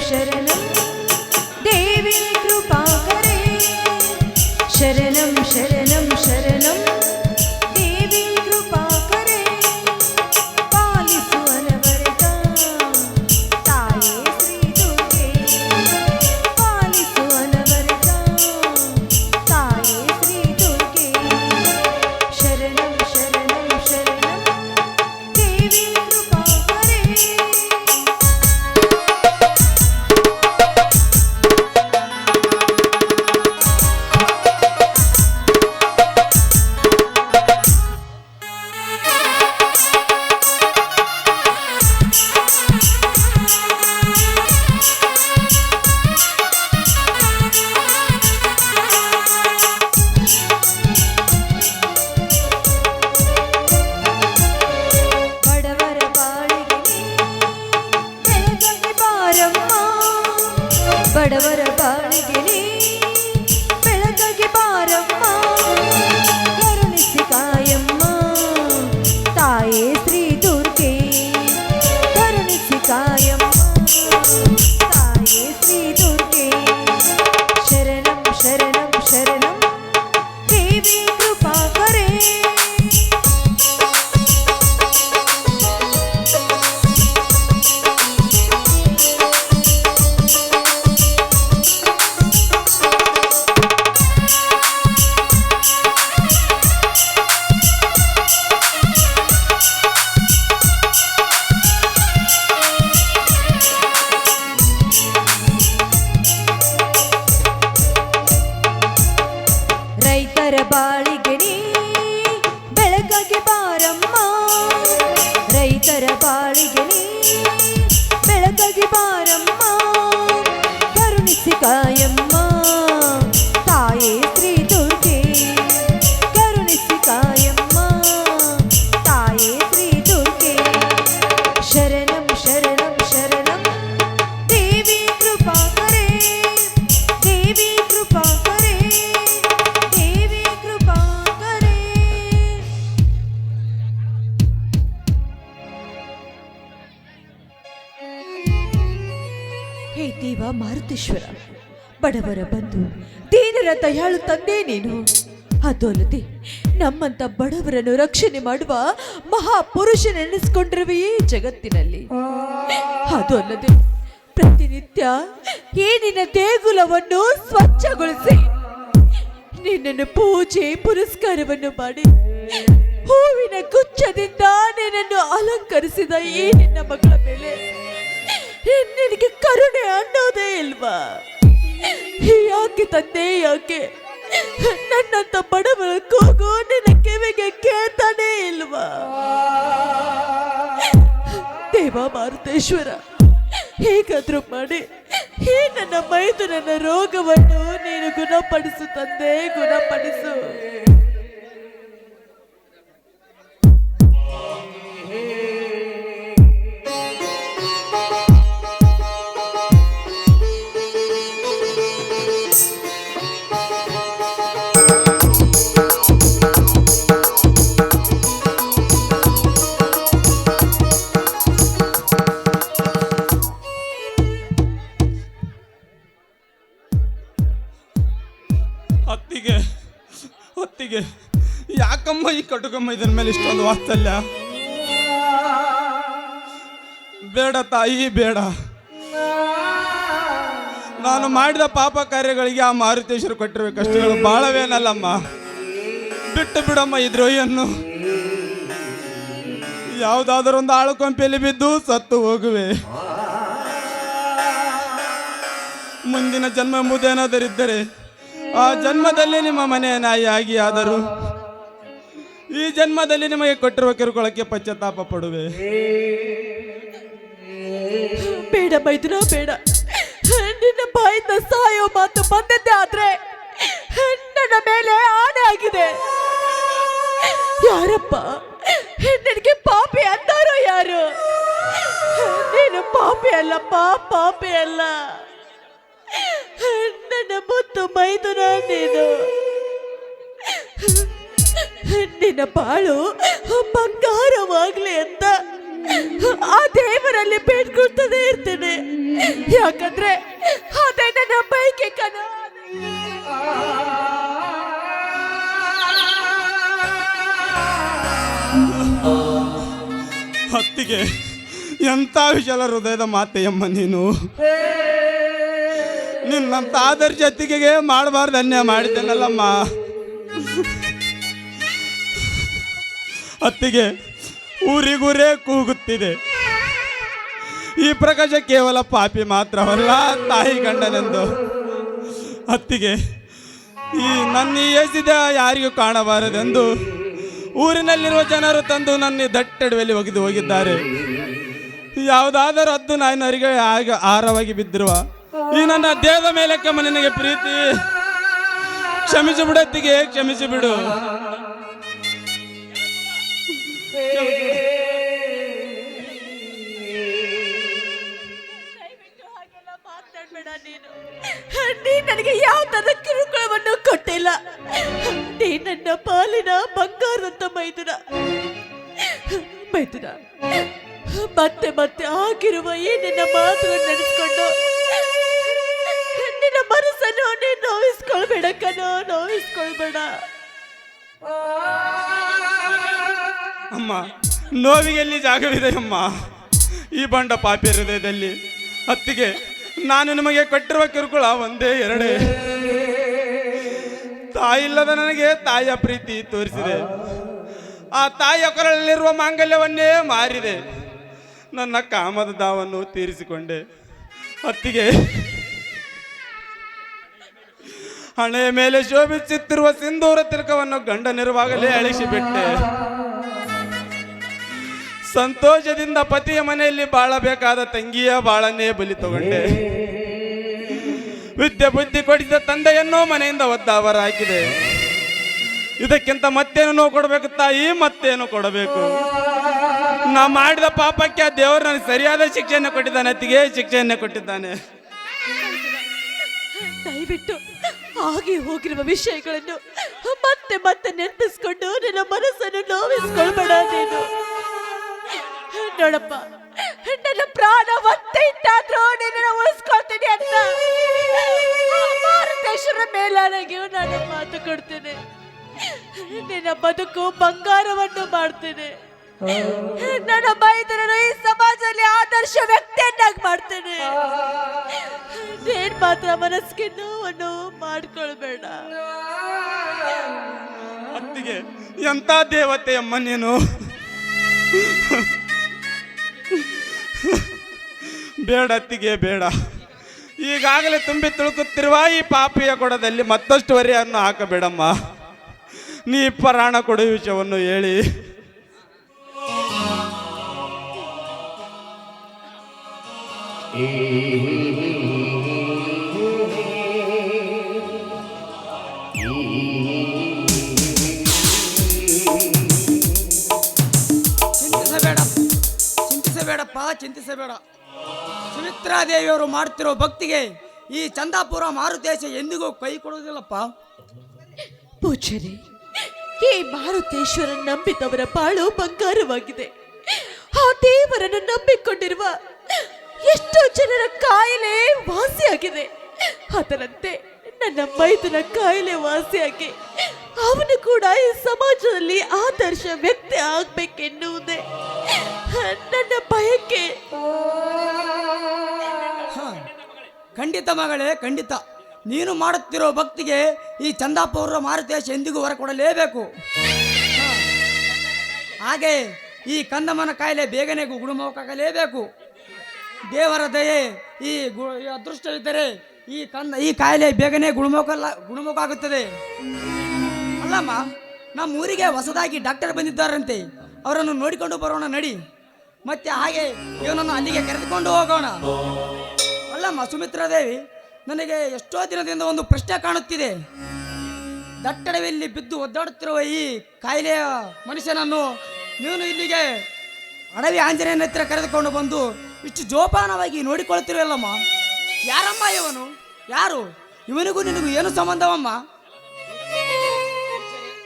शरणं देवी कृपाकरे शरणं शरणं शरणं देवी कृपाकरे पालिसु अनवरत ताये श्री दुर्गे पालिसु अनवरत ताये श्री दुर्गे शरणं शरणं शरणं देवी कृपाकरे ಬಡವರ ಬಾಳಿಗೆ ಬೆಳಗಾಗಿ ಬಾರಮ್ಮ ಕರುಣಿಸಿ ಕಾಯಮ್ಮ ತಾಯೇ ಶ್ರೀ ದುರ್ಗೆ ಕರುಣಿಸಿ ಕಾಯಮ್ಮ ತಾಯೇ ಶ್ರೀ ದುರ್ಗೆ ಶರಣಂ ಶರಣಂ ಶರಣಂ ದೇವಿ ಕೃಪಾಕರೆ ರೈತರ ಬಾಳಿಗೆ ನೀ ಬೆಳಕಾಗಿ ಬಾರಮ್ಮ ರೈತರ ಬಾಳಿಗೆ ನೀ ಬೆಳಕಾಗಿ ಬಾರಮ್ಮ ಕರುಣಿಸಿ ಕಾಯಮ್ಮ ತಾಯೇ ಶ್ರೀ ದುರ್ಗೆ ಕರುಣಿಸಿ ಕಾಯಮ್ಮ ತಾಯೇ ಶ್ರೀ ದುರ್ಗೆ ಶರಣಂ ಶರಣಂ ಶರಣಂ ದೇವಿ ಕೃಪಾಕರೆ ದೇವಿ ಕೃಪಾಕರೆ ದೇವಿ ಕೃಪಾಕರೆ ಹೇ ದೇವ ಮಾರುತೇಶ್ವರ ಬಡವರ ಬಂಧು ದೀನರ ದಯಾಳು ತಂದೆ ನೀನು ಅದು ಅಲ್ಲದೆ ನಮ್ಮಂತ ಬಡವರನ್ನು ರಕ್ಷಣೆ ಮಾಡುವ ಮಹಾಪುರುಷನೆನಿಸಿಕೊಂಡಿರುವೆ ಈ ಜಗತ್ತಿನಲ್ಲಿ ಅದು ಅಲ್ಲದೆ ಪ್ರತಿನಿತ್ಯ ಈ ನಿನ್ನ ದೇಗುಲವನ್ನು ಸ್ವಚ್ಛಗೊಳಿಸಿ ನಿನ್ನನ್ನು ಪೂಜೆ ಪುರಸ್ಕಾರವನ್ನು ಮಾಡಿ ಹೂವಿನ ಗುಚ್ಛದಿಂದ ನಿನ್ನನ್ನು ಅಲಂಕರಿಸಿದ ಈ ನಿನ್ನ ಮಗಳ ಮೇಲೆ ನಿನಗೆ ಕರುಣೆ ಅನ್ನೋದೇ ಇಲ್ವಾ ಯಾಕೆ ತಂದೆ ಯಾಕೆ ನನ್ನಂತ ಬಡವರ ಕೂಗು ನಿನ್ನ ಕಿವಿಗೆ ಕೇಳ್ತಾನೆ ಇಲ್ವಾ ದೇವ ಮಾರುತೇಶ್ವರ ಹೇಗಾದ್ರೂ ಮಾಡಿ ಈ ನನ್ನ ಮೈದುನನ ರೋಗವನ್ನು ನೀನು ಗುಣಪಡಿಸು ತಂದೆ ಗುಣಪಡಿಸು ಹೊತ್ತಿಗೆ ಹೊತ್ತಿಗೆ ಯಾಕಮ್ಮ ಈ ಕಟುಕಮ್ಮ ಇದರ ಮೇಲೆ ಇಷ್ಟೊಂದು ವಾತ್ಸಲ್ಯ ಬೇಡ ತಾಯಿ ಬೇಡ ನಾನು ಮಾಡಿದ ಪಾಪ ಕಾರ್ಯಗಳಿಗೆ ಆ ಮಾರುತೇಶ್ವರ ಕೊಟ್ಟಿರುವ ಕಷ್ಟಗಳು ಬಾಳವೇನಲ್ಲಮ್ಮ ಬಿಟ್ಟು ಬಿಡಮ್ಮ ಈ ದ್ರೋಹಿಯನ್ನು ಯಾವುದಾದ್ರೂ ಒಂದು ಆಳು ಕೊಂಪೆಯಲ್ಲಿ ಬಿದ್ದು ಸತ್ತು ಹೋಗುವೆ ಮುಂದಿನ ಜನ್ಮ ಎಂಬುದೇನಾದರಿದ್ದರೆ ಆ ಜನ್ಮದಲ್ಲಿ ನಿಮ್ಮ ಮನೆಯ ನಾಯಿಯಾಗಿ ಆದರೂ ಈ ಜನ್ಮದಲ್ಲಿ ನಿಮಗೆ ಕೊಟ್ಟಿರುವ ಕಿರುಕುಳಕ್ಕೆ ಪಶ್ಚಾತ್ತಾಪ ಪಡುವೆ ಬೇಡ ಮೈದುನ ಬೇಡ ನಿನ್ನ ಬಾಯಿಂದ ಸಾಯೋ ಮಾತು ಬಂದದ್ದೇ ಆದ್ರೆ ನನ್ನ ಮೇಲೆ ಆಣೆ ಆಗಿದೆ ಯಾರಪ್ಪ ನಿನಗೆ ಪಾಪಿ ಅಂತಾರೋ ಯಾರು ನೀನು ಪಾಪಿ ಅಲ್ಲಪ್ಪ ಪಾಪಿ ಅಲ್ಲ ನನ್ನ ಮುತ್ತು ಮೈದುನ ನೀನು ನಿನ್ನ ಬಾಳು ಬಂಗಾರವಾಗ್ಲಿ ಅಂತ ಆ ದೇವರಲ್ಲಿ ಬೇಡ್ಕೊಳ್ತಾನೆ ಇರ್ತೇನೆ. ಯಾಕಂದ್ರೆ ಅದೇ ನನ್ನ ಬೈಕೆ ಕಣ. ಅತ್ತಿಗೆ, ಎಂಥ ವಿಶಾಲ ಹೃದಯದ ಮಾತೆಯಮ್ಮ ನೀನು. ನಿನ್ನಂತ ಆದರ್ಶ ಅತ್ತಿಗೆಗೆ ಮಾಡಬಾರ್ದು ಅನ್ಯಾಯ ಮಾಡಿದ್ದೇನಲ್ಲಮ್ಮ. ಅತ್ತಿಗೆ, ಊರಿಗೂರೇ ಕೂಗುತ್ತಿದೆ. ಈ ಪ್ರಕಾಶ ಕೇವಲ ಪಾಪಿ ಮಾತ್ರವಲ್ಲ, ತಾಯಿ ಗಂಡನೆಂದು. ಅತ್ತಿಗೆ, ಈ ನನ್ನ ಎಸಿದ ಯಾರಿಗೂ ಕಾಣಬಾರದೆಂದು ಊರಿನಲ್ಲಿರುವ ಜನರು ತಂದು ನನ್ನ ದಟ್ಟಡವೆಯಲ್ಲಿ ಒಗೆದು ಹೋಗಿದ್ದಾರೆ. ಯಾವುದಾದರೂ ಹದ್ದು ನಾಯಿನವರಿಗೆ ಆಗ ಆಹಾರವಾಗಿ ಬಿದ್ದಿರುವ ಈ ನನ್ನ ದೇಹದ ಮೇಲೆ ನಿನಗೆ ಪ್ರೀತಿ. ಕ್ಷಮಿಸಿ ಬಿಡತ್ತಿಗೆ, ಕ್ಷಮಿಸಿ ಬಿಡು. ನೀ ನನಗೆ ಯಾವ ತರ ಕಿರುಕುಳವನ್ನು ಕೊಟ್ಟಿಲ್ಲ. ನೀ ನನ್ನ ಪಾಲಿನ ಬಂಗಾರದಂತ ಮೈದುನ. ಮತ್ತೆ ಮತ್ತೆ ಆಗಿರುವ ಈ ನಿನ್ನ ಮಾತುಗಳನ್ನು ನಡೆಸ್ಕೊಂಡು ನಿನ್ನ ಮನಸ್ಸನ್ನು ನೀನು ನೋಯಿಸ್ಕೊಳ್ಬೇಡ ಕಣೋ, ನೋಯಿಸ್ಕೊಳ್ಬೇಡ. ಅಮ್ಮ, ನೋವಿಗೆ ಎಲ್ಲಿ ಜಾಗವಿದೆ ಅಮ್ಮ ಈ ಬಂಡ ಪಾಪಿ ಹೃದಯದಲ್ಲಿ. ಅತ್ತಿಗೆ, ನಾನು ನಿಮಗೆ ಕೊಟ್ಟಿರುವ ಕಿರುಕುಳ ಒಂದೇ ಎರಡೇ. ತಾಯಿಲ್ಲದ ನನಗೆ ತಾಯಿಯ ಪ್ರೀತಿ ತೋರಿಸಿದೆ. ಆ ತಾಯಿಯ ಕೊರಳಲ್ಲಿರುವ ಮಾಂಗಲ್ಯವನ್ನೇ ಮಾರಿದೆ. ನನ್ನ ಕಾಮದ ದಾವನ್ನು ತೀರಿಸಿಕೊಂಡೆ. ಅತ್ತಿಗೆ, ಹಣೆಯ ಮೇಲೆ ಶೋಭಿಸುತ್ತಿರುವ ಸಿಂಧೂರ ತಿಲಕವನ್ನು ಗಂಡನಿರುವಾಗಲೇ ಅಳಿಸಿಬಿಟ್ಟೆ. ಸಂತೋಷದಿಂದ ಪತಿಯ ಮನೆಯಲ್ಲಿ ಬಾಳಬೇಕಾದ ತಂಗಿಯ ಬಾಳನ್ನೇ ಬಲಿ ತಗೊಂಡೆ. ವಿದ್ಯೆ ಬುದ್ಧಿ ಕೊಡಿಸಿದ ತಂದೆಯನ್ನು ಮನೆಯಿಂದ ಒದ್ದಾವರ ಹಾಕಿದೆ. ಇದಕ್ಕಿಂತ ಮತ್ತೇನು ನೋವು ಕೊಡಬೇಕು ತಾಯಿ, ಮತ್ತೇನು ಕೊಡಬೇಕು? ನಾ ಮಾಡಿದ ಪಾಪಕ್ಕೆ ಆ ದೇವರು ನನಗೆ ಸರಿಯಾದ ಶಿಕ್ಷೆಯನ್ನು ಕೊಟ್ಟಿದ್ದಾನೆ. ಅತ್ತಿಗೆ, ಶಿಕ್ಷೆಯನ್ನೇ ಕೊಟ್ಟಿದ್ದಾನೆ. ದಯವಿಟ್ಟು ಆಗಿ ಹೋಗಿರುವ ವಿಷಯಗಳನ್ನು ಮತ್ತೆ ಮತ್ತೆ ನೆನಪಿಸ್ಕೊಂಡು ನಿನ್ನ ಮನಸ್ಸನ್ನು ನೋವಿಸ್ಕೊಳ್ಬೇಡ. ನೀನು ನೋಡಪ್ಪ, ನನ್ನ ಪ್ರಾಣ ಒತ್ತೆ ಇಟ್ಟಾದ್ರೂ ನಿನ್ನ ಉಳಿಸ್ಕೊಳ್ತೀನಿ ಅಂತ ಮಾರುತೇಶ್ವರ ಮೇಲಾನಾಗಿಯೂ ನಾನು ಮಾತು ಕೊಡ್ತೇನೆ. ನಿನ್ನ ಬದುಕು ಬಂಗಾರವನ್ನು ಮಾಡ್ತೇನೆ. ನನ್ನ ಮೈದರನ್ನು ಈ ಸಮಾಜದಲ್ಲಿ ಆದರ್ಶ ವ್ಯಕ್ತಿಯನ್ನಾಗಿ ಮಾಡ್ತೇನೆ. ನೀನ್ ಮಾತ್ರ ಮನಸ್ಸಿಗೆ ನೋವನ್ನು ಮಾಡ್ಕೊಳ್ಬೇಡ. ಅತ್ತಿಗೆ, ಎಂತ ದೇವತೆಯಮ್ಮ ನೀನು. ಬೇಡ ಅತ್ತಿಗೆ, ಬೇಡ. ಈಗಾಗಲೇ ತುಂಬಿ ತುಳುಕುತ್ತಿರುವ ಈ ಪಾಪಿಯ ಕೊಡದಲ್ಲಿ ಮತ್ತಷ್ಟು ಹೊರೆಯನ್ನು ಹಾಕಬೇಡಮ್ಮ. ನೀ ಪ್ರಾಣ ಕೊಡುವ ವಿಷಯವನ್ನು ಹೇಳಿ. ಚಿಂತಿಸಬೇಡಪ್ಪ, ಚಿಂತಿಸಬೇಡ. ಸುಮಿತ್ರಾದೇವಿಯವರು ಮಾಡುತ್ತಿರೋ ಭಕ್ತಿಗೆ ಈ ಚಂದಾಪುರ ಮಾರುತೇಶ ಎಂದಿಗೂ ಕೈ ಕೊಡುವುದಿಲ್ಲಪ್ಪ. ಪೂಜಾರಿ, ಈ ಮಾರುತೇಶ್ವರ ನಂಬಿದವರ ಬಾಳು ಬಂಗಾರವಾಗಿದೆ. ಆ ದೇವರನ್ನು ನಂಬಿಕೊಂಡಿರುವ ಎಷ್ಟೋ ಜನರ ಕಾಯಿಲೆ ವಾಸಿಯಾಗಿದೆ. ಅದರಂತೆ ನನ್ನ ಮೈದನ ಕಾಯಿಲೆ ವಾಸಿಯಾಗಿ ಅವನು ಕೂಡ ಈ ಸಮಾಜದಲ್ಲಿ ಆದರ್ಶ ವ್ಯಕ್ತಿ ಆಗ್ಬೇಕೆನ್ನುವುದೇ ನನ್ನ ಬಯಕೆ. ಖಂಡಿತ ಮಗಳೇ, ಖಂಡಿತ. ನೀನು ಮಾಡುತ್ತಿರೋ ಭಕ್ತಿಗೆ ಈ ಚಂದಾಪುರ ಮಾರುತೇಶ ಎಂದಿಗೂ ಹೊರ ಕೊಡಲೇಬೇಕು. ಹಾಗೆ ಈ ಕಂದಮ್ಮನ ಕಾಯಿಲೆ ಬೇಗನೆ ಗುಣಮುಖಾಗಲೇಬೇಕು. ದೇವರ ದಯೆ, ಈ ಅದೃಷ್ಟವಿದ್ದರೆ ಈ ಕಾಯಿಲೆ ಬೇಗನೆ ಗುಣಮುಖ ಆಗುತ್ತದೆ. ಅಲ್ಲಮ್ಮ, ನಮ್ಮ ಊರಿಗೆ ಹೊಸದಾಗಿ ಡಾಕ್ಟರ್ ಬಂದಿದ್ದಾರಂತೆ. ಅವರನ್ನು ನೋಡಿಕೊಂಡು ಬರೋಣ ನಡಿ. ಮತ್ತೆ ಹಾಗೆ ಇವನನ್ನು ಅಲ್ಲಿಗೆ ಕರೆದುಕೊಂಡು ಹೋಗೋಣ. ಅಲ್ಲಮ್ಮ ಸುಮಿತ್ರಾದೇವಿ, ನನಗೆ ಎಷ್ಟೋ ದಿನದಿಂದ ಒಂದು ಪ್ರಶ್ನೆ ಕಾಣುತ್ತಿದೆ. ದಟ್ಟಡವೆಯಲ್ಲಿ ಬಿದ್ದು ಒದ್ದಾಡುತ್ತಿರುವ ಈ ಕಾಯಿಲೆಯ ಮನುಷ್ಯನನ್ನು ನೀನು ಇಲ್ಲಿಗೆ ಅಡವಿ ಆಂಜನೇಯನ ಹತ್ರ ಕರೆದುಕೊಂಡು ಬಂದು ಇಷ್ಟು ಜೋಪಾನವಾಗಿ ನೋಡಿಕೊಳ್ಳುತ್ತಿರುವಲ್ಲಮ್ಮ. ಯಾರಮ್ಮ ಇವನು? ಯಾರು? ಇವನಿಗೂ ನಿನಗೂ ಏನು ಸಂಬಂಧವಮ್ಮ?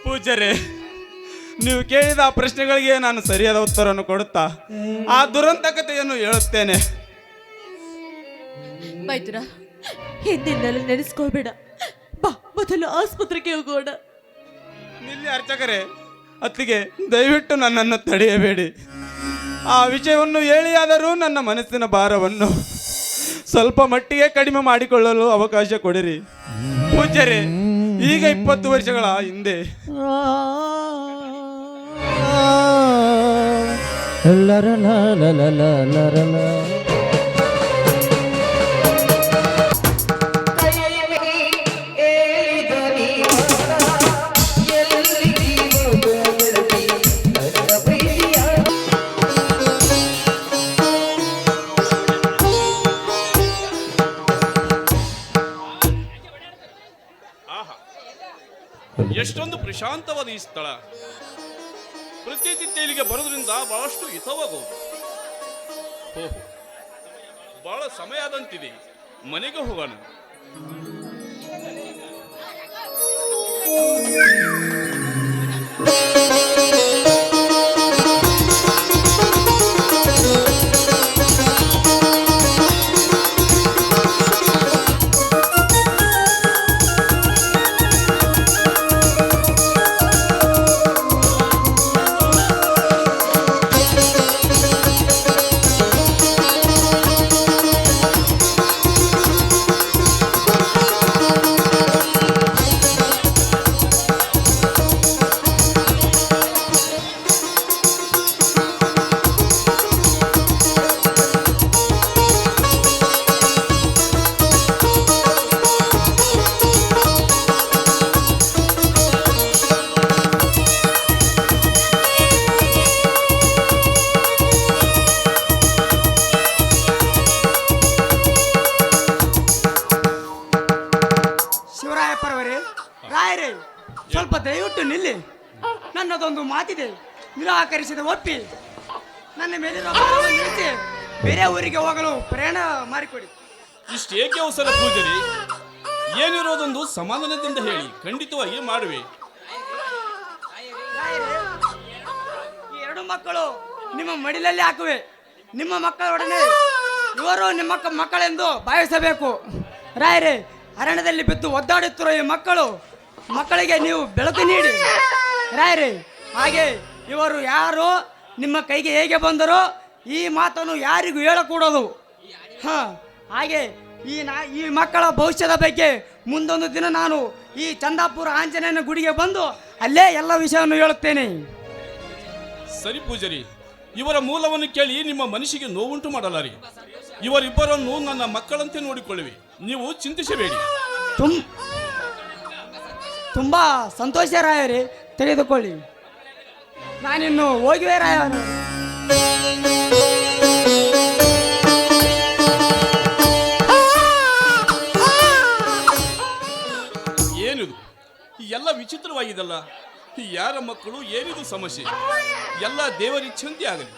ಪೂಜಾರೆ, ನೀವು ಕೇಳಿದ ಆ ಪ್ರಶ್ನೆಗಳಿಗೆ ನಾನು ಸರಿಯಾದ ಉತ್ತರವನ್ನು ಕೊಡುತ್ತಾ ಆ ದುರಂತ ಕಥೆಯನ್ನು ಹೇಳುತ್ತೇನೆ. ಮೈದುನ, ಹಿಂದಿನೆಲ್ಲ ನೆನೆಸ್ಕೋಬೇಡ. ಬಾ, ಮೊದಲು ಆಸ್ಪತ್ರೆಗೆ ಹೋಗೋಣ. ನಿಲ್ಲಿ ಅರ್ಚಕರೇ, ಅತ್ತಿಗೆ ದಯವಿಟ್ಟು ನನ್ನನ್ನು ತಡೆಯಬೇಡಿ. ಆ ವಿಷಯವನ್ನು ಹೇಳಿಯಾದರೂ ನನ್ನ ಮನಸ್ಸಿನ ಭಾರವನ್ನು ಸ್ವಲ್ಪ ಮಟ್ಟಿಗೆ ಕಡಿಮೆ ಮಾಡಿಕೊಳ್ಳಲು ಅವಕಾಶ ಕೊಡಿರಿ. ಪೂಜ್ಯರೇ, ಈಗ 20 ವರ್ಷಗಳ ಹಿಂದೆ ಎಷ್ಟೊಂದು ಪ್ರಶಾಂತವಾದ ಈ ಸ್ಥಳ. ಪ್ರತಿನಿತ್ಯ ಇಲ್ಲಿಗೆ ಬರೋದ್ರಿಂದ ಬಹಳಷ್ಟು ಹಿತವಾಗುವುದು. ಓಹೋ, ಬಹಳ ಸಮಯ ಆದಂತಿದೆ, ಮನೆಗೆ ಹೋಗೋಣ. ರಾಯರೇ, ಸ್ವಲ್ಪ ದಯವಿಟ್ಟು ನಿಲ್ಲಿ. ನನ್ನದೊಂದು ಮಾತಿದೆ, ನಿರಾಕರಿಸಿದ ಒಪ್ಪಿ ನನ್ನ ಮೇಲಿನ ಭಾರವನ್ನು ನಿಲ್ಲಿಸಿ ಬೇರೆ ಊರಿಗೆ ಹೋಗಲು ಪ್ರಯಾಣ ಮಾಡಿಕೊಡಿ. ಇಷ್ಟೇಕೆ ಅವಸರ ಪೂಜಾರಿ? ಏನಿರೋದೊಂದು ಸಮಾಧಾನದಿಂದ ಹೇಳಿ, ಖಂಡಿತವಾಗಿ ಮಾಡುವೆ. ರಾಯರೇ, ಈ 2 ಮಕ್ಕಳು ನಿಮ್ಮ ಮಡಿಲಲ್ಲಿ ಹಾಕುವೆ. ನಿಮ್ಮ ಮಕ್ಕಳೊಡನೆ ಇವರು ನಿಮ್ಮ ಮಕ್ಕಳೆಂದು ಭಾವಿಸಬೇಕು. ರಾಯರೇ, ಅರಣ್ಯದಲ್ಲಿ ಬಿದ್ದು ಒದ್ದಾಡುತ್ತಿರುವ ಈ ಮಕ್ಕಳಿಗೆ ನೀವು ಬೆಳಕು ನೀಡಿ. ರಾಯರೇ, ಹಾಗೆ ಇವರು ಯಾರು, ನಿಮ್ಮ ಕೈಗೆ ಹೇಗೆ ಬಂದರೋ ಈ ಮಾತನ್ನು ಯಾರಿಗೂ ಹೇಳಕೂಡದು. ಹಾಗೆ ಈ ಮಕ್ಕಳ ಭವಿಷ್ಯದ ಬಗ್ಗೆ ಮುಂದೊಂದು ದಿನ ನಾನು ಈ ಚಂದಾಪುರ ಆಂಜನೇಯನ ಗುಡಿಗೆ ಬಂದು ಅಲ್ಲೇ ಎಲ್ಲ ವಿಷಯವನ್ನು ಹೇಳುತ್ತೇನೆ. ಸರಿ ಪೂಜಾರಿ, ಇವರ ಮೂಲವನ್ನು ಕೇಳಿ ನಿಮ್ಮ ಮನಸ್ಸಿಗೆ ನೋವುಂಟು ಮಾಡಲಾರಿ. ಇವರಿಬ್ಬರನ್ನು ನನ್ನ ಮಕ್ಕಳಂತೆ ನೋಡಿಕೊಳ್ಳುವೆ, ನೀವು ಚಿಂತಿಸಬೇಡಿ. ತುಂಬಾ ಸಂತೋಷ ರಾಯರೇ, ತೆಗೆದುಕೊಳ್ಳಿ. ನಾನಿನ್ನು ಹೋಗಿವೆ ರಾಯರು. ಏನಿದು ಎಲ್ಲ ವಿಚಿತ್ರವಾಗಿದಲ್ಲ? ಯಾರ ಮಕ್ಕಳು, ಏನಿದು ಸಮಸ್ಯೆ? ಎಲ್ಲ ದೇವರಿಚ್ಛಂತೆ ಆಗಲಿ.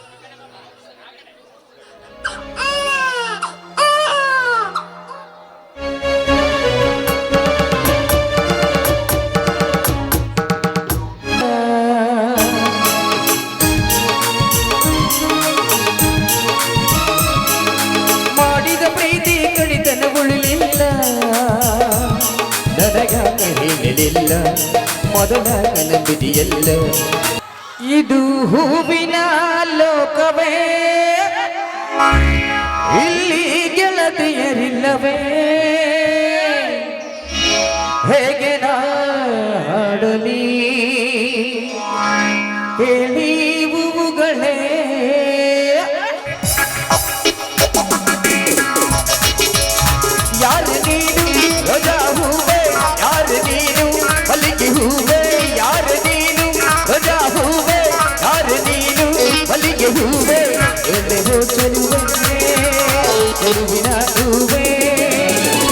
ಮಾಡಿದ ಪ್ರೀತಿ ಕಡಿತನ ಉಳಿಲಿಲ್ಲ, ನನಗಾಗ ಹೇಳಲಿಲ್ಲ ಮೊದಲ ಕನಬಿದಿಯಲ್ಲ. ಇದು ಹೂವಿನ ಲೋಕವೇ, ಇಲ್ಲಿ ಗೆಳತಿಯರಿಲ್ಲವೇ, ಹೇಗೆ ನಾಡಲಿ ಹೇಳಿ ಹೂವುಗಳೇ. ಯಾರು ನೀನು ರೋಜಾ ಹೂವೆ, ಯಾರು ನೀನು ಮಲ್ಲಿಗೆ ಹೂವೆ, ಯಾರು ನೀನು ರೋಜಾ ಹೂವೆ, ಯಾರು ನೀನು ಮಲ್ಲಿಗೆ ಹೂವೆ, ಎಲ್ಲೆವೋ ಚೆಲುವೆ ಚೆಲುವಿನ ಹೂವೆ.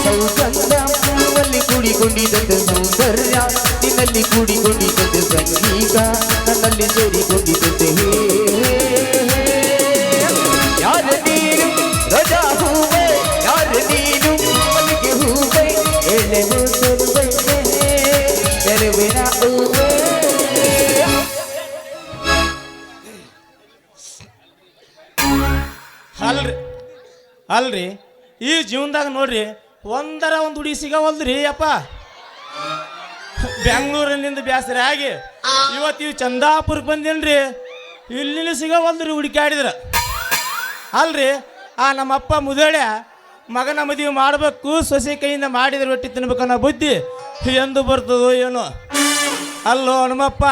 ಸೌಗಂಧ ಹೂವಲ್ಲಿ ಕೂಡಿಕೊಂಡಿದ್ದ ಸೌಂದರ್ಯ, ನಿನ್ನಲ್ಲಿ ಕೂಡಿಕೊಂಡಿದ್ದ ಸಂಗೀತ, ನನ್ನಲ್ಲಿ ಸೇರಿಕೊಂಡಿದ್ದ ಯಾರು ನೀನು ರೋಜಾ ಹೂವೆ, ಯಾರು ನೀನು ಮಲ್ಲಿಗೆ ಹೂವೆ, ಎಳೆವು ಚೆಲುವೆ ಚೆಲುವಿನ ಹೂವೆ. ಅಲ್ರಿ ಈ ಜೀವನದಾಗ ನೋಡ್ರಿ ಒಂದರ ಒಂದು ಹುಡುಗಿ ಸಿಗವಲ್ದ್ರಿ ಅಪ್ಪ. ಬೆಂಗಳೂರಿನಿಂದ ಬೇಸರ ಆಗಿ ಇವತ್ತು ಇವು ಚಂದಾಪುರಕ್ಕೆ ಬಂದೇನ್ರಿ, ಇಲ್ಲಿನ ಸಿಗವಲ್ದ್ರಿ ಹುಡುಕಾಡಿದ್ರ. ಅಲ್ರಿ ಆ ನಮ್ಮಪ್ಪ ಮುದಳ್ಯ ಮಗನ ಮದುವೆ ಮಾಡಬೇಕು, ಸೊಸೆ ಕೈಯಿಂದ ಮಾಡಿದ್ರೆ ರೊಟ್ಟಿ ತಿನ್ಬೇಕನ್ನೋ ಬುದ್ಧಿ ಎಂದು ಬರ್ತದೋ ಏನೋ. ಅಲ್ಲೋ ಹನುಮಪ್ಪ,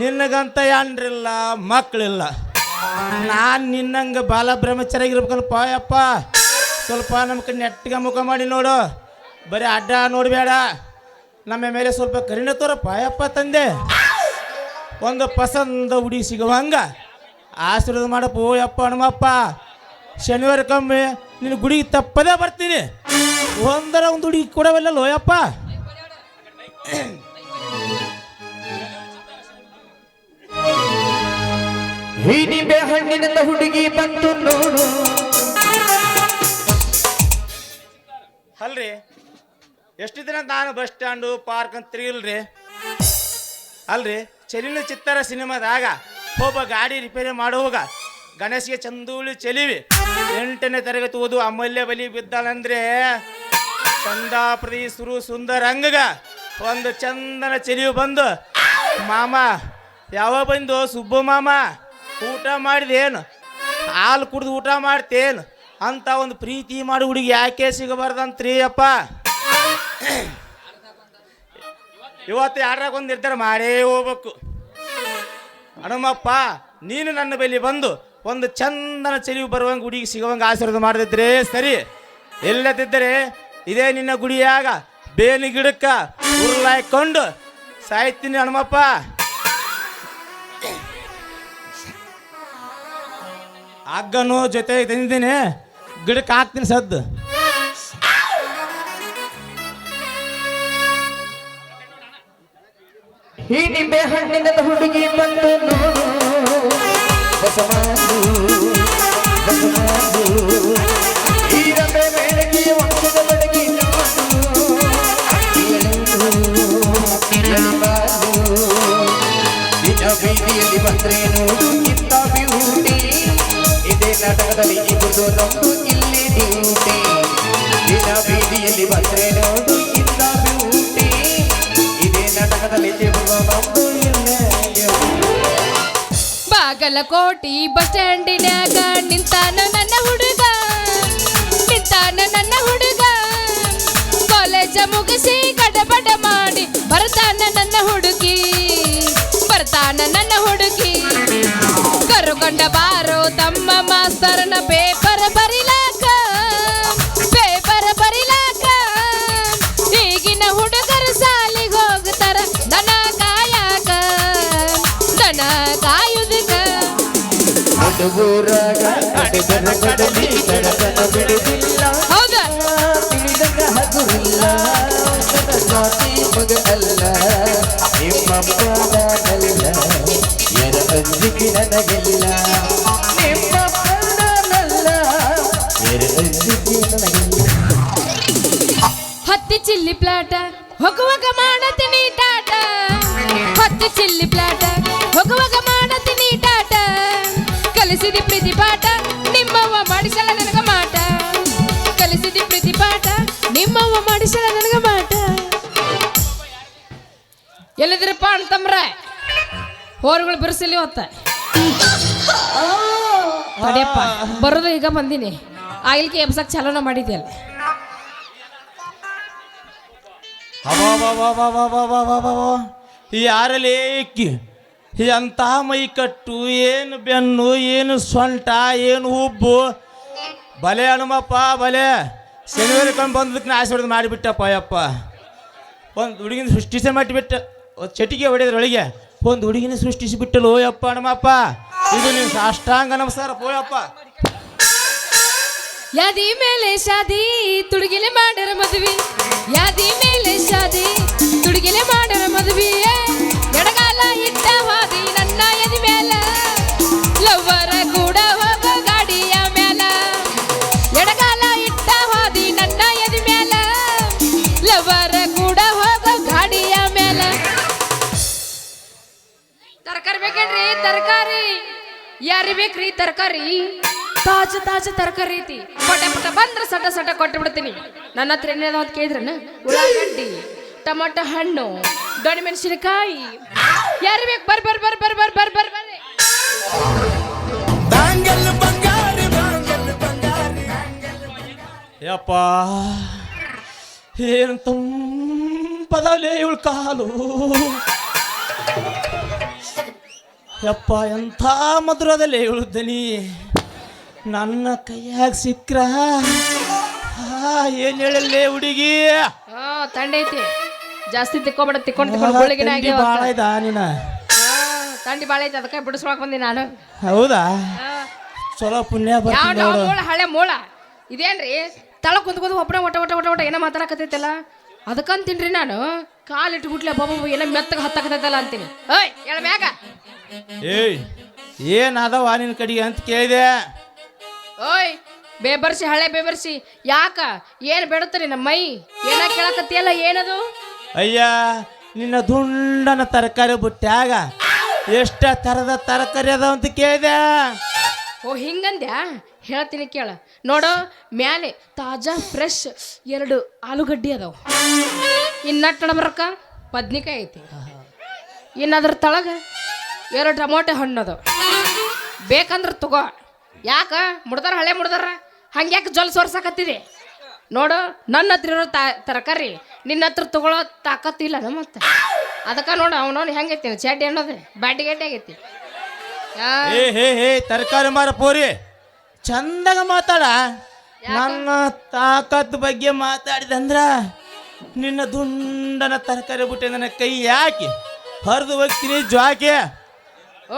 ನಿನಗಂತ ಹೆಣ್ರಿಲ್ಲ ಮಕ್ಕಳಿಲ್ಲ, ನಾನು ನಿನ್ನಂಗೆ ಬಾಲ ಬ್ರಹ್ಮಚಾರಿಯಾಗಿರ್ಬೇಕಲ್ಪ ಯಪ್ಪ. ಸ್ವಲ್ಪ ನಮ್ಗೆ ನೆಟ್ಟಿಗೆ ಮುಖ ಮಾಡಿ ನೋಡು, ಬರೀ ಅಡ್ಡ ನೋಡಬೇಡ, ನಮ್ಮ ಮೇಲೆ ಸ್ವಲ್ಪ ಕರಿಣೆ ತೋರಪ್ಪ ಯಪ್ಪ ತಂದೆ. ಒಂದು ಪಸಂದ ಹುಡುಗಿ ಸಿಗುವಂಗ ಆಶೀರ್ವಾದ ಮಾಡಪ್ಪ ಓ ಯಪ್ಪ ಹನುಮಪ್ಪ. ಶನಿವಾರಕ್ಕೊಮ್ಮೆ ನಿನ್ನ ಗುಡಿಗೆ ತಪ್ಪದೇ ಬರ್ತೀನಿ, ಒಂದರ ಒಂದು ಹುಡುಗಿ ಕೊಡವಲ್ಲೋ ಯಪ್ಪ. ಹಿಡಿಬೆ ಹಣ್ಣಿನಿಂದ ಹುಡುಗಿ ಬಂತು ನೋಡು. ಅಲ್ರಿ ಎಷ್ಟು ದಿನ ನಾನು ಬಸ್ ಸ್ಟ್ಯಾಂಡು ಪಾರ್ಕ್ ಅಂತ ತಿರುಗಿಲ್ರಿ. ಅಲ್ರಿ ಚಲನಚಿತ್ರ ಸಿನಿಮಾದಾಗ ಒಬ್ಬ ಗಾಡಿ ರಿಪೇರಿ ಮಾಡುವಾಗ ಗಣೇಶಿಗೆ ಚಂದೂಳಿ ಚೆಲಿವಿ 8ನೇ ತರಗತಿ ಓದು ಅಮೂಲ್ಯ ಬಲಿ ಬಿದ್ದಾಳಂದ್ರೆ ಚಂದಾಪ್ರದಿ ಸುರು ಸುಂದರ ಅಂಗಗ ಒಂದು ಚಂದನ ಚೆಲಿವು ಬಂದು, ಮಾಮ ಯಾವ ಬಂದು ಸುಬ್ಬು ಮಾಮ ಊಟ ಮಾಡಿದೇನು, ಹಾಲು ಕುಡ್ದು ಊಟ ಮಾಡ್ತೇನು ಅಂತ ಒಂದು ಪ್ರೀತಿ ಮಾಡಿ ಹುಡುಗಿ ಯಾಕೆ ಸಿಗಬಾರ್ದಂತ್ರಿ ಅಪ್ಪ. ಇವತ್ತು ಯಾರಾಗ ಒಂದು ನಿರ್ಧಾರ ಮಾಡೇ ಹೋಗ್ಬೇಕು. ಹನುಮಪ್ಪ, ನೀನು ನನ್ನ ಬಳಿ ಬಂದು ಒಂದು ಚಂದನ ಚೆಲಿವು ಬರುವಂಗೆ ಹುಡುಗಿ ಸಿಗುವಂಗೆ ಆಶೀರ್ವಾದ ಮಾಡದಿದ್ರೆ ಸರಿ, ಇಲ್ಲದಿದ್ದರೆ ಇದೇ ನಿನ್ನ ಗುಡಿಯಾಗ ಬೇಲಿ ಗಿಡಕ್ಕ ಉರುಳಾಯ್ಕೊಂಡು ಸಾಯ್ತೀನಿ ಹನುಮಪ್ಪ. ಹಗ್ಗನು ಜೊತೆ ತಂದಿದ್ದೀನಿ, ಗಿಡಕ್ಕೆ ಹಾಕ್ತೀನಿ ಸದ್ದು. ಹಿಡಿಬೆ ಹಣ್ಣಿನಿಂದ ಹುಡುಗಿ ಬಂತು ನೋಡು. ಬಸವಾದು ಬಸವಾದು ಈರಬೆ ಬೆಳಗಿ ವಂಶದ ಬೆಳಗಿ ನೋಡು. ಎಳಬಾದು ನಿಜ ಬೀದಿಯಲ್ಲಿ ಬಂದ್ರೆ ನೋಡು ಇಂಥ ಬ್ಯೂಟಿ. ಇದೇ ನಾಟಕದಲ್ಲಿ ಇಬ್ಬರು ನಮ್ದು ಇಲ್ಲಿ ಡ್ಯೂಟಿ. ದಿನ ಬೀದಿಯಲ್ಲಿ ಬಂದ್ರೆ ನೋಡು ಇಂಥ ಬ್ಯೂಟಿ. ಇದೇ ನಾಟಕದಲ್ಲಿ ಇಬ್ಬರು ನಮ್ದು ಇಲ್ಲೇ ಬಾಗಲಕೋಟಿ ಬಸ್ ಸ್ಟ್ಯಾಂಡಿನ್ಯಾಗ ನಿಂತಾನ ನನ್ನ ಹುಡುಗ, ನಿಂತಾನ ನನ್ನ ಹುಡುಗ. ಕಾಲೇಜ ಮುಗಿಸಿ ಗಡಬಡ ಮಾಡಿ ಬರ್ತಾನ ನನ್ನ ಹುಡುಗಿ, ಬರ್ತಾನ ನನ್ನ ಹುಡುಗಿ. ಕರುಕೊಂಡ ಬಾರೋ ತಮ್ಮ ಮಾಸ್ತರನ ಪೇಪರ್ ಬರಿಲಾಕ, ಪೇಪರ್ ಬರಿಲಾಕ. ಈಗಿನ ಹುಡುಗರು ಸಾಲಿಗೆ ಹೋಗ್ತಾರ ದನ ಕಾಯಾಕ, ದನ ಕಾಯುದಕ. ಹುಡುಗೂರಾಗ ಕಡೆಗರ ಕಡಲಿ ಕಡತನ ಬಿಡುದಿಲ್ಲ. ಹೌದಾ? ತಿಳಿದಂಗ ಹಗುರಿಲ್ಲ, ಜಾತಿ ಮಗ ಅಲ್ಲ ನಿಮ್ಮಪ್ಪ ನಾನಲ್ಲ, ಎರ ಅಂಜಿಕೆ ನನಗಿಲ್ಲ. ನಿಮ್ಮಪ್ಪ ನಾನಲ್ಲ, ಎರ ಅಂಜಿಕೆ ನನಗಿಲ್ಲ. ಹತ್ತಿ ಚಿಲ್ಲಿ ಪ್ಲಾಟ ಹೋಗುವಾಗ ಮಾಡತೀನಿ ಟಾಟ, ಹತ್ತಿ ಚಿಲ್ಲಿ ಪ್ಲಾಟ ಹೋಗುವಾಗ ಮಾಡತೀನಿ ಟಾಟ. ಕಲಿಸಿದಿ ಪ್ರೀತಿ ಪಾಠ ನಿಮ್ಮವ್ವ ಮಾಡಿಸಲ ನನಗ ಮಾಟ, ಕಲಿಸಿದಿ ಪ್ರೀತಿ ಪಾಠ ನಿಮ್ಮವ್ವ ಮಾಡಿಸಲ ನನಗ ಮಾಟ. ಎಲ್ಲಿದ್ರಪ್ಪ ಅಂತಂಬ್ರ ಹೋರ್ಗಳು ಬಿರ್ಸಲಿ ಹೊತ್ತ ತಡಿಯಪ್ಪ, ಬರೋದು ಈಗ ಬಂದೀನಿ. ಆಗ್ಲಿಕ್ಕೆ ಎಬ್ಸಕ್ ಚಾಲನ ಮಾಡಿದ್ಯಲ್ಲ. ಯಾರಲ್ಲಿ ಎಂಥ ಮೈ ಕಟ್ಟು, ಏನು ಬೆನ್ನು, ಏನು ಸೊಂಟ, ಏನು ಹುಬ್ಬು. ಬಲೆ ಹನುಮಪ್ಪ ಬಲೆ, ಶನಿವಾರಕ್ಕೊಮ್ಮೆ ಬಂದದಕ್ಕೆ ನಾ ಆಶೀರ್ವಾದ ಮಾಡಿಬಿಟ್ಟಪ್ಪ ಯಪ್ಪ. ಒಂದು ಹುಡುಗಿನ ಸೃಷ್ಟಿಸೇ ಮಾಡಿಬಿಟ್ಟ, ಚಟಿಗೆ ಹೊಡೆದ್ರೊಳಗೆ ಒಂದು ಹುಡುಗಿನ ಸೃಷ್ಟಿಸಿಬಿಟ್ಟಲು ಯಪ್ಪ ಹನುಮಪ್ಪ. ಇದು ನೀವು ಸಾಷ್ಟಾಂಗ ನಮಸ್ಕಾರ ಪೋಯಪ್ಪ. ಯಾದಿ ಮೇಲೆ ಶಾದಿ ತುಡುಗಿಲೆ ಮಾಡರ ಮದುವೆ, ಯಾದಿ ಮೇಲೆ ಶಾದಿ ತುಡುಗಿಲೆ ಮಾಡರ ಮದುವೆ. ಎಡಗಾಲ ಇಟ್ಟ ಹಾದಿ ನನ್ನ ಎದಿ ಮೇಲ, ಲವ್ವರ ಕೂಡ ಹೋಗೋ ಗಾಡಿಯ ಮೇಲ. ಎಡಗಾಲ ಇಟ್ಟ ಹಾದಿ ನನ್ನ ಎದಿ ಮೇಲ, ಲವ್ವರ ಕೂಡ ಹೋಗೋ ಗಾಡಿಯ ಮೇಲ. ತರಕಾರಿ ಬೇಕೇನ್ರಿ? ತರಕಾರಿ ಯಾರಿ ಬೇಕ್ರಿ? ತರಕಾರಿ ತಾಜಾ ತಾಜಾ ತರಕಾರಿ ಐತಿ ಪಟ ಪಟ ಬಂದ್ರೆ ಸಟ ಸಟ ಕೊಟ್ಟು ಬಿಡ್ತೀನಿ. ನನ್ನ ಹತ್ರ ಏನೇನೋ ಅಂತ ಕೇಳಿದ್ರನ ಉಳ್ಳಾಗಡ್ಡಿ, ಟೊಮಟೊ ಹಣ್ಣು, ದೊಡ್ಡ ಮೆಣಸಿನಕಾಯಿ, ಯಾರು ಬೇಕು ಬರ್ರಿ ಬರ್ರಿ ಬರ್ರಿ ಬರ್ರಿ ಬರ್ರಿ ಬರ್ರಿ ಬರ್ರಿ ಬರ್ರಿ. ಯಪ್ಪ ಏನು ತಂಪದಲೇ ಇವಳು ಕಾಲು. ಯಪ್ಪ ಎಂಥ ಮಧುರದಲ್ಲೇ ಇವಳು ದನಿ. ನನ್ನ ಕೈಯಾಗ ಸಿಕ್ಕ್ರ ಏನು ಹೇಳಲ್ಲೇ ಹುಡುಗಿ. ಹಾ ತಂಡ ಐತಿ, ಜಾಸ್ತಿ ತಿಕ್ಕೋಬೇಡ, ತಿಕ್ಕೊಂಡು ಗುಳಿಗಿನ ಆಗ್ಯಾವ. ಭಾಳ ಇದ ನೀನ ತಂಡಿ ಬಾಳ ಐತಿ, ಅದಕ್ಕೆ ಬಿಡಿಸ್ಕೊಳಕ್ ಬಂದಿ ನಾನು. ಹೌದಾ? ಚಲೋ ಪುಣ್ಯ ಯಾವ ಬರ್ತೀನಿ ನೋಡು. ಮೂಳ ಹಳೆ ಮೂಳ ಇದೇನ್ರಿ ತಳ ಕುಂತ್ಕೊಂಡು ಒಬ್ಬನ ಒಟ ಒಟ ಒಟ ಒಟ ಏನೋ ಮಾತಾಡಕತ್ತೈತಲ್ಲ, ಅದಕ್ಕಂತೀನ್ರಿ ನಾನು ಕಾಲಿಟ್ಬಿಟ್ಲೆ ಬಾಬು ಏನೋ ಮೆತ್ತಗ ಹತ್ತಕತ್ತೈತಲ್ಲ ಅಂತೀನಿ. ಓಯ್ ಹೇಳ ಮ್ಯಾಗ. ಏಯ್ ಏನದವ ನಿನ್ನ ಕಡೆಗೆ ಅಂತ ಕೇಳಿದೆ. ಓಯ್ ಬೇಬರ್ಸಿ ಹಳೆ ಬೇಬರ್ಸಿ ಯಾಕ ಏನ್ ಬೇಡುತ್ತಾರೆ ನಮ್ಮ ಮೈ ಏನ ಕೇಳಕತ್ತಿಯಲ್ಲ, ಏನದು? ಅಯ್ಯ ನಿನ್ನ ದುಂಡನ ತರಕಾರಿ ಬುಟ್ಟ್ಯಾಗ ಎಷ್ಟ ಥರದ ತರಕಾರಿ ಅದಾವ ಅಂತ ಕೇಳಿದೆ. ಓ ಹಿಂಗಂದ್ಯಾ? ಹೇಳ್ತೀನಿ ಕೇಳ ನೋಡು. ಮ್ಯಾಲೆ ತಾಜಾ ಫ್ರೆಶ್ 2 ಆಲೂಗಡ್ಡಿ ಅದಾವ, ಇನ್ನಟ್ಟ ಬರಕ್ಕ ಬದ್ನಿಕಾಯಿ ಐತಿ, ಇನ್ನದ್ರ ತಳಗ 2 ಟೊಮೊಟೊ ಹಣ್ಣು ಅದಾವ. ಬೇಕಂದ್ರೆ ತಗೋ. ಯಾಕ ಮುಡ್ದಾರ ಹಳೆ ಮುಡ್ದಾರ ಹಂಗ್ಯಾಕೆ ಜೊಲ್ ಸೋರ್ಸಾಕತ್ತಿದೆ ನೋಡು. ನನ್ನ ಹತ್ರ ಇರೋ ತರಕಾರಿ ನಿನ್ನ ಹತ್ರ ತಗೊಳ್ಳೋ ತಾಕತ್ತಿಲ್ಲ ನಮ್ಮ ಮತ್ತೆ. ಅದಕ್ಕೆ ನೋಡು ಅವನವ್ನು ಹೆಂಗೈತಿ ಚಡ್ಡಿ ಅನ್ನೋದು ಬ್ಯಾಟಿ ಗಡ್ಡಿ ಆಗೈತಿ. ಏ ಹೇ ಹೇ ತರಕಾರಿ ಮಾರ ಪೋರಿ ಚಂದಾಗ ಮಾತಾಡ. ನನ್ನ ತಾಕತ್ ಬಗ್ಗೆ ಮಾತಾಡಿದಂದ್ರ ನಿನ್ನ ದುಂಡನ ತರಕಾರಿ ಬಿಟ್ಟೆ ನನ್ನ ಕೈ ಯಾಕೆ ಹರಿದು ಹೋಗ್ತೀನಿ ಜ್ವಾಕೆ.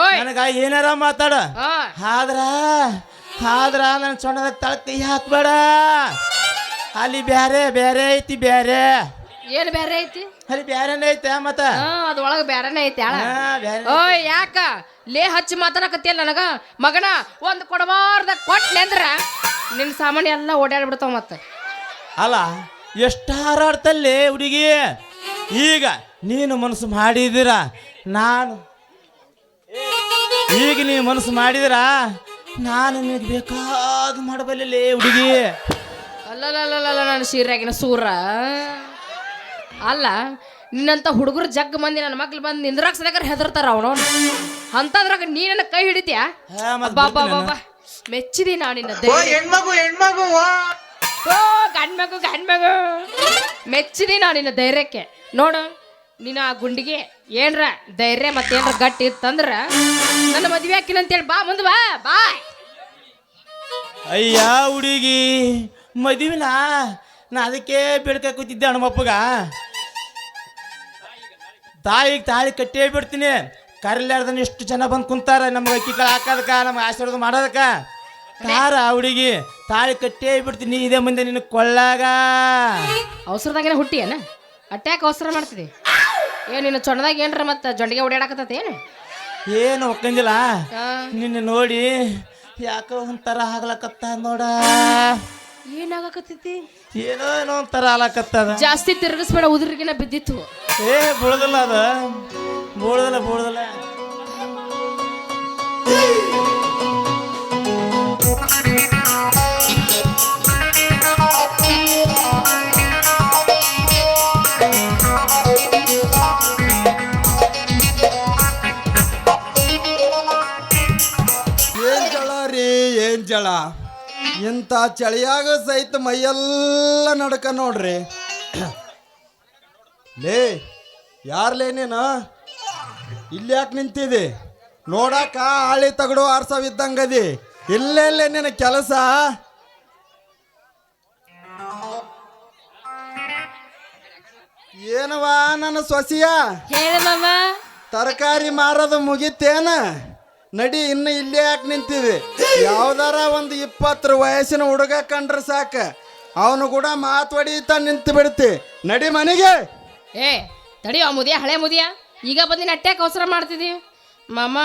ಓಯ್ ನನಗ ಏನಾರ ಮಾತಾಡ. ಆದ್ರ ನನ್ನ ಸೊಣ್ಣದಾಗ ತಳ ಕೈ ಹಾಕ್ಬೇಡ. ಅಲ್ಲಿ ಬ್ಯಾರೆ ಬ್ಯಾರೆ ಐತಿ ಬ್ಯಾರೆ. ಏನು ಬೇರೆ ಐತಿ? ಅಲ್ಲಿ ಬ್ಯಾರೆನೇ ಐತೆ ಮತ್ತ ಅದ್ರೊಳಗೆ ಬೇರೆನೇ ಐತಿ ಅಳ. ಬ್ಯಾರೆ. ಓಯ್ ಯಾಕ ಲೇ ಹಚ್ಚಿ ಮಾತಾಡಕತ್ತಿಯಲ್ಲ ನನಗ ಮಗನ ಒಂದು ಕೊಡಬಾರ್ದ ಕೊಟ್ಟನೆ ಅಂದ್ರ ನಿನ್ನ ಸಾಮಾನ್ಯ ಎಲ್ಲ ಓಡಾಡ್ಬಿಡ್ತಾವ ಮತ್ತೆ. ಅಲ್ಲ ಎಷ್ಟು ಹಾರಾಡ್ತಲ್ಲೇ ಹುಡುಗಿ. ಈಗ ನೀನು ಮನಸ್ಸು ಮಾಡಿದಿರ ನಾನು ಈಗ ನೀನು ಮನಸ್ಸು ಮಾಡಿದಿರ ನಾನು ನಿನಗೆ ಬೇಕಾದ ಮಾಡಬಲ್ಲೇ ಹುಡುಗಿ. ಅಲ್ಲಲ್ಲ ನಾನು ಸೀರೆಗಿನ ಸೂರ ಅಲ್ಲ. ನಿನ್ನಂತ ಹುಡುಗರು ಜಗ್ ಮಂದಿ ನನ್ನ ಮಕ್ಳು ಬಂದು ನಿಂದ್ರಾಕ್ ಸದಕರ್ ಹೆದರ್ತಾರ ಅವನು ಅಂತದ್ರಾಗ ನೀ ನನ್ನ ಕೈ ಹಿಡಿತೀಯ. ಬಾಬಾ ಮೆಚ್ಚಿದಿ ನಾ ನಿನ್ನ ಗಂಡ್ಮಗು ಮೆಚ್ಚಿದಿ ನಾ ನಿನ್ನ ಧೈರ್ಯಕ್ಕೆ. ನೋಡು ನೀನು ಆ ಗುಂಡಿಗೆ ಏನ್ರ ಧೈರ್ಯ ಮತ್ತೇನ್ರ ಗಟ್ಟಿ ಇತ್ತಂದ್ರ ನನ್ನ ಮದ್ವೆ ಹಾಕಿನಂತೇಳಿ ಬಾ ಮುಂದೆ ಬಾ ಬಾ. ಅಯ್ಯ ಹುಡುಗಿ ಮದುವಿನ ನಾ ಅದಕ್ಕೆ ಬೇಡ್ಕ ಕೂತಿದ್ದೆ ಹಣಮಪ್ಪಗ. ತಾಯಿಗೆ ತಾಳಿ ಕಟ್ಟೇ ಬಿಡ್ತೀನಿ. ಕರಿಲಾರ್ದನ ಎಷ್ಟು ಜನ ಬಂದು ಕುಂತಾರ ನಮ್ಗೆ ಅಕ್ಕಿ ಕಾಳು ಹಾಕೋದಕ್ಕ ನಮ್ಗೆ ಆಶೀರ್ವಾದ ಮಾಡೋದಕ್ಕ. ತಾರ ಹುಡುಗಿ ತಾಳಿ ಕಟ್ಟೇ ಬಿಡ್ತೀನಿ ಇದೇ ಮುಂದೆ ನಿನ್ನ ಕೊಳ್ಳಾಗ. ಅವಸರದಾಗೇನ ಹುಟ್ಟಿಯೇನ ಅಟ್ಯಾಕ ಅವಸರ ಮಾಡ್ತಿದ್ದಿ ನಿನ್ನ ಚೊಣ್ಣದಾಗ ಏನ್ರ ಮತ್ತೆ ಜೊಂಡಿಗೆ ಓಡಾಡಕತ್ತ ಏನು ಒಕ್ಕಂದಿಲ್ಲ ನಿನ್ನ ನೋಡಿ ಯಾಕೋ ಒಂಥರ ಆಗ್ಲಕತ್ತ ನೋಡ. ಏನಾಗಕತ್ತೈತಿ? ಏನೋ ಒಂಥರ ಆಗ್ಲಕತ್ತದ. ಜಾಸ್ತಿ ತಿರುಗಿಸ್ಬೇಡ, ಉದುರಿಗಿನ ಬಿದ್ದಿತ್ತು. ಬೀಳದಲ್ಲ ಅದ ಬೀಳದಲ್ಲ. ಏನ್ ಜಳ ಇಂಥ ಚಳಿಯಾಗ ಸಹಿತ ಮೈಯೆಲ್ಲ ನಡ್ಕ ನೋಡ್ರಿ. ಲೇ ಯಾರ್ಲೇ ನೀನು ಇಲ್ಲಿ ಯಾಕೆ ನಿಂತಿದಿ? ನೋಡಾಕ ಆಳಿ ತಗಡು ಆರ್ಸವಿದ್ದಂಗದಿ. ಇಲ್ಲೆಲ್ಲೇ ನಿನ್ನ ಕೆಲಸ? ಏನವಾ ನನ್ನ ಸೊಸಿಯ ಹೇಳಮ್ಮ, ತರಕಾರಿ ಮಾರೋದು ಮುಗಿತೇನ? ನಡಿ, ಇನ್ನು ಇಲ್ಲೇ ಯಾಕೆ ನಿಂತಿದೆ? ಯಾವ್ದಾರ ಒಂದು 20 ವಯಸ್ಸಿನ ಹುಡುಗ ಕಂಡ್ರೆ ಸಾಕ, ಅವನು ಕೂಡ ಮಾತು ಹೊಡೀತಾ ನಿಂತು ಬಿಡ್ತಿ. ನಡಿ ಮನೆಗೆ. ತಡಿಯೋ ಮುದಿಯ, ಹಳೆ ಮುದಿಯ, ಈಗ ಬಂದಿನ ಅಟ್ಯಾಕ ಅವಸರ ಮಾಡ್ತಿದ್ದೀವಿ. ಮಾಮ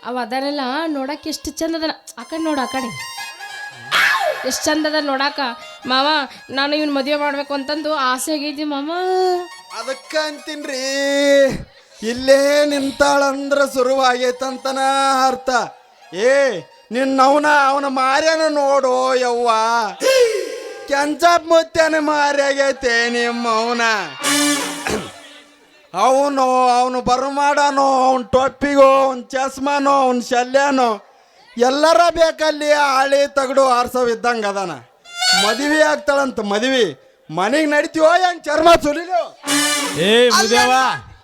ಅವ ಅದನ್ನೆಲ್ಲ ನೋಡಕ್ಕೆ ಎಷ್ಟು ಚಂದದ. ಆ ಕಡೆ ನೋಡು, ಆ ಕಡೆ ಎಷ್ಟು ಚಂದದ ನೋಡಾಕ. ಮಾಮ ನಾನು ಇವನ್ ಮದುವೆ ಮಾಡ್ಬೇಕು ಅಂತಂದು ಆಸೆ ಆಗಿದ್ವಿ ಮಾಮ. ಅದಕ್ಕ ಅಂತೀನ್ರಿ, ಇಲ್ಲೇ ನಿಂತಾಳಂದ್ರ ಶುರುವಾಗೈತಂತನ ಅರ್ಥ. ಅವನ ಮಾರ್ಯಾನ ನೋಡು ಯವ್ವ, ಕೆಂಚಪ್ ಮುತ್ಯಾನ ಮಾರ್ಯಾಗೈತೆ ನಿಮ್ಮ ಅವನು ಬರಮಾಡನೋ, ಅವನ ಟೊಪ್ಪಿಗೋ, ಅವನ ಚಸ್ಮಾನೋ, ಅವನ ಶಲ್ಯಾನೋ ಎಲ್ಲರ ಬೇಕಲ್ಲಿ ಆಳಿ ತಗಡು ಆರ್ಸವಿದ್ದಂಗೆ ಅದಾನ. ಮದುವೆ ಆಗ್ತಾಳಂತ, ಮದುವೆ ಮನೆಗೆ ನಡಿತೀವೋ ಹೆಂಗ್ ಚರ್ಮ ಸುಲಿಲು? ಏ ಮುದೇವ,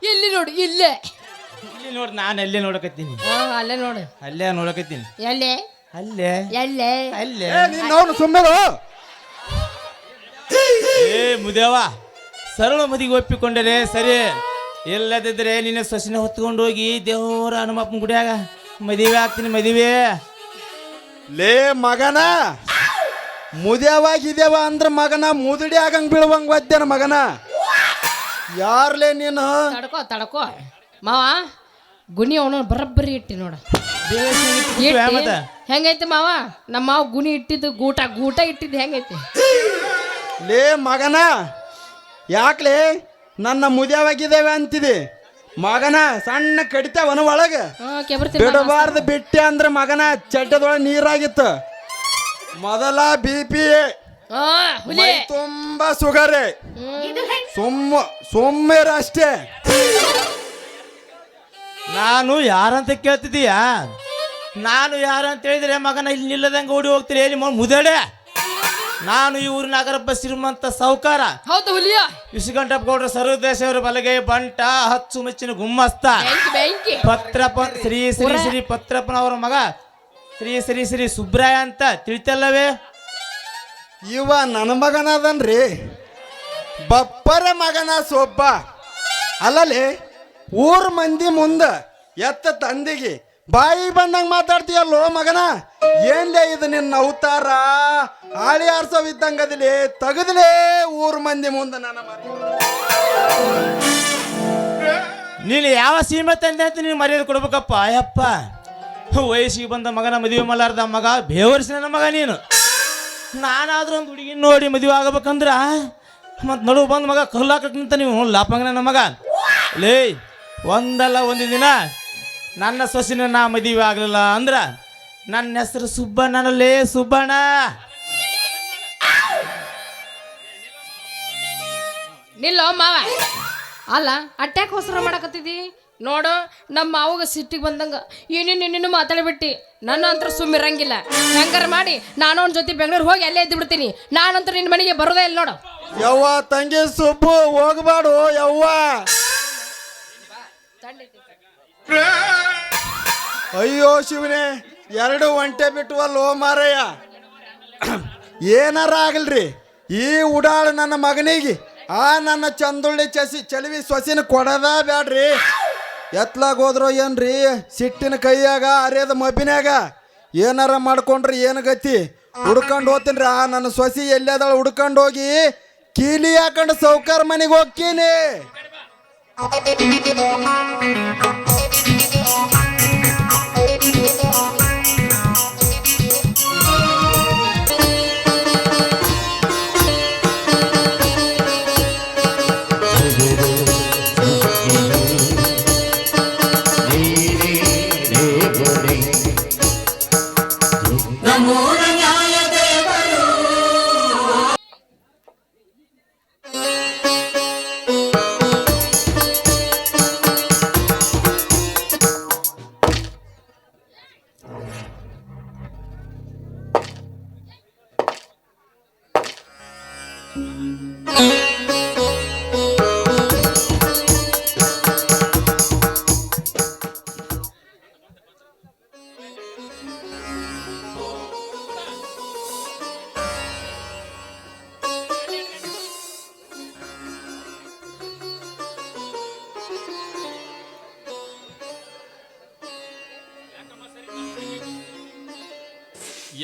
ಇಲ್ಲಿ ನೋಡು, ಇಲ್ಲೇ ಇಲ್ಲಿ ನೋಡಿ, ನಾನು ಅಲ್ಲೇ ನೋಡಕತ್ತೀನಿ, ಅಲ್ಲೇ ನೋಡು, ಅಲ್ಲೇ ನೋಡಕತ್ತೀನಿ, ಎಲ್ಲೇ ಅಲ್ಲೇ ಎಲ್ಲೇ ಅಲ್ಲೇ. ಅವನು ಸುಮ್ಮನೆ ಏ ಮುದೇವ, ಸರಳ ಮದಿಗೆ ಒಪ್ಪಿಕೊಂಡರೆ ಸರಿ, ಇಲ್ಲದಿದ್ರೆ ನಿನ್ನ ಸೊಸಿನ ಹೊತ್ಕೊಂಡು ಹೋಗಿ ದೇವರ ಹನುಮಪ್ಪನ ಗುಡಿಯಾಗ ಮದುವೆ ಆಗ್ತೀನಿ, ಮದುವೆ. ಲೇ ಮಗನ, ಮುದ್ಯಾವಾಗಿದ್ದೇವ ಅಂದ್ರ ಮಗನ ಮುದುಡಿ ಆಗಂಗ್ ಬೀಳುವಂಗ ಒದ್ದೇನ ಮಗನ. ಯಾರ್ಲೇ ನೀನು? ತಡ್ಕೋ ಮಾವ, ಗುಣಿ ಅವನು ಬರಬ್ಬರಿ ಇಟ್ಟಿ ನೋಡ. ಹೆಂಗೈತೆ ಮಾವ? ನಮ್ಮ ಮಾವ ಗುಣಿ ಇಟ್ಟಿದ್ದು ಗೂಟ ಇಟ್ಟಿದ್ದು ಹೆಂಗೈತೆ? ಲೇ ಮಗನ, ಯಾಕ್ಲೇ ನನ್ನ ಮುದ್ಯಾವಾಗಿದ್ದೇವೆ ಅಂತಿದೆ ಮಗನ? ಸಣ್ಣ ಕಡಿತಾವನ ಒಳಗ ಬಿಡಬಾರ್ದು, ಬಿಟ್ಟೆ ಅಂದ್ರ ಮಗನ ಚಟ್ಟದೊಳಗೆ ನೀರಾಗಿತ್ತು. ಮೊದಲ BP, ಮೈ ತುಂಬಾ ಸುಗರೆ, ಸುಮ್ಮನೆ ಅಷ್ಟೇ. ನಾನು ಯಾರಂತ ಕೇಳ್ತಿದ್ದೀಯ? ನಾನು ಯಾರಂತ ಹೇಳಿದ್ರೆ ಮಗನ ಇಲ್ಲಿ ನಿಲ್ಲದಂಗೆ ಓಡಿ ಹೋಗ್ತೀರಿ ಹೇಳಿ ಮುದಡೆ. ನಾನು ಈ ಊರಿನ ನಗರಪ್ಪ ಶ್ರೀಮಂತ ಸಾಹುಕಾರ. ಹೌದು ಹುಲಿಯ. ವಿಶ್ವಗಂಟಪ್ಪ ಗೌಡ್ರ ಸರ್ವದೇಶವರ ಬಲಗೈ ಬಂಟ, ಹಚ್ಚು ಮೆಚ್ಚಿನ ಗುಮ್ಮಸ್ತ, ಪತ್ರಪ್ಪ ಶ್ರೀ ಶ್ರೀ ಶ್ರೀ ಪತ್ರಪ್ಪನವರ ಮಗ ಶ್ರೀ ಶ್ರೀ ಶ್ರೀ ಸುಬ್ರಾಯ ಅಂತ ತಿಳಿತಲ್ಲವೇ? ಇವ ನನ್ನ ಮಗನ ಅದನ್ರಿ, ಬಪ್ಪರ ಮಗನ ಸೊಬ್ಬ ಅಲ್ಲಲ್ಲಿ. ಊರ್ ಮಂದಿ ಮುಂದ ಎತ್ತ ತಂದಿಗೆ ಬಾಯಿ ಬಂದಂಗ ಮಾತಾಡ್ತೀಯಲ್ಲೋ ಮಗನ. ಏನ್ಲೇ ಇದು ನಿನ್ನ ಅವತಾರ? ಆಳಿ ಆರ್ಸವಿದ್ದಂಗದಿಲಿ ತಗದ್ಲೇ ಊರ್ ಮಂದಿ ಮುಂದ ನನ್ನ ಮರಿ. ನೀನು ಯಾವ ಸೀಮೆ ತಂದೆ ಅಂತ ನೀನು ಮರ್ಯಾದೆ ಕೊಡ್ಬೇಕಪ್ಪ. ಅಯ್ಯಪ್ಪ, ವಯಸ್ಸಿಗೆ ಬಂದ ಮಗನ ಮದುವೆ ಮಾಡಲಾರ್ದ ಮಗ, ಬೇವರ್ಸಿ ನನ್ನ ಮಗ ನೀನು. ನಾನಾದ್ರೂ ಒಂದು ಹುಡುಗಿ ನೋಡಿ ಮದುವೆ ಆಗಬೇಕಂದ್ರ ಮತ್ತು ನಡುವು ಬಂದ ಮಗ ಕಲ್ಲಾಕಂತ ನೀವು ಲಾಪಂಗ ನನ್ನ ಮಗ. ಲೇ, ಒಂದಲ್ಲ ಒಂದು ದಿನ ನನ್ನ ಸೊಸಿನ ನಾ ಮದುವೆ ಆಗಲಿಲ್ಲ ಅಂದ್ರ ನನ್ನ ಹೆಸರು ಸುಬ್ಬಣ್ಣನಲ್ಲೇ, ಸುಬ್ಬಣ್ಣ. ನಿಲ್ಲೋ ಮಾವ. ಅಲ್ಲ, ಅಟ್ಯಾಕ್ ಹೊಸರ ಮಾಡಕತ್ತಿದ್ದಿ ನೋಡು. ನಮ್ಮ ಮಾವಗ ಸಿಟ್ಟಿಗೆ ಬಂದಂಗ ಏನೇನೇನೇನು ಮಾತಾಡ್ಬಿಟ್ಟು ನನ್ನ ಅಂತರ ಸುಮ್ಮಿರಂಗಿಲ್ಲ. ಹೆಂಗಾರ ಮಾಡಿ ನಾನು ಅವನ ಜೊತೆ ಬೆಂಗಳೂರು ಹೋಗಿ ಅಲ್ಲೇ ಎದ್ದು ಬಿಡ್ತೀನಿ. ನಾನಂತರ ನಿನ್ನ ಮನೆಗೆ ಬರೋದೇ ಇಲ್ಲ ನೋಡು. ಯವ್ವ ತಂಗಿ ಸುಬ್ಬು, ಹೋಗ್ಬಾಡು ಯವ್ವ. ಅಯ್ಯೋ ಶಿವನೇ, 2 ಒಂಟೆ ಬಿಟ್ಟವಲ್ಲೋ ಮಾರಯ್ಯ. ಏನಾರ ಆಗಲ್ರಿ, ಈ ಉಡಾಳು ನನ್ನ ಮಗನಿಗೆ ನನ್ನ ಚಂದುಳ್ಳಿ ಚಲಿವಿ ಸೊಸಿನ ಕೊಡದ ಬ್ಯಾಡ್ರಿ. ಎತ್ಲಾಗ ಹೋದ್ರೋ ಏನ್ರಿ, ಸಿಟ್ಟಿನ ಕೈಯಾಗ ಅರೇದ ಮಬ್ಬಿನ್ಯಾಗ ಏನಾರ ಮಾಡ್ಕೊಂಡ್ರಿ ಏನು ಗತಿ? ಹುಡ್ಕೊಂಡು ಹೋಗ್ತೀನಿ ನನ್ನ ಸೊಸಿ ಎಲ್ಲದಾಳ ಹುಡ್ಕೊಂಡು ಹೋಗಿ ಕೀಲಿ ಹಾಕೊಂಡು ಸೌಕಾರ ಮನೆಗೆ ಹೋಗ್ತೀನಿ.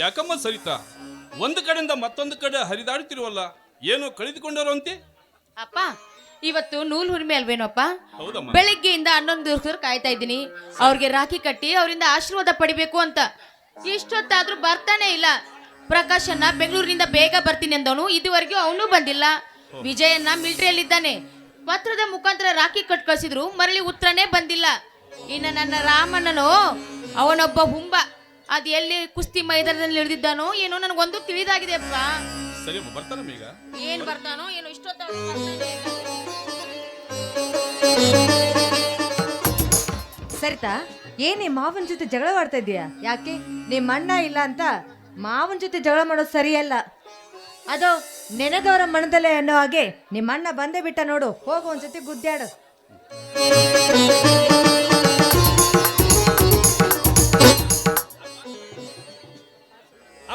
ಯಾಕಮ್ಮ ಸರಿತಾ, ಒಂದು ಕಡೆಯಿಂದ ಮತ್ತೊಂದು ಕಡೆ ಹರಿದಾಡುತ್ತಿರುವಲ್ಲ, ಏನು ಕಳೆದುಕೊಂಡರು ಅಂತೆ? ಅಪ್ಪ, ಇವತ್ತು ನೂಲ್ ಹುಣ್ಣಿಮೆ ಅಲ್ವೇನಪ್ಪ? ಹೌದಮ್ಮ. ಬೆಳಗ್ಗೆಯಿಂದ 11 ದಿವಸ ಕಾಯ್ತಾ ಇದ್ದೀನಿ ಅವ್ರಿಗೆ ರಾಖಿ ಕಟ್ಟಿ ಅವರಿಂದ ಆಶೀರ್ವಾದ ಪಡಿಬೇಕು ಅಂತ. ಇಷ್ಟೊತ್ತಾದ್ರೂ ಬರ್ತಾನೆ ಇಲ್ಲ. ಪ್ರಕಾಶನ್ನ ಬೆಂಗಳೂರಿನಿಂದ ಬೇಗ ಬರ್ತೀನಿ ಅಂದವನು ಇದುವರೆಗೂ ಅವನು ಬಂದಿಲ್ಲ. ವಿಜಯನ್ನ ಮಿಲಿಟರಿಯಲ್ಲಿದ್ದಾನೆ. ಪತ್ರದ ಮುಖಾಂತರ ರಾಖಿ ಕಟ್ ಕಳಿಸಿದ್ರು, ಮರಳಿ ಉತ್ತರನೇ ಬಂದಿಲ್ಲ. ಇನ್ನು ನನ್ನ ರಾಮಣ್ಣನು ಅವನೊಬ್ಬ ಹುಂಬ, ಅದ್ ಎಲ್ಲಿ ಕುಸ್ತಿ ಮೈದಾನದಲ್ಲಿ ಇಳಿದಿದ್ದಾನೋ ಏನೋ ನನಗೊಂದು ತಿಳಿದಾಗಿದೆ ಅಪ್ಪ. ಸರಿ ಅಮ್ಮ, ಬರ್ತಾನಮ್ಮ ಈಗ. ಏನ್ ಬರ್ತಾನೋ ಏನೋ ಇಷ್ಟೊತ್ತ. ಸರಿತಾ, ಏನೇ ಮಾವನ ಜೊತೆ ಜಗಳ ಮಾಡ್ತಾ ಇದೀಯಾ? ಯಾಕೆ ನಿಮ್ಮ ಅಣ್ಣ ಇಲ್ಲ ಅಂತ ಮಾವನ ಜೊತೆ ಜಗಳ ಮಾಡೋದು ಸರಿಯಲ್ಲ. ಅದು ನೆನೆದವರ ಮನದಲ್ಲೇ ಅನ್ನೋ ಹಾಗೆ ನಿಮ್ಮ ಅಣ್ಣ ಬಂದೇ ಬಿಟ್ಟ ನೋಡು, ಹೋಗು ಒಂದ್ಸತಿ ಗುದ್ದಾಡು.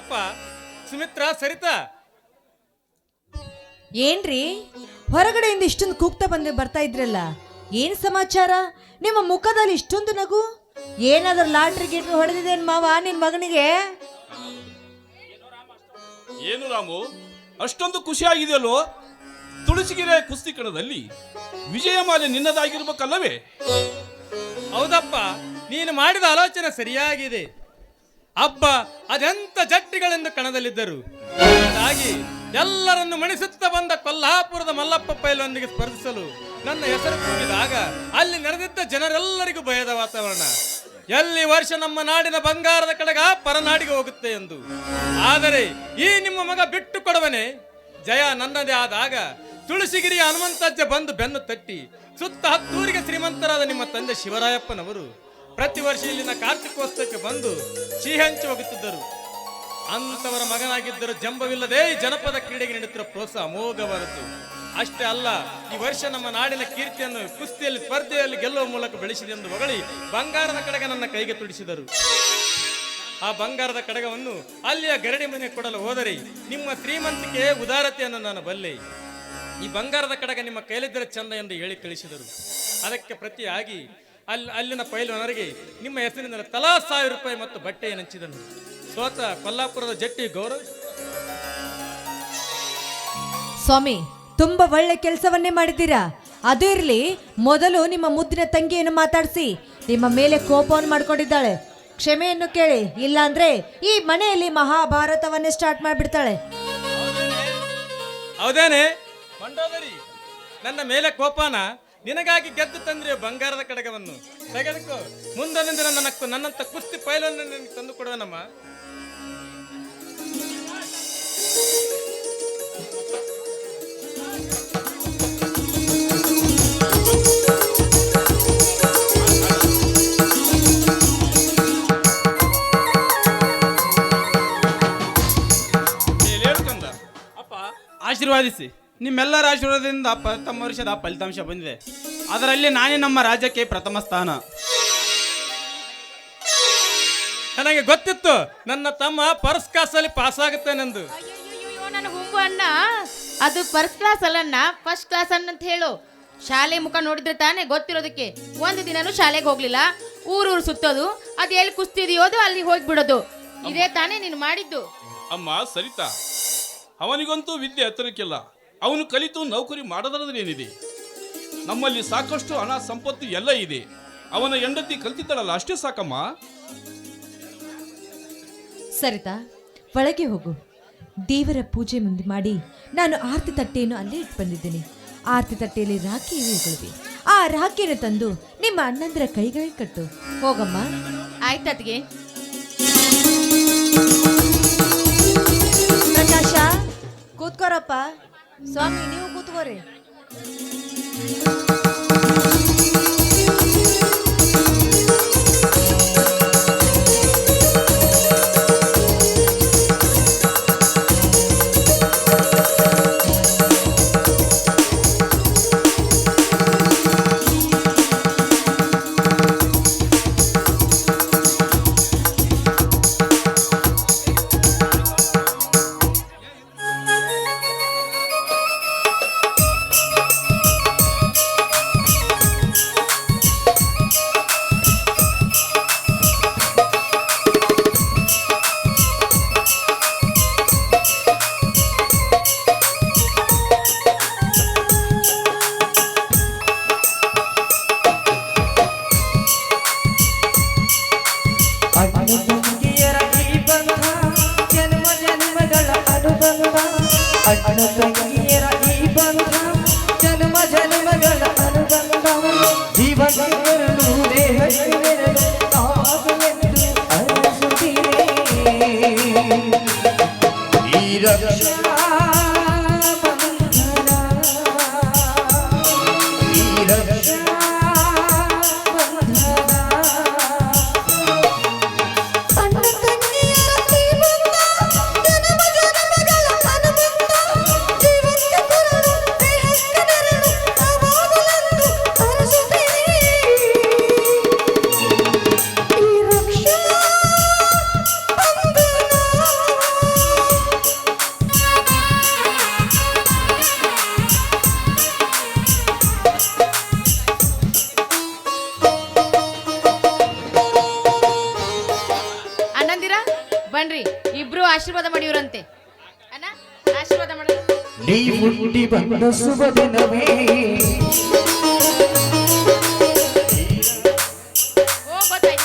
ಅಪ್ಪ, ಸುಮಿತ್ರಾ, ಸರಿತಾ, ಏನ್ರಿ ಹೊರಗಡೆಯಿಂದ ಇಷ್ಟೊಂದು ಕೂಗ್ತಾ ಬರ್ತಾ ಇದ್ರಲ್ಲ, ಏನ್ ಸಮಾಚಾರ? ನಿಮ್ಮ ಮುಖದಲ್ಲಿ ಇಷ್ಟೊಂದು ನಗು, ಏನಾದ್ರೂ ಲಾಟ್ರಿ ಗೀಟ್ರಿ ಹೊಡೆದಿದ್ದೇನ್ ಮಾವ ನಿನ್ ಮಗನಿಗೆ? ಏನು ರಾಮು, ಅಷ್ಟೊಂದು ಖುಷಿಯಾಗಿದೆಯಲ್ಲೋ? ತುಳಸಿಗೆರೆ ಕುಸ್ತಿ ಕಣದಲ್ಲಿ ವಿಜಯಮಾಲೆ ನಿನ್ನದಾಗಿರ್ಬೇಕಲ್ಲವೇ? ಹೌದಪ್ಪ, ನೀನು ಮಾಡಿದ ಆಲೋಚನೆ ಸರಿಯಾಗಿದೆ. ಹಬ್ಬ ಅದೆಂತ ಜಟ್ಟಿಗಳೆಂದು ಕಣದಲ್ಲಿದ್ದರು. ಹಾಗಾಗಿ ಎಲ್ಲರನ್ನು ಮಣಿಸುತ್ತಾ ಬಂದ ಕೊಲ್ಹಾಪುರದ ಮಲ್ಲಪ್ಪ ಪೈಲೊಂದಿಗೆ ಸ್ಪರ್ಧಿಸಲು ನನ್ನ ಹೆಸರು ಕೂಗಿದಾಗ ಅಲ್ಲಿ ನೆರೆದಿದ್ದ ಜನರೆಲ್ಲರಿಗೂ ಭಯದ ವಾತಾವರಣ. ಎಲ್ಲಿ ವರ್ಷ ನಮ್ಮ ನಾಡಿನ ಬಂಗಾರದ ಕಡೆಗ ಪರನಾಡಿಗೆ ಹೋಗುತ್ತೆ ಎಂದು. ಆದರೆ ಈ ನಿಮ್ಮ ಮಗ ಬಿಟ್ಟು ಕೊಡುವನೆ, ಜಯ ನನ್ನದೇ ಆದಾಗ ತುಳಸಿಗಿರಿಯ ಹನುಮಂತಜ್ಜ ಬಂದು ಬೆನ್ನು ತಟ್ಟಿ ಸುತ್ತ ಹತ್ತೂರಿಗೆ ಶ್ರೀಮಂತರಾದ ನಿಮ್ಮ ತಂದೆ ಶಿವರಾಯಪ್ಪನವರು ಪ್ರತಿ ವರ್ಷ ಇಲ್ಲಿನ ಕಾರ್ತಿಕೋತ್ಸವಕ್ಕೆ ಬಂದು ಸಿಹಿ ಹಂಚಿ ಹೋಗುತ್ತಿದ್ದರು. ಅಂತವರ ಮಗನಾಗಿದ್ದರೂ ಜಂಬವಿಲ್ಲದೆ ಈ ಜನಪದ ಕ್ರೀಡೆಗೆ ನೀಡುತ್ತಿರುವ ಪ್ರೋತ್ಸಾಹ ಅಮೋಘವಾದದ್ದು. ಅಷ್ಟೇ ಅಲ್ಲ, ಈ ವರ್ಷ ನಮ್ಮ ನಾಡಿನ ಕೀರ್ತಿಯನ್ನು ಕುಸ್ತಿಯಲ್ಲಿ ಸ್ಪರ್ಧೆಯಲ್ಲಿ ಗೆಲ್ಲುವ ಮೂಲಕ ಬೆಳೆಸಿದೆ ಎಂದು ಹೊಗಳಿ ಬಂಗಾರದ ಕಡಗ ನನ್ನ ಕೈಗೆ ತುಡಿಸಿದರು. ಆ ಬಂಗಾರದ ಕಡಗವನ್ನು ಅಲ್ಲಿಯ ಗರಡಿ ಮನೆ ಕೊಡಲು ಹೋದರೆ ನಿಮ್ಮ ಶ್ರೀಮಂತಿಕೆ ಉದಾರತೆಯನ್ನು ನಾನು ಬಲ್ಲೆ. ಈ ಬಂಗಾರದ ಕಡಗ ನಿಮ್ಮ ಕೈಲಿದ್ದರೆ ಚಂದ ಎಂದು ಹೇಳಿ ಕಳಿಸಿದರು. ಅದಕ್ಕೆ ಪ್ರತಿಯಾಗಿ ಅಲ್ಲಿನ ಪೈಲ್ವಾನರಿಗೆ ನಿಮ್ಮ ಹೆಸರಿನಿಂದ ತಲಾ 1000 ರೂಪಾಯಿ ಮತ್ತು ಬಟ್ಟೆ ಹಂಚಿದನು. ಸೋತ ಕೊಲ್ಲಾಪುರದ ಜಟ್ಟಿ ಗೌರವ್. ಸ್ವಾಮಿ, ತುಂಬಾ ಒಳ್ಳೆ ಕೆಲಸವನ್ನೇ ಮಾಡಿದ್ದೀರಾ. ಅದು ಇರ್ಲಿ, ಮೊದಲು ನಿಮ್ಮ ಮುದ್ದಿನ ತಂಗಿಯನ್ನು ಮಾತಾಡಿಸಿ ನಿಮ್ಮ ಮೇಲೆ ಕೋಪವನ್ನು ಮಾಡ್ಕೊಂಡಿದ್ದಾಳೆ. ಕ್ಷಮೆಯನ್ನು ಕೇಳಿ, ಇಲ್ಲ ಅಂದ್ರೆ ಈ ಮನೆಯಲ್ಲಿ ಮಹಾಭಾರತವನ್ನೇ ಸ್ಟಾರ್ಟ್ ಮಾಡಿಬಿಡ್ತಾಳೆ. ಹೌದೇನೆ ಮಂಡೋದರಿ, ನನ್ನ ಮೇಲೆ ಕೋಪನ? ನಿನಗಾಗಿ ಗೆದ್ದು ತಂದ್ರೆ ಬಂಗಾರದ ಕಡಗವನ್ನು ತೆಗೆದುಕೋ. ಮುಂದೊಂದು ದಿನ ನನ್ನಂತ ಕುಸ್ತಿ ಪೈಲನ್ನು ನಿನಗೆ ತಂದು ಕೊಡುವನಮ್ಮ. ಅಪ್ಪ, ಆಶೀರ್ವಾದಿಸಿ. ನಿಮ್ಮೆಲ್ಲರ ಆಶೀರ್ವಾದದಿಂದ ಪ್ರಥಮ ವರ್ಷದ ಫಲಿತಾಂಶ ಬಂದಿದೆ. ಅದರಲ್ಲಿ ನಾನೇ ನಮ್ಮ ರಾಜ್ಯಕ್ಕೆ ಪ್ರಥಮ ಸ್ಥಾನ. ನನಗೆ ಗೊತ್ತಿತ್ತು ನನ್ನ ತಮ್ಮ ಫಸ್ಟ್ ಕ್ಲಾಸಲ್ಲಿ ಪಾಸ್ ಆಗುತ್ತಾನೆಂದು. ಅಯ್ಯೋ, ನನ್ನ ಹುಂಬು ಅಣ್ಣ ಅದು ಫಸ್ಟ್ ಕ್ಲಾಸ್ ಅಲ್ಲಣ್ಣ, ಫಸ್ಟ್ ಕ್ಲಾಸ್ ಅಂತ ಹೇಳು. ಶಾಲೆ ಮುಖ ನೋಡಿದ್ರೆ ತಾನೇ ಗೊತ್ತಿರೋದಕ್ಕೆ. ಒಂದು ದಿನನೂ ಶಾಲೆಗೆ ಹೋಗ್ಲಿಲ್ಲ, ಊರೂರು ಸುತ್ತೋದು, ಅದು ಎಲ್ಲಿ ಕುಸ್ತಿದೆಯೋದು ಅಲ್ಲಿ ಹೋಗ್ಬಿಡೋದು, ಇದೇ ತಾನೇ ನೀನು ಮಾಡಿದ್ದು. ಅಮ್ಮ ಸರಿತಾ, ಅವನಿಗಂತೂ ವಿದ್ಯೆ ಹತ್ತಿರಕ್ಕಿಲ್ಲ. ಅವನು ಕಲಿತು ನೌಕರಿ ಮಾಡೋದ್ರದೇನಿದೆ? ನಮ್ಮಲ್ಲಿ ಸಾಕಷ್ಟು ಹಣ ಸಂಪತ್ತು ಎಲ್ಲ ಇದೆ. ಅವನ ಹೆಂಡತಿ ಕಲ್ತಿದ್ದಾಳಲ್ಲ, ಅಷ್ಟೇ ಸಾಕಮ್ಮ. ಸರಿತಾ, ಒಳಗೆ ಹೋಗು. ದೇವರ ಪೂಜೆ ಮುಂದೆ ಮಾಡಿ ನಾನು ಆರತಿ ತಟ್ಟೆಯನ್ನು ಅಲ್ಲೇ ಇಟ್ಟು ಬಂದಿದ್ದೀನಿ. ಆರತಿ ತಟ್ಟೆಯಲ್ಲಿ ರಾಖಿ ಇರುತ್ತವೆ. ಆ ರಾಖಿಯನ್ನು ತಂದು ನಿಮ್ಮ ಅಣ್ಣಂದಿರ ಕೈಗಳಿಗೆ ಕಟ್ಟು. ಹೋಗಮ್ಮ. ಆಯ್ತತ್ಗೆ. ಪ್ರಕಾಶ, ಕೂತ್ಕೋರಪ್ಪ. ಸ್ವಾಮಿ, ನೀವು ಕೂತ್ಕೋರಿ. ಅಣ್ಣ ತಂಗಿಯರ ಈ ಬಂಧ ಜನ್ಮ ಜನ್ಮಗಳ ಅನುಬಂಧ ಜೀವನ ದೇಹ ತಾವಾಗಲೆಂದು ಅರಸುತ್ತೀರ ಆಶೀರ್ವಾದ ಮಾಡಿವ್ರಂತೆ. ಅಣ್ಣ ಆಶೀರ್ವಾದ ಮಾಡ. ನೀ ಹುಟ್ಟಿ ಬಂದ ಶುಭ ದಿನವೇ ಗೊತ್ತಾಯ್ತು.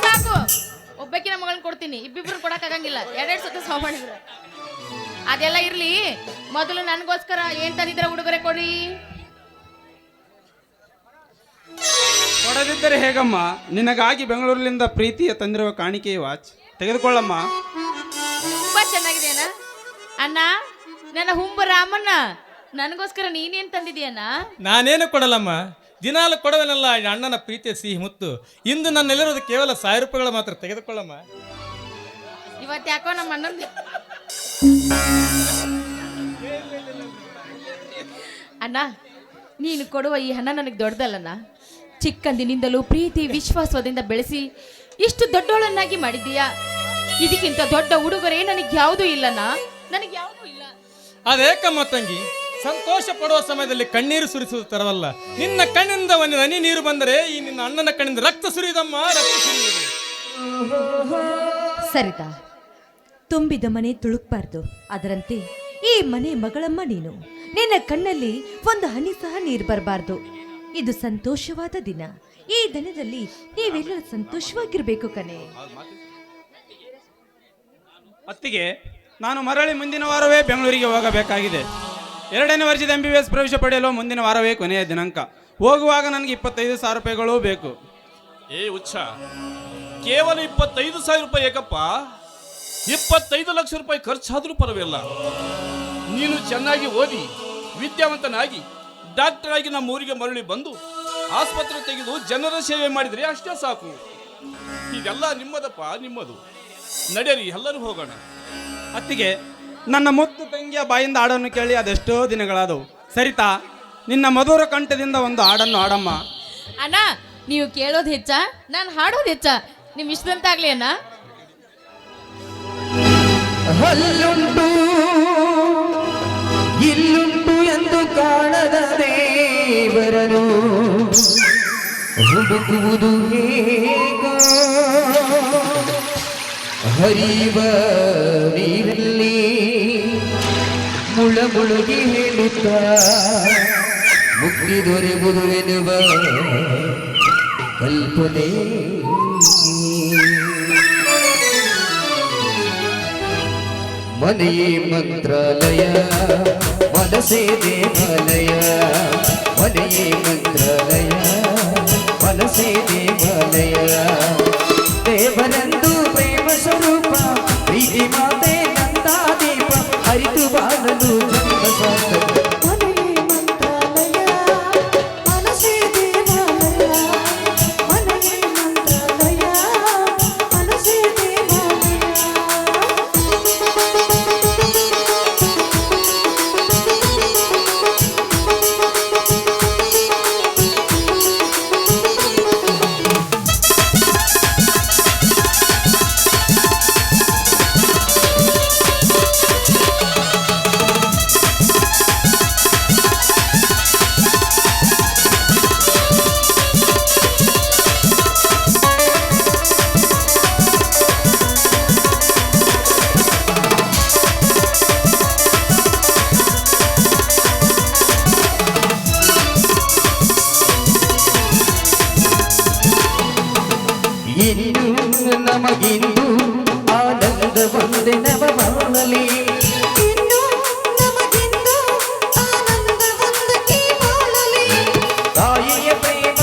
ಸಾಕು ಒಬ್ಬಾಕಿನ ಮಗಳನ್ನ ಕೊಡ್ತೀನಿ, ಇಬ್ಬಿಬ್ರು ಕೊಡಕ್ ಆಗಂಗಿಲ್ಲ. ಎರಡೆರಡು ಸತ ಸಾವು ಮಾಡಿದ್ರು. ಅದೆಲ್ಲ ಇರ್ಲಿ, ಮೊದಲು ನನ್ಗೋಸ್ಕರ ಏನ್ ತಂದಿದ್ರ ಉಡುಗೊರೆ ಕೊಡಿ. ಕೊಡದಿದ್ದರೆ ಹೇಗಮ್ಮ, ನಿನಗಾಗಿ ಬೆಂಗಳೂರಿನಿಂದ ಪ್ರೀತಿಯ ತಂದಿರುವ ಕಾಣಿಕೆ ವಾಚ್ ತೆಗೆದುಕೊಳ್ಳಮ್ಮ. ತುಂಬಾ ಚೆನ್ನಾಗಿದೆಯಣ್ಣ. ಅಣ್ಣ ನನ್ನ ಹುಂಬ ರಾಮಣ್ಣ, ನನಗೋಸ್ಕರ ನೀನೇನ್ ತಂದಿದೀಯಣ್ಣ? ನಾನೇನು ಕೊಡಲ್ಲಮ್ಮ, ದಿನಾಲು ಕೊಡವನಲ್ಲ ಈ ಅಣ್ಣನ ಪ್ರೀತಿಯ ಸಿಹಿ ಮುತ್ತು. ಇಂದು ನನ್ನೆಲ್ಲಿರೋದು ಕೇವಲ 1000 ರೂಪಾಯಿಗಳು ಮಾತ್ರ, ತೆಗೆದುಕೊಳ್ಳಮ್ಮ. ಇವತ್ತು ಯಾಕೋ ನಮ್ಮ ಅಣ್ಣಂದು ಅಣ್ಣ, ನೀನು ಕೊಡುವ ಈ ಹಣ ನನಗೆ ದೊಡ್ಡದಲ್ಲಣ್ಣ. ಚಿಕ್ಕಂದಿನಿಂದಲೂ ಪ್ರೀತಿ ವಿಶ್ವಾಸದಿಂದ ಬೆಳೆಸಿ ಇಷ್ಟು ದೊಡ್ಡೋಳನ್ನಾಗಿ ಮಾಡಿದ್ದೀಯಾ. ಇದಕ್ಕಿಂತ ದೊಡ್ಡ ಉಡುಗೊರೆ ನನಗೆ ಯಾವುದೂ ಇಲ್ಲಣ್ಣ, ನನಗೆ ಯಾವುದೂ ಇಲ್ಲ. ಅದೇಕಮ್ಮ ತಂಗಿ, ಸಂತೋಷ ಪಡುವ ಸಮಯದಲ್ಲಿ ಕಣ್ಣೀರು ಸುರಿಸುವುದು ತರವಲ್ಲ. ನಿನ್ನ ಕಣ್ಣಿಂದ ಒಂದು ಹನಿ ನೀರು ಬಂದರೆ ಈ ನಿನ್ನ ಅಣ್ಣನ ಕಣ್ಣಿಂದ ರಕ್ತ ಸುರಿಯುದಮ್ಮ, ರಕ್ತ ಸುರಿಯುವುದು. ಸರಿತಾ, ತುಂಬಿದ ಮನೆ ತುಳುಕ್ಬಾರ್ದು. ಅದರಂತೆ ಈ ಮನೆ ಮಗಳಮ್ಮ ನೀನು. ನಿನ್ನ ಕಣ್ಣಲ್ಲಿ ಒಂದು ಹನಿ ಸಹ ನೀರು ಬರಬಾರ್ದು. ಇದು ಸಂತೋಷವಾದ ದಿನ. ಈ ದಿನದಲ್ಲಿ ನೀವೆಲ್ಲರೂ ಸಂತೋಷವಾಗಿರ್ಬೇಕು ಕಣೆ. ಅತ್ತಿಗೆ, ನಾನು ಮರಳಿ ಮುಂದಿನ ವಾರವೇ ಬೆಂಗಳೂರಿಗೆ ಹೋಗಬೇಕಾಗಿದೆ. 2ನೇ ವರ್ಷದ MBBS ಪ್ರವೇಶ ಪಡೆಯಲು ಮುಂದಿನ ವಾರವೇ ಕೊನೆಯ ದಿನಾಂಕ. ಹೋಗುವಾಗ ನನಗೆ 25,000 ರೂಪಾಯಿಗಳು ಬೇಕು. ಏ ಹುಚ್ಚ, ಕೇವಲ 25,000 ರೂಪಾಯಿ ಏಕಪ್ಪ? 25 ಲಕ್ಷ ರೂಪಾಯಿ ಖರ್ಚಾದ್ರೂ ಪರವಾಗಿಲ್ಲ. ನೀನು ಚೆನ್ನಾಗಿ ಓದಿ ವಿದ್ಯಾವಂತನಾಗಿ ಡಾಕ್ಟರ್ ಆಗಿ ನಮ್ಮ ಊರಿಗೆ ಮರಳಿ ಬಂದು ಆಸ್ಪತ್ರೆ ತೆಗೆದು ಜನರ ಸೇವೆ ಮಾಡಿದ್ರೆ ಅಷ್ಟೇ ಸಾಕು. ಇದೆಲ್ಲ ನಿಮ್ಮದಪ್ಪ, ನಿಮ್ಮದು. ನಡೆಯರಿ, ಎಲ್ಲರೂ ಹೋಗೋಣ. ಅತ್ತಿಗೆ, ನನ್ನ ಮುತ್ತು ತಂಗಿಯ ಬಾಯಿಂದ ಹಾಡನ್ನು ಕೇಳಿ ಅದೆಷ್ಟೋ ದಿನಗಳಾದವು. ಸರಿತಾ, ನಿನ್ನ ಮಧುರ ಕಂಠದಿಂದ ಒಂದು ಹಾಡನ್ನು ಹಾಡಮ್ಮ. ಅಣ್ಣ, ನೀವು ಕೇಳೋದು ಹೆಚ್ಚ, ನಾನು ಹಾಡೋದು ಹೆಚ್ಚ. ನಿಮ್ ಇಷ್ಟದಂತಾಗ್ಲಿ ಅಣ್ಣ. ಅಲ್ಲುಂಟು ಇಲ್ಲುಂಟು ಎಂದು ಕಾಣದ ದೇವರನು ಹುಡುಕುವುದು ಹೇಗೋ, ಹರಿಯುವ ನೀರಲ್ಲಿ ಮುಳುಗಿ ಹೇಳುತ್ತ ಮುಕ್ತಿ ದೊರೆಯುವುದು ಎನ್ನುವ ಕಲ್ಪನೆ. ಮನೆಯೇ ಮಂತ್ರಾಲಯ, ಮನಸೇ ದೇವಾಲಯ. ಮನೆಯೇ ಮಂತ್ರಾಲಯ, ಮನಸೇ ದೇವಾಲಯ. ದೇವರಂದು ಪ್ರೇಮ ಸ್ವರೂಪ, ಪ್ರೀತಿ ಮಾತೆ ನಂದಾದೀಪ, ಅರಿತು ಬಾಳಲು ಜನ್ಮ ಸಾರ್ಥಕ. ಮನೆಯೇ ಮಂತ್ರಾಲಯ, ಮನಸೇ ದೇವಾಲಯ. ಮನೆಯೇ ಮಂತ್ರಾಲಯ, ಮನಸೇ ದೇವಾಲಯ. ಇನ್ನು ನಮಗಿಂದು ಆನಂದ ಒಂದೇ ನವ ಬಾಳಲಿ. ಇನ್ನು ನಮಗಿಂದು ಆನಂದ ಒಂದೇ ಬಾಳಲಿ. ತಾಯಿಯ ಪ್ರೇಮ,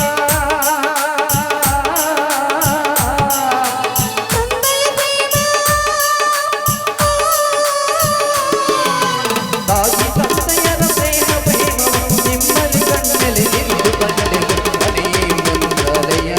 ತಂದೆಯ ಪ್ರೇಮ, ತಾಯಿ ತಂದೆಯರ ಸ್ನೇಹ ಪ್ರೇಮವು ನಿಮ್ಮಲ್ಲಿ ಕಣ್ಣಲ್ಲಿ ನಿಂತು ಬಂದರೆ ಮನೆಯೇ ಮಂತ್ರಾಲಯ.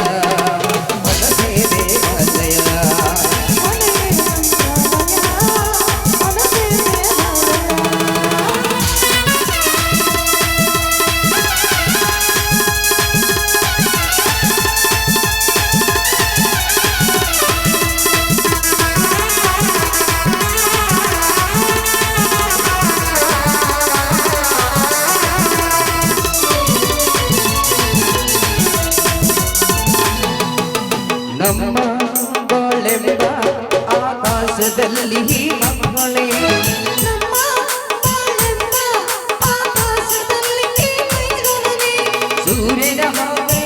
ಸೂರ್ಯನ ಹಾಗೆ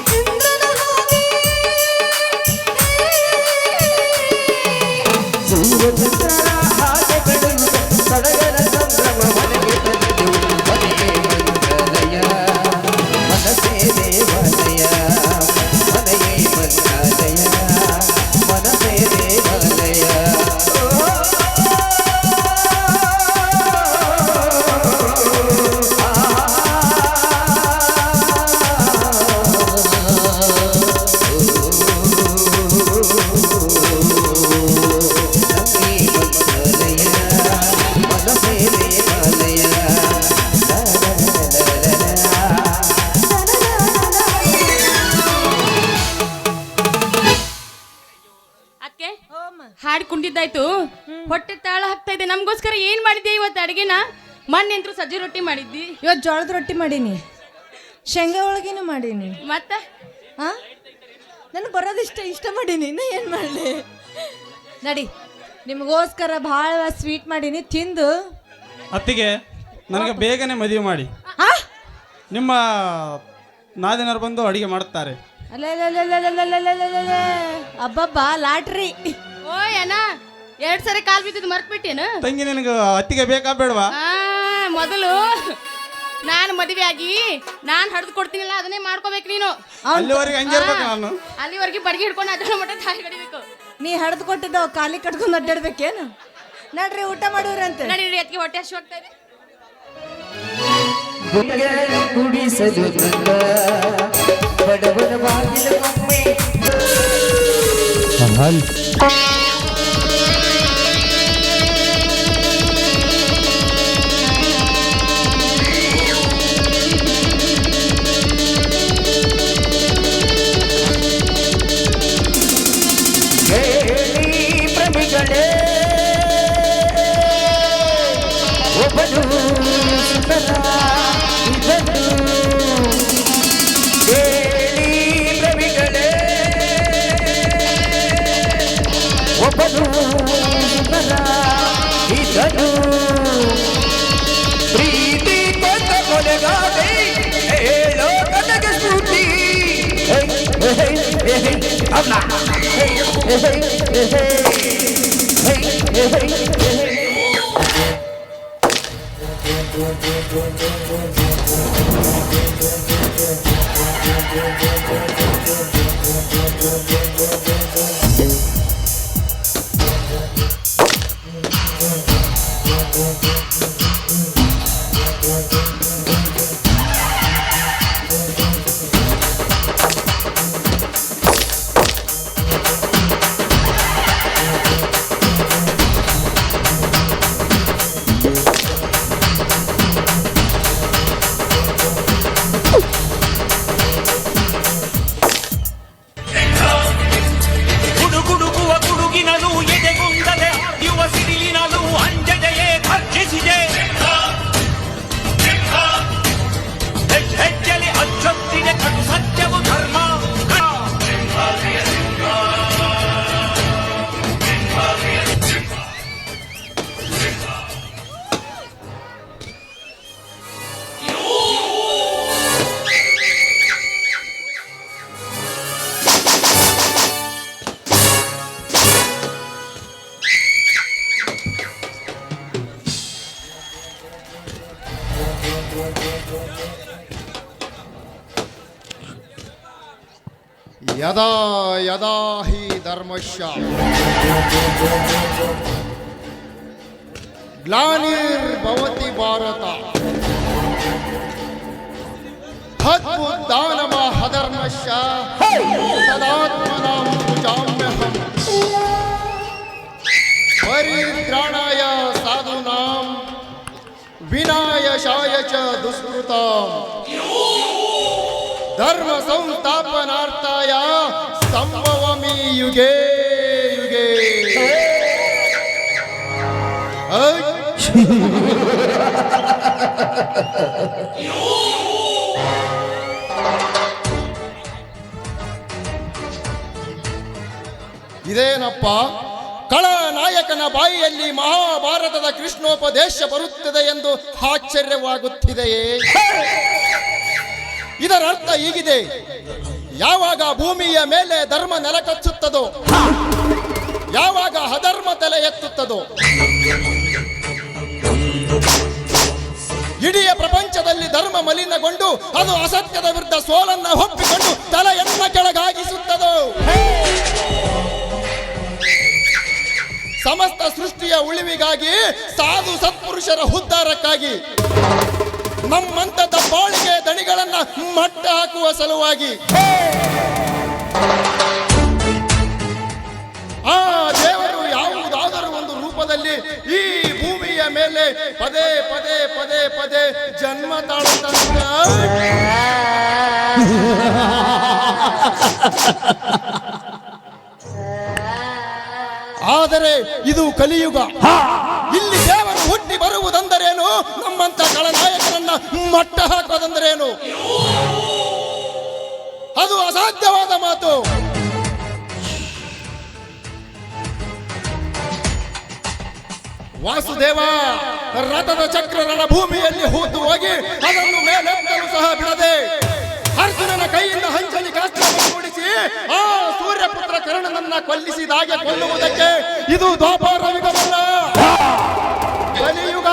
ಚಂದ್ರನ ಹಾಗೆ ಸೂರ್ಯಚಂದ್ರನ ಹಾಗೆ ಬೆಳೆಯುವ ಸಡಗರ ಸಂಭ್ರಮ ಮನೆಗೆ ತಂದು ಮನೆಗೆ ಮಂತ್ರಾಲಯ ಮನಸೇ ದೇವಾಲಯ ಮನೆಯೇ ಮಂತ್ರಾಲಯ ಮನಸೇ ದೇವಾಲಯ ಅಕ್ಕೆ ಹಾಡ್ ಕುಂಡಿದ್ದಾಯ್ತು, ಹೊಟ್ಟೆ ತಾಳ ಹಾಕ್ತಾ ಇದೆ. ನಮಗೋಸ್ಕರ ಏನ್ ಮಾಡಿದ್ದೆ ಇವತ್ತು ಅಡಿಗೆನ? ಮೊನ್ನೆ ಅಂತೂ ಸಜ್ಜಿ ರೊಟ್ಟಿ ಮಾಡಿದ್ದಿ, ಇವತ್ತು ಜೋಳದ ರೊಟ್ಟಿ ಮಾಡೀನಿ, ಶೇಂಗಾ ಹೋಳಿಗೆನೂ ಮಾಡೀನಿ. ಮತ್ತೆ ಹಾ ನನಗೆ ಬರೋದಿಷ್ಟ ಇಷ್ಟ ಮಾಡೀನಿ, ಇನ್ನು ಏನು ಮಾಡಲಿ? ನಡಿ, ನಿಮಗೋಸ್ಕರ ಭಾಳ ಸ್ವೀಟ್ ಮಾಡೀನಿ, ತಿಂದು. ಅತ್ತಿಗೆ ನನಗೆ ಬೇಗನೆ ಮದುವೆ ಮಾಡಿ. ನಿಮ್ಮ ನಾದಿನರು ಬಂದು ಅಡಿಗೆ ಮಾಡುತ್ತಾರೆ. ಅಬ್ಬಬ್ಬ ಲಾಟ್ರಿ. ಓ ಏನ 2 ಸರಿ ಕಾಲ್ ಬಿದ್ದಿದ್ದು ಮರ್ತ್ಬಿಟ್ಟೇನು? ತಂಗಿ ನಿನಗೆ ಅತ್ತಿಗೆ ಬೇಕಾ ಬೇಡವಾ? ಮೊದಲು ನಾನು ಮದುವೆ ಆಗಿ ನಾನು ಹಡ್ದು ಕೊಡ್ತೀನಿಲ್ಲ, ಅದನ್ನೇ ಮಾಡ್ಕೋಬೇಕು ನೀನು. ಅಲ್ಲಿವರೆಗೆ ಹಂಗೆ ಇರ್ಬೇಕು ನಾನು. ಅಲ್ಲಿವರೆಗೆ ಬಡ್ಗಿ ಹಿಡ್ಕೊಂಡು ಅದರ ಮಟ್ಟ ತಾಯಿ ಕಡಿಬೇಕು. ನೀ ಹಡ್ದು ಕೊಟ್ಟಿದ್ದವು ಖಾಲಿ ಕಟ್ಕೊಂಡು ಅಡ್ಡಾಡ್ಬೇಕೇನು? ನಡ್ರಿ ಊಟ ಮಾಡುವ್ರಂತೆ. ನಡಿ ಅದಕ್ಕೆ ಹೊಟ್ಟೆ ಹಸಿವು ಆಗ್ತಾ ಇದೆ. ಕುಡಿಸಲು ತಂದ ಬಡವನ ಬಾಗಿಲ ಒಮ್ಮೆ ಪ್ರಮಿಗಳೇ ಒಬ್ಬನು ಸುಂದರ ಇದನ್ನು ಕೇಳಿ ಪ್ರಮಿಗಳೇ ಒಬ್ಬನು ಸುಂದರ ಇದನ್ನು ಪ್ರೀತಿ ಕೊಂದ ಕೊಲೆಗಾದೆ ಹೇಳೋ ಕನಗೆ ಸ್ಫೂರ್ತಿ ಅವನ ಗುಡುಗುಡುಗುವ ಗುಡುಗಿನಲು ಎದೆಗುಂದದೆ ಯುವ ಸಿಡಿಲಿನಲು ಅಂಜದೆಯೇ ಘರ್ಜಿಸಿದೆ ಹೆಜ್ಜೆಲಿ ಅಚ್ಚೊತ್ತಿದೆ ಕಡು ಸತ್ಯವು ಧರ್ಮ ಯದಾ ಯದಾ ಹಿ ಧರ್ಮಶ್ಯ ಗ್ಲಾನಿರ್ಭವತಿ ಭಾರತ ತದ್ಬುದ್ಧಾನಮಹಧರ್ಮಶ್ಯ ತದಾತ್ಮನಾಂ ಪೂಜಾಮ್ಯಹಂ ಪರಿತ್ರಾಣಾಯ ಸಾಧೂನಾಂ ವಿನಾಶಾಯ ಚ ದುಷ್ಕೃತಾಂ ಧರ್ಮ ಸಂಸ್ಥಾಪನಾರ್ಥಾಯ ಸಂಭವಾಮಿ ಯುಗೇ ಯುಗೇ. ಇದೇನಪ್ಪ ಖಳನಾಯಕನ ಬಾಯಿಯಲ್ಲಿ ಮಹಾಭಾರತದ ಕೃಷ್ಣೋಪದೇಶ ಬರುತ್ತದೆ ಎಂದು ಆಶ್ಚರ್ಯವಾಗುತ್ತಿದೆಯೇ? ಇದರ ಅರ್ಥ ಹೀಗಿದೆ: ಯಾವಾಗ ಭೂಮಿಯ ಮೇಲೆ ಧರ್ಮ ನೆಲಕಚ್ಚುತ್ತದೋ, ಯಾವಾಗ ಅಧರ್ಮ ತಲೆ ಎತ್ತುತ್ತದೋ, ಇಡೀ ಪ್ರಪಂಚದಲ್ಲಿ ಧರ್ಮ ಮಲಿನಗೊಂಡು ಅದು ಅಸತ್ಯದ ವಿರುದ್ಧ ಸೋಲನ್ನ ಒಪ್ಪಿಕೊಂಡು ತಲೆಯನ್ನ ಕೆಳಗಾಗಿಸುತ್ತದೋ, ಸಮಸ್ತ ಸೃಷ್ಟಿಯ ಉಳಿವಿಗಾಗಿ, ಸಾಧು ಸತ್ಪುರುಷರ ಉದ್ಧಾರಕ್ಕಾಗಿ, ನಮ್ಮಂತ ದಬ್ಬಾಳಿಗೆ ದಣಿಗಳನ್ನ ಮಟ್ಟ ಹಾಕುವ ಸಲುವಾಗಿ ಆ ದೇವರು ಯಾವುದಾದರೂ ಒಂದು ರೂಪದಲ್ಲಿ ಈ ಭೂಮಿಯ ಮೇಲೆ ಪದೇ ಪದೇ ಪದೇ ಪದೇ ಜನ್ಮ ತಾಳುತ್ತಂತ. ಆದರೆ ಇದು ಕಲಿಯುಗ. ಇಲ್ಲಿ ದೇವರು ಹುಟ್ಟಿ ಬರುವುದಂದರೇನು? ನಮ್ಮಂತ ಖಳನಾಯಕರನ್ನ ಮಟ್ಟ ಹಾಕೋದಂದರೇನು? ಅದು ಅಸಾಧ್ಯವಾದ ಮಾತು. ವಾಸುದೇವ ರಥದ ಚಕ್ರ ರಣಭೂಮಿಯಲ್ಲಿ ಹೂತು ಹೋಗಿ ಅದನ್ನು ಮೇಲೆತ್ತಲು ಸಹ ಬಿಡದೆ ಅರ್ಜುನನ ಕೈಯಿಂದ ಹಂಚಲಿ ಕಾಸ್ತ್ರವನ್ನು ಮೂಡಿಸಿ ಆ ಸೂರ್ಯಪುತ್ರ ಕರ್ಣನನ್ನ ಕೊಲ್ಲಿಸಿದಾಗೆ ಕೊಲ್ಲುವುದಕ್ಕೆ ಇದು ದ್ವಾಪರ ಯುಗವಲ್ಲ, ಕಲಿಯುಗ.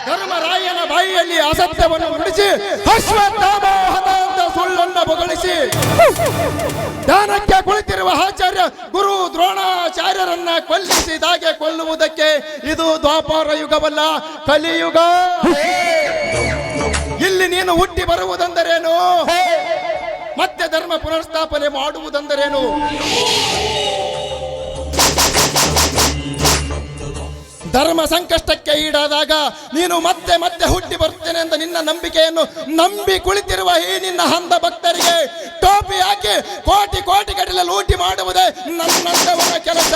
ಧರ್ಮರಾಯನ ಬಾಯಿಯಲ್ಲಿ ಅಸತ್ಯವನ್ನು ನುಡಿಸಿ ಅಶ್ವತ್ಥಾಮ ಹತ ಸುಳ್ಳನ್ನು ಬೊಗಳಿಸಿ ದಾನಕ್ಕೆ ಕುಳಿತಿರುವ ಆಚಾರ್ಯ ಗುರು ದ್ರೋಣಾಚಾರ್ಯರನ್ನ ಕೊಲ್ಲಿಸಿದಾಗೆ ಕೊಲ್ಲುವುದಕ್ಕೆ ಇದು ದ್ವಾಪರ ಯುಗವಲ್ಲ, ಕಲಿಯುಗ. ಇಲ್ಲಿ ನೀನು ಹುಟ್ಟಿ ಬರುವುದಂದರೇನು? ಮತ್ತೆ ಧರ್ಮ ಪುನರ್ಸ್ಥಾಪನೆ ಮಾಡುವುದಂದರೇನು? ಧರ್ಮ ಸಂಕಷ್ಟಕ್ಕೆ ಈಡಾದಾಗ ನೀನು ಮತ್ತೆ ಮತ್ತೆ ಹುಟ್ಟಿ ಬರ್ತೇನೆ ಅಂತ ನಿನ್ನ ನಂಬಿಕೆಯನ್ನು ನಂಬಿ ಕುಳಿತಿರುವ ಈ ನಿನ್ನ ಅಂಧ ಭಕ್ತರಿಗೆ ಟೋಪಿ ಹಾಕಿ ಕೋಟಿ ಕೋಟಿ ಗಟ್ಟಲೆ ಲೂಟಿ ಮಾಡುವುದೇ ನನ್ನಂತವನ ಕೆಲಸ.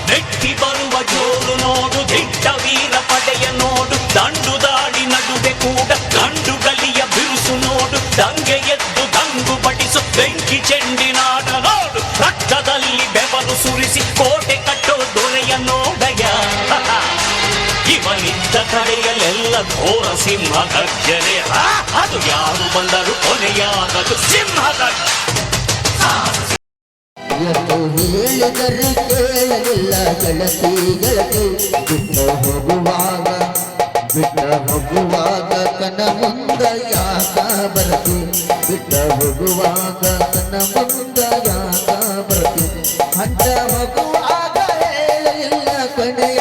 ನೆಟ್ಟಿ ಬರುವ ಜೋರು ನೋಡು, ದಿಟ್ಟ ವೀರ ಪಡೆಯ ನೋಡು, ದಂಡು ದಾಡಿ ನಡುವೆ ಕೂಡ ಗಂಡುಗಲಿಯ ಬಿರುಸು ನೋಡು, ದಂಗೆ ಎದ್ದು ದಂಗು ಬಡಿಸು ಬೆಂಕಿ ಚೆಂಡಿನಾಡ ನೋಡು, ರಕ್ತದಲ್ಲಿ ಬೆವರು ಸುರಿಸಿ ಕೋಟೆ ಕಟ್ಟೋ ದೊರೆಯ ನೋಡಯ. ಇವನಿದ್ದ ಕಡೆಯಲ್ಲೆಲ್ಲ ಘೋರ ಸಿಂಹ ಗರ್ಜನೆ, ಅದು ಯಾರು ಬಂದರು ಕೊನೆಯಾಗದು ಸಿಂಹ ಗರ್ಜನೆ. ಹೇಳಿದರೆ ಕೇಳಲಿಲ್ಲ ಗೆಳತಿ ಗೆಳತಿ, ಬಿಟ್ಟ ಹೋಗುವಾಗ ಕನ ಮುಂದ ಯಾಕ ಬರ್ತಿ, ಬಿಟ್ಟ ಹೋಗುವಾಗ ಕನ ಮುಂದ ಯಾಕ ಬರ್ತಿ, ಹಂತ ಹೋಗುವಾಗ ಹೇಳಿಲ್ಲ ಕೊನೆಯ.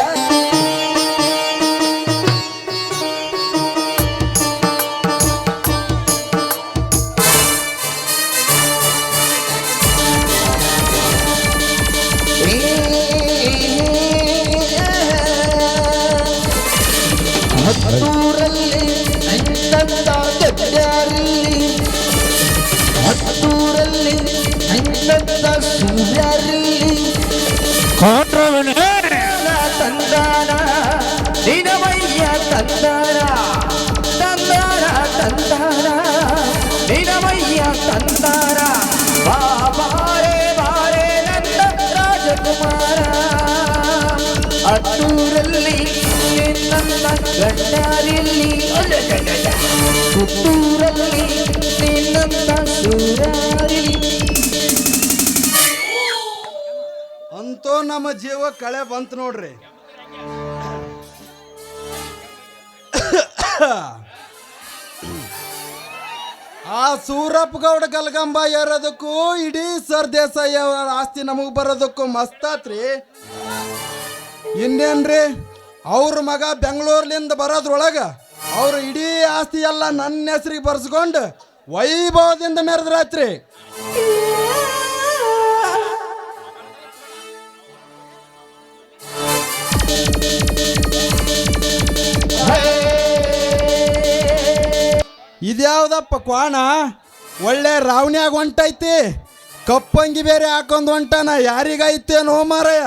ಹತ್ತೂರಲ್ಲಿ ಅಂದಂದ ಗಡ್ಯಾರಿ, ಹತ್ತೂರಲ್ಲಿ ಅಂದಂದ ಸೂರ್ಯಾರಿ, ತಂದಾನ ನಿನಮಯ್ಯ ತಂದಾನ, ತಂದಾನ ತಂದಾನ ನಿನಮಯ್ಯ ತಂದಾನ, ಬಾರೆ ಬಾರೆ ನನ್ನ ರಾಜಕುಮಾರ, ಹತ್ತೂರಲ್ಲಿ ನನ್ನ ಗಂಡಾರಿಲ್ಲಿ, ಪುತ್ತೂರಲ್ಲಿ ನಿನ್ನ ಸೂರಾರಿಲಿ. ಅಂತೂ ನಮ್ಮ ಜೀವ ಕಳೆ ಬಂತು ನೋಡ್ರಿ. ಆ ಸೂರಪ್ಪ ಗೌಡ ಗಲ್ಗಂಬ ಏರೋದಕ್ಕೂ ಇಡೀ ಸರ್ ದೇಸಾಯಿ ಅವರ ಆಸ್ತಿ ನಮಗ್ ಬರೋದಕ್ಕೂ ಮಸ್ತಾತ್ರಿ. ಇನ್ನೇನ್ರಿ, ಅವ್ರ ಮಗ ಬೆಂಗಳೂರ್ಲಿಂದ ಬರೋದ್ರೊಳಗ ಅವ್ರು ಇಡೀ ಆಸ್ತಿ ಎಲ್ಲ ನನ್ನ ಹೆಸರಿಗೆ ಬರ್ಸ್ಕೊಂಡು ವೈಭವದಿಂದ ಮೆರೆದ್ರಾತ್ರಿ. ಇದ್ಯಾವ್ದಪ್ಪ ಕ್ವಾಣ, ಒಳ್ಳೆ ರಾವಣಿಯಾಗ ಹೊಂಟೈತಿ. ಕಪ್ಪಂಗಿ ಬೇರೆ ಹಾಕೊಂಡ್ ಹೊಂಟಾನ, ಯಾರಿಗಾಯ್ತೇನೋ ಮಾರಾಯ.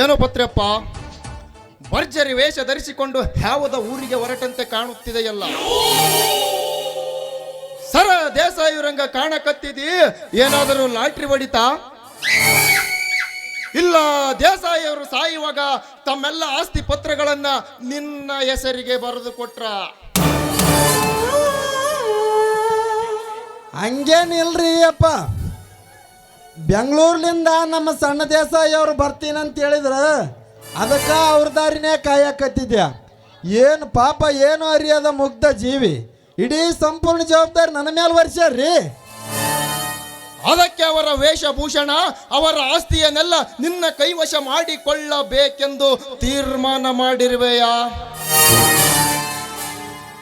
ಏನೋ ಪತ್ರೆಯಪ್ಪ, ಭರ್ಜರಿ ವೇಷ ಧರಿಸಿಕೊಂಡು ಯಾವುದ ಊರಿಗೆ ಹೊರಟಂತೆ ಕಾಣುತ್ತಿದೆಯಲ್ಲ. ಸರ ದೇಸಾಯಿ ರಂಗ ಕಾಣಕತ್ತಿದಿ, ಏನಾದರೂ ಲಾಟ್ರಿ ಹೊಡಿತಾ? ಇಲ್ಲ ದೇಸಾಯಿಯವರು ಸಾಯುವಾಗ ತಮ್ಮೆಲ್ಲ ಆಸ್ತಿ ಪತ್ರಗಳನ್ನ ನಿನ್ನ ಹೆಸರಿಗೆ ಬರೆದು ಕೊಟ್ರ? ಹಂಗೇನಿಲ್ರಿ ಅಪ್ಪ, ಬೆಂಗಳೂರ್ಲಿಂದ ನಮ್ಮ ಸಣ್ಣ ದೇಸಾಯಿ ಅವ್ರು ಬರ್ತೀನಂತ ಹೇಳಿದ್ರ ಅದಕ್ಕೆ ಅವ್ರ ದಾರಿನೇ ಕಾಯಕತ್ತಿದ್ಯಾ. ಏನು ಪಾಪ, ಏನು ಅರಿಯದ ಮುಗ್ಧ ಜೀವಿ, ಇಡೀ ಸಂಪೂರ್ಣ ಜವಾಬ್ದಾರಿ ನನ್ನ ಮೇಲೆ ವರ್ಷಾರ್ರಿ. ಅದಕ್ಕೆ ಅವರ ವೇಷಭೂಷಣ, ಅವರ ಆಸ್ತಿಯನ್ನೆಲ್ಲ ನಿನ್ನ ಕೈವಶ ಮಾಡಿಕೊಳ್ಳಬೇಕೆಂದು ತೀರ್ಮಾನ ಮಾಡಿರುವೆಯಾ?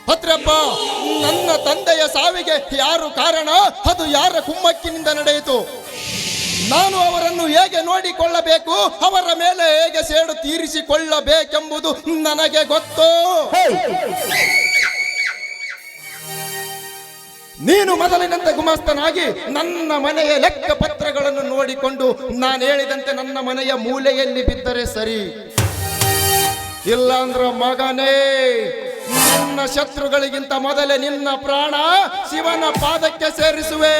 ಪತ್ರಪ್ಪ, ನನ್ನ ತಂದೆಯ ಸಾವಿಗೆ ಯಾರು ಕಾರಣ? ಅದು ಯಾರ ಕುಮ್ಮಕ್ಕಿನಿಂದ ನಡೆಯಿತು? ನಾನು ಅವರನ್ನು ಹೇಗೆ ನೋಡಿಕೊಳ್ಳಬೇಕು, ಅವರ ಮೇಲೆ ಹೇಗೆ ಸೇಡು ತೀರಿಸಿಕೊಳ್ಳಬೇಕೆಂಬುದು ನನಗೆ ಗೊತ್ತು. ನೀನು ಮೊದಲಿನಂತೆ ಗುಮಾಸ್ತನಾಗಿ ನನ್ನ ಮನೆಯ ಲೆಕ್ಕ ಪತ್ರಗಳನ್ನು ನೋಡಿಕೊಂಡು ನಾನು ಹೇಳಿದಂತೆ ನನ್ನ ಮನೆಯ ಮೂಲೆಯಲ್ಲಿ ಬಿದ್ದರೆ ಸರಿ. ಇಲ್ಲ ಅಂದ್ರ ಮಗನೇ, ನನ್ನ ಶತ್ರುಗಳಿಗಿಂತ ಮೊದಲೇ ನಿನ್ನ ಪ್ರಾಣ ಶಿವನ ಪಾದಕ್ಕೆ ಸೇರಿಸುವೆ.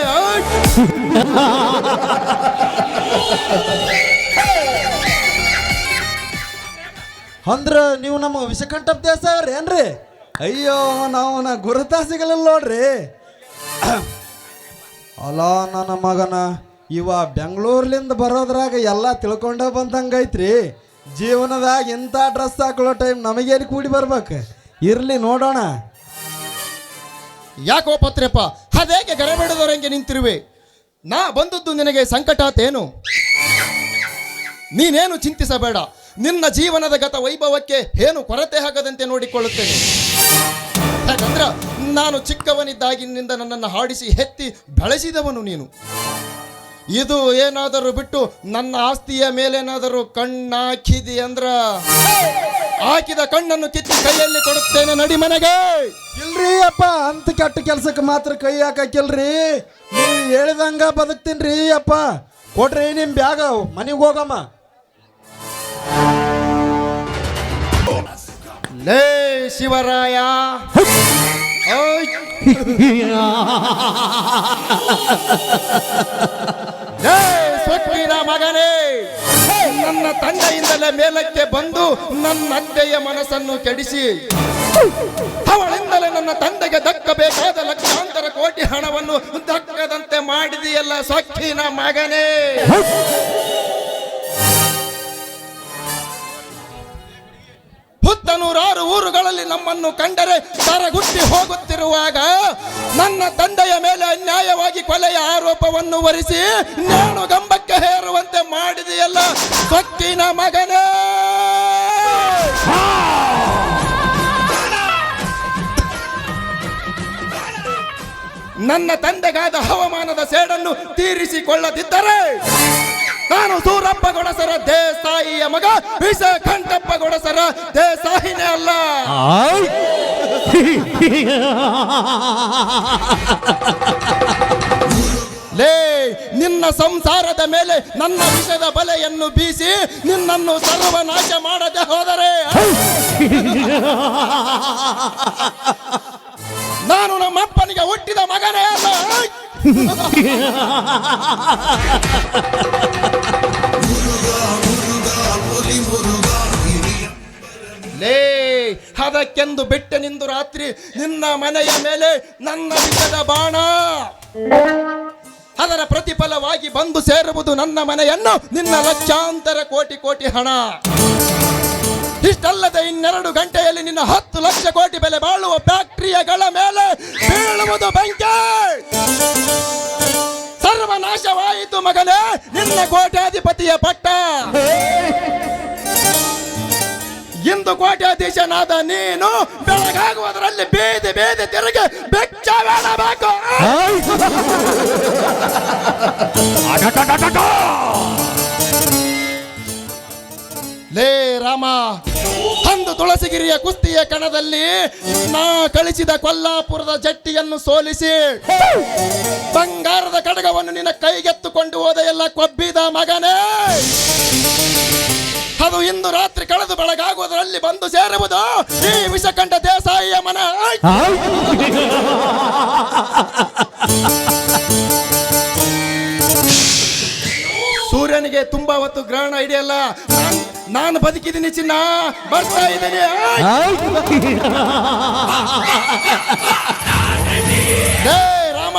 ಅಂದ್ರ ನೀವು ನಮ್ಮ ವಿಷಕಂಠಪ್ಪ ದೇಸಾಯಿ ಏನ್ರಿ? ಅಯ್ಯೋ, ನಾವು ಗುರುತ ಸಿಗಲಿಲ್ಲ ನೋಡ್ರಿ. ಅಲ್ಲ ನನ್ನ ಮಗನ, ಇವ ಬೆಂಗಳೂರ್ಲಿಂದ ಬರೋದ್ರಾಗ ಎಲ್ಲ ತಿಳ್ಕೊಂಡ ಬಂದಂಗೈತ್ರಿ. ಜೀವನದಾಗ ಇಂಥ ಡ್ರೆಸ್ ಹಾಕೊಳ್ಳೋ ಟೈಮ್ ನಮಗೇನು ಕೂಡಿ ಬರ್ಬೇಕು? ಇರ್ಲಿ ನೋಡೋಣ. ಯಾಕೋ ಪತ್ರೆಪ್ಪ, ಅದೇಗೆ ಗರಬೇಡದವರಂಗೆ ನಿಂತಿರುವೆ? ನಾ ಬಂದದ್ದು ನಿನಗೆ ಸಂಕಟ ಆತೇನು? ನೀನೇನು ಚಿಂತಿಸಬೇಡ, ನಿನ್ನ ಜೀವನದ ಗತ ವೈಭವಕ್ಕೆ ಏನು ಕೊರತೆ ಆಗದಂತೆ ನೋಡಿಕೊಳ್ಳುತ್ತೇನೆ. ಯಾಕಂದ್ರ ನಾನು ಚಿಕ್ಕವನಿದ್ದಾಗಿನಿಂದ ನನ್ನನ್ನು ಹಾಡಿಸಿ ಎತ್ತಿ ಬೆಳೆಸಿದವನು ನೀನು. ಇದು ಏನಾದರೂ ಬಿಟ್ಟು ನನ್ನ ಆಸ್ತಿಯ ಮೇಲೇನಾದರೂ ಕಣ್ಣಾಕಿದಿ ಅಂದ್ರ ಹಾಕಿದ ಕಣ್ಣನ್ನು ಕಿತ್ತಿ ಕೈಯಲ್ಲಿ ಕೊಡುತ್ತೇನೆ, ನಡಿ ಮನೆಗೆ. ಇಲ್ರಿ ಅಪ್ಪ, ಅಂತ ಕೆಟ್ಟ ಕೆಲ್ಸಕ್ಕೆ ಮಾತ್ರ ಕೈ ಹಾಕಕ್ಕಿಲ್ರಿ. ನೀವು ಹೇಳಿದಂಗ ಬದುಕ್ತೀನ್ರಿ ಅಪ್ಪ. ಕೊಡ್ರಿ ನಿಮ್ ಬ್ಯಾಗ, ಮನೆಗೆ ಹೋಗಮ್ಮ. ಲೇ ಶಿವರಾಯ, ಸ್ವಕ್ಕಿನ ಮಗನೇ, ನನ್ನ ತಂದೆಯಿಂದಲೇ ಮೇಲಕ್ಕೆ ಬಂದು ನನ್ನ ಅತ್ತೆಯ ಮನಸ್ಸನ್ನು ಕೆಡಿಸಿ ಅವಳಿಂದಲೇ ನನ್ನ ತಂದೆಗೆ ದಕ್ಕಬೇಕಾದ ಲಕ್ಷಾಂತರ ಕೋಟಿ ಹಣವನ್ನು ದಕ್ಕದಂತೆ ಮಾಡಿದೆಯಲ್ಲ ಸ್ವಕ್ಕಿನ ಮಗನೇ. ಹುತ್ತ ನೂರಾರು ಊರುಗಳಲ್ಲಿ ನಮ್ಮನ್ನು ಕಂಡರೆ ತರಗುಟ್ಟಿ ಹೋಗುತ್ತಿರುವಾಗ ನನ್ನ ತಂದೆಯ ಮೇಲೆ ಅನ್ಯಾಯವಾಗಿ ಕೊಲೆಯ ಆರೋಪವನ್ನು ಹೊರಿಸಿ ನೇಣು ಗಂಬಕ್ಕೆ ಹೇರುವಂತೆ ಮಾಡಿದೆಯಲ್ಲ ಸ್ವಕ್ಕಿನ ಮಗನೇ. ನನ್ನ ತಂದೆಗಾದ ಅವಮಾನದ ಸೇಡನ್ನು ತೀರಿಸಿಕೊಳ್ಳದಿದ್ದರೆ ನಾನು ಸೂರಪ್ಪ ಗೊಡಸರ ದೇಸಾಯಿಯ ಮಗ ವಿಷಕಂಠಪ್ಪ ಗೊಡಸರ ದೇಸಾಯಿನೇ ಅಲ್ಲ. ಲೇ, ನಿನ್ನ ಸಂಸಾರದ ಮೇಲೆ ನನ್ನ ವಿಷದ ಬಲೆಯನ್ನು ಬೀಸಿ ನಿನ್ನನ್ನು ಸರ್ವನಾಶ ಮಾಡದೆ ಹೋದರೆ ನಾನು ನಮ್ಮಪ್ಪನಿಗೆ ಹುಟ್ಟಿದ ಮಗನೇ ಅಲ್ಲ. ಲೇ, ಅದಕ್ಕೆಂದು ಬಿಟ್ಟೆನಿಂದು ರಾತ್ರಿ ನಿನ್ನ ಮನೆಯ ಮೇಲೆ ನನ್ನ ವಿಷದ ಬಾಣ, ಅದರ ಪ್ರತಿಫಲವಾಗಿ ಬಂದು ಸೇರುವುದು ನನ್ನ ಮನೆಯನ್ನು ನಿನ್ನ ಲಕ್ಷಾಂತರ ಕೋಟಿ ಕೋಟಿ ಹಣ. ಇಷ್ಟಲ್ಲದೆ 2 ಗಂಟೆಯಲ್ಲಿ ನಿನ್ನ 10 ಲಕ್ಷ ಕೋಟಿ ಬೆಲೆ ಬಾಳುವ ಫ್ಯಾಕ್ಟರಿಗಳ ಮೇಲೆ ಬೀಳುವುದು ಬೆಂಕಿ. ಸರ್ವನಾಶವಾಯಿತು ಮಗನೇ ನಿನ್ನ ಕೋಟ್ಯಾಧಿಪತಿಯ ಪಟ್ಟ. ಇಂದು ಕೋಟ್ಯಾಧೀಶನಾದ ನೀನು ಬೆಳಗಾಗುವುದರಲ್ಲಿ ಬೇದೆ ಬೇದೆ ತಿರುಗಿ ಬೆಚ್ಚ ಬೇಡಬೇಕು. ಲೇ ರಾಮ, ಅಂದು ತುಳಸಿಗಿರಿಯ ಕುಸ್ತಿಯ ಕಣದಲ್ಲಿ ನಾ ಕಳಿಸಿದ ಕೊಲ್ಲಾಪುರದ ಜಟ್ಟಿಯನ್ನು ಸೋಲಿಸಿ ಬಂಗಾರದ ಕಡಗವನ್ನು ನಿನ್ನ ಕೈಗೆತ್ತುಕೊಂಡು ಹೋದ ಎಲ್ಲ ಕೊಬ್ಬಿದ ಮಗನೇ, ಅದು ಇಂದು ರಾತ್ರಿ ಕಳೆದು ಬೆಳಗಾಗುವುದರಲ್ಲಿ ಬಂದು ಸೇರುವುದು ಈ ವಿಷಕಂಠ ದೇಸಾಯಿಯ ಮನ. ಸೂರ್ಯನಿಗೆ ತುಂಬಾ ಹೊತ್ತು ಗ್ರಹಣ ಇದೆಯಲ್ಲ, ನಾನು ಬದುಕಿದ್ದೀನಿ ಚಿನ್ನ, ಬರ್ತಾ ಇದ್ದೀನಿ. ರಾಮ,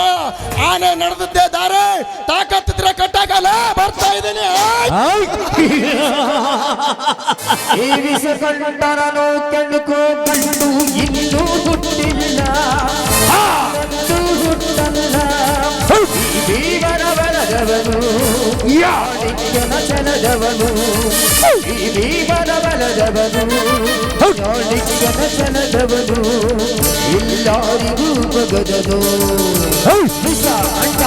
ಆನೆ ನಡೆದದ್ದೇ ದಾರೆ, ತಾಕತ್ತಿದ್ರೆ ಕಟ್ಟಾಗಲ್ಲ, ಬರ್ತಾ ಇದ್ದೀನಿ. ಈ ವಿಷಕಂಠನನು ಕೆಣಕು ಕಂಡು ಇನ್ನೂ ಹುಟ್ಟಿಲ್ಲ, ಹುಟ್ಟಲ್ಲ. ಭೀಮನ ಬಲದವನು, ಯಾಣಿಕ್ಯನ ಛಲದವನು, ಈ ಭೀಮನ ಬಲದವನು, ಯಾಣಿಕ್ಯನ ಛಲದವನು, ಎಲ್ಲರಿಗೂ ಬಗದನು ವಿಷಕಂಠ.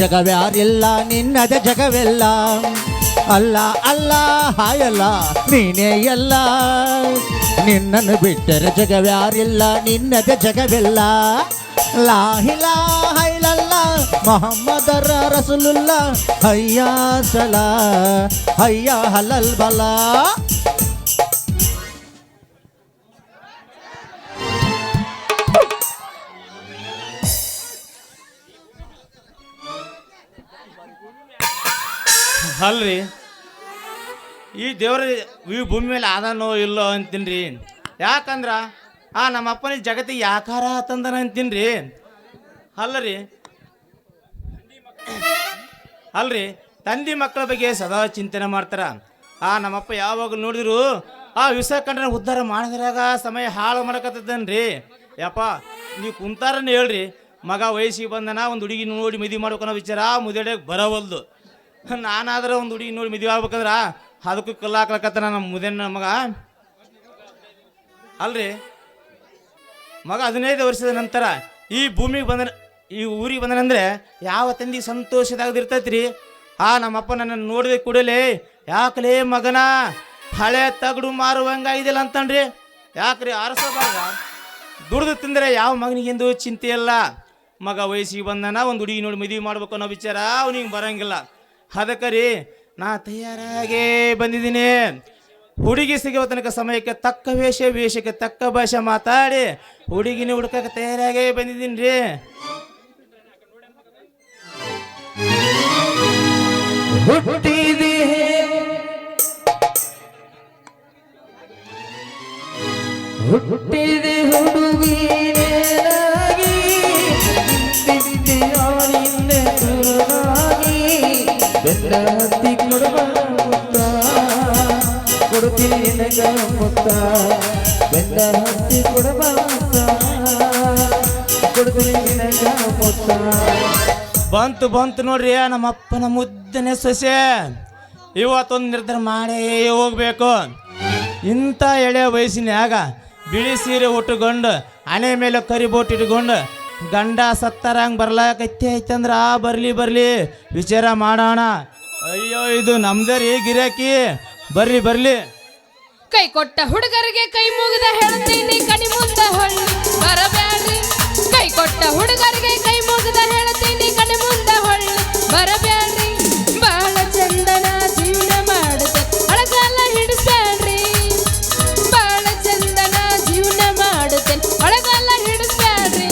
ಜಗವ್ಯಾರಿಲ್ಲ ನಿನ್ನದ ಜಗವೆಲ್ಲ, ಅಲ್ಲ ಅಲ್ಲ ಹಾಯಲ್ಲ ನೀನೇ ಎಲ್ಲ, ನಿನ್ನನ್ನು ಬಿಟ್ಟರೆ ಜಗವ್ಯಾರಿಲ್ಲ ನಿನ್ನದ ಜಗವೆಲ್ಲ. ಲಾಹಿಲಾ ಹೈಲಲ್ಲ ಮೊಹಮ್ಮದರ ರಸೂಲುಲ್ಲ, ಹಯ್ಯ ಸಲ ಹಯ್ಯ ಹಲಲ್ ಬಲ. ಅಲ್ರಿ, ಈ ದೇವ್ರ ಈ ಭೂಮಿ ಮೇಲೆ ಆದಾನೋ ಇಲ್ಲೋ ಅಂತೀನ್ರಿ. ಯಾಕಂದ್ರ ನಮ್ಮ ಅಪ್ಪನಿಗೆ ಜಗತ್ತಿಗೆ ಯಾಕಾರ ತಂದನ ಅಂತೀನ್ರಿ. ಅಲ್ರಿ ತಂದೆ ಮಕ್ಕಳ ಬಗ್ಗೆ ಸದಾ ಚಿಂತನೆ ಮಾಡ್ತಾರ. ನಮ್ಮಪ್ಪ ಯಾವಾಗ ನೋಡಿದ್ರು ಆ ವಿಷಕಂಠನ ಉದ್ಧಾರ ಮಾಡಿದ್ರಾಗ ಸಮಯ ಹಾಳು ಮಾಡಕತ್ತದನ್ರಿ. ಯಪ್ಪ ನೀವು ಕುಂತಾರನ್ನ ಹೇಳ್ರಿ, ಮಗ ವಯಸ್ಸಿಗೆ ಬಂದನ ಒಂದು ಹುಡುಗಿ ನೋಡಿ ಮದುವೆ ಮಾಡ್ಬೇಕನ್ನೋ ವಿಚಾರ ಮುದೇಡಕ್ಕೆ ಬರವಲ್ದು. ನಾನಾದ್ರೆ ಒಂದು ಹುಡುಗಿ ನೋಡಿ ಮದುವೆ ಆಗ್ಬೇಕಂದ್ರ ಅದಕ್ಕೂ ಕಲ್ಲಾಕ್ಲಕತ್ತಾನ ನಮ್ಮ ಮುದೇನ ಮಗ. ಅಲ್ರಿ ಮಗ 15 ವರ್ಷದ ನಂತರ ಈ ಭೂಮಿಗೆ ಈ ಊರಿಗೆ ಬಂದನಂದ್ರೆ ಯಾವ ತಂದೆ ಸಂತೋಷದಾಗದಿರ್ತೈತ್ರಿ. ನಮ್ಮಪ್ಪ ನನ್ನನ್ನು ನೋಡಿದ ಕೂಡಲೇ, ಯಾಕಲೇ ಮಗನ ಹಳೆ ತಗಡು ಮಾರುವಂಗಾಗಿದಿಲ್ಲ ಅಂತನ್ರಿ. ಯಾಕ್ರಿ ಆರಿಸೋದಾಗ ದುಡ್ದು ತಿಂದರೆ ಯಾವ ಮಗನಿಗೆಂದು ಚಿಂತೆ ಇಲ್ಲ. ಮಗ ವಯಸ್ಸಿಗೆ ಬಂದನ ಒಂದು ಹುಡುಗಿ ನೋಡಿ ಮದುವೆ ಮಾಡ್ಬೇಕು ಅನ್ನೋ ವಿಚಾರ ಅವನಿಗೆ ಬರಂಗಿಲ್ಲ. ಅದಕ್ಕೆ ರೀ ನಾ ತಯಾರಾಗೇ ಬಂದಿದ್ದೀನಿ. ಹುಡುಗಿ ಸಿಗುವ ತನಕ ಸಮಯಕ್ಕೆ ತಕ್ಕ ವೇಷಕ್ಕೆ ತಕ್ಕ ಭಾಷೆ ಮಾತಾಡಿ ಹುಡುಗಿನ ಹುಡುಕಕ್ಕೆ ತಯಾರಾಗೇ ಬಂದಿದ್ದೀನಿ ರೀ. ಹುಟ್ಟಿದೆ ಹುಟ್ಟಿದೆ ಹುಡುಗಿನೇನಾಗಿ, ನಿನ್ನ ಸುರನಾಗಿ, ಬೆಲ್ಲ ಹತ್ತಿ ಕೊಡುವ ಮುತ್ತ ಕೊಡುತ್ತೀನಿ ನಿನಗ ಮುತ್ತ, ಬೆಲ್ಲ ಹತ್ತಿ ಕೊಡುವ ಮುತ್ತ ಕೊಡುತ್ತೀನಿ ನಿನಗ ಮುತ್ತ. ಬಂತು ನೋಡ್ರಿ ನಮ್ಮಪ್ಪನ ಮುದ್ದನೆ ಸೊಸೆ. ಇವತ್ತೊಂದು ನಿರ್ಧಾರ ಮಾಡೇ ಹೋಗ್ಬೇಕು. ಇಂಥ ಎಳೆ ವಯಸ್ಸಿನಾಗ ಬಿಳಿ ಸೀರೆ ಉಟ್ಟುಕೊಂಡು ಹಣೆ ಮೇಲೆ ಕರಿ ಬೋಟ್ ಇಟ್ಕೊಂಡು ಗಂಡ ಸತ್ತರಂಗೆ ಬರ್ಲಾಕೈತಿ ಐತಂದ್ರ ಬರ್ಲಿ ವಿಚಾರ ಮಾಡೋಣ. ಅಯ್ಯೋ ಇದು ನಮ್ದೇ ರೀ ಗಿರಾಕಿ, ಬರ್ಲಿ. ಕೈ ಕೊಟ್ಟ ಹುಡುಗರಿಗೆ ಕೈ ಮುಗಿದ ಹೇಳ್ತೀನಿ ಕಣಿ ಮುಂದ ಹೊಳ್ಳಿ ಬರಬ್ಯಾಡ್ರಿ. ಕೈ ಕೊಟ್ಟ ಹುಡುಗರಿಗೆ ಕೈ ಮುಗಿದ ಹೇಳ್ತೀನಿ ಕಣಿ ಮುಂದ ಹೊಳ್ಳಿ ಬರಬ್ಯಾಡ್ರಿ. ಬಾಳ ಚಂದನ ಜೀವನ ಮಾಡುತ್ತೆ ಅಳಗಾಲ ಹಿಡಿಸ್ಬ್ಯಾಡ್ರಿ. ಬಾಳ ಚಂದನ ಜೀವನ ಮಾಡುತ್ತೆ ಅಳಗಾಲ ಹಿಡಿಸ್ಬ್ಯಾಡ್ರಿ.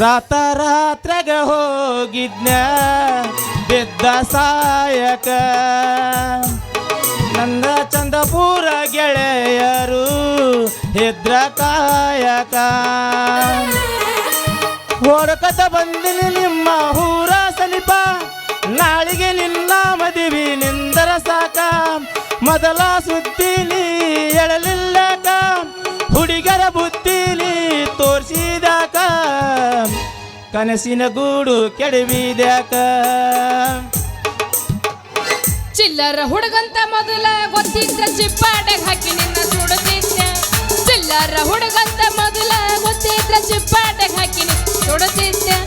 ರಾತ್ರಾಗ ಹೋಗಿದ್ನ ಬಿದ್ದ ಸಾಯಕ, ನನ್ನ ಚಂದಪುರ ಗೆಳೆಯರು ಹೆದ್ರ ಕಾಯಕ. ಓಡಕತ ಬಂದಿನಿ ನಿಮ್ಮ ಊರ ಸಮೀಪ, ನಾಳೆ ಬಾಳಿಗೆ ನಿನ್ನ ಮದುವೆ ನಿಂದರ ಸಾಕ ಮೊದಲ ಸುದ್ದಿಲಿ ಎಳಲಿಲ್ಲಕ ಹುಡುಗರ ಬುದ್ಧಿಲಿ ತೋರಿಸಿದಾಕ ಕನಸಿನ ಗೂಡು ಕೆಡವಿದ್ಯಾಕ ಚಿಲ್ಲರ ಹುಡುಗಂತ ಮೊದಲ ಗೊತ್ತಿದ್ರ ಚಿಪ್ಪಾಡೆಗ್ ಹಾಕಿ ನಿನ್ನ ಸುಡುತ್ತಿದ್ದೆ ಚಿಲ್ಲರ ಹುಡುಗಂತ ಮೊದಲ ಗೊತ್ತಿದ್ರ ಚಿಪ್ಪಾಡೆಗ್ ಹಾಕಿ ಸುಡುತ್ತಿದ್ದೆ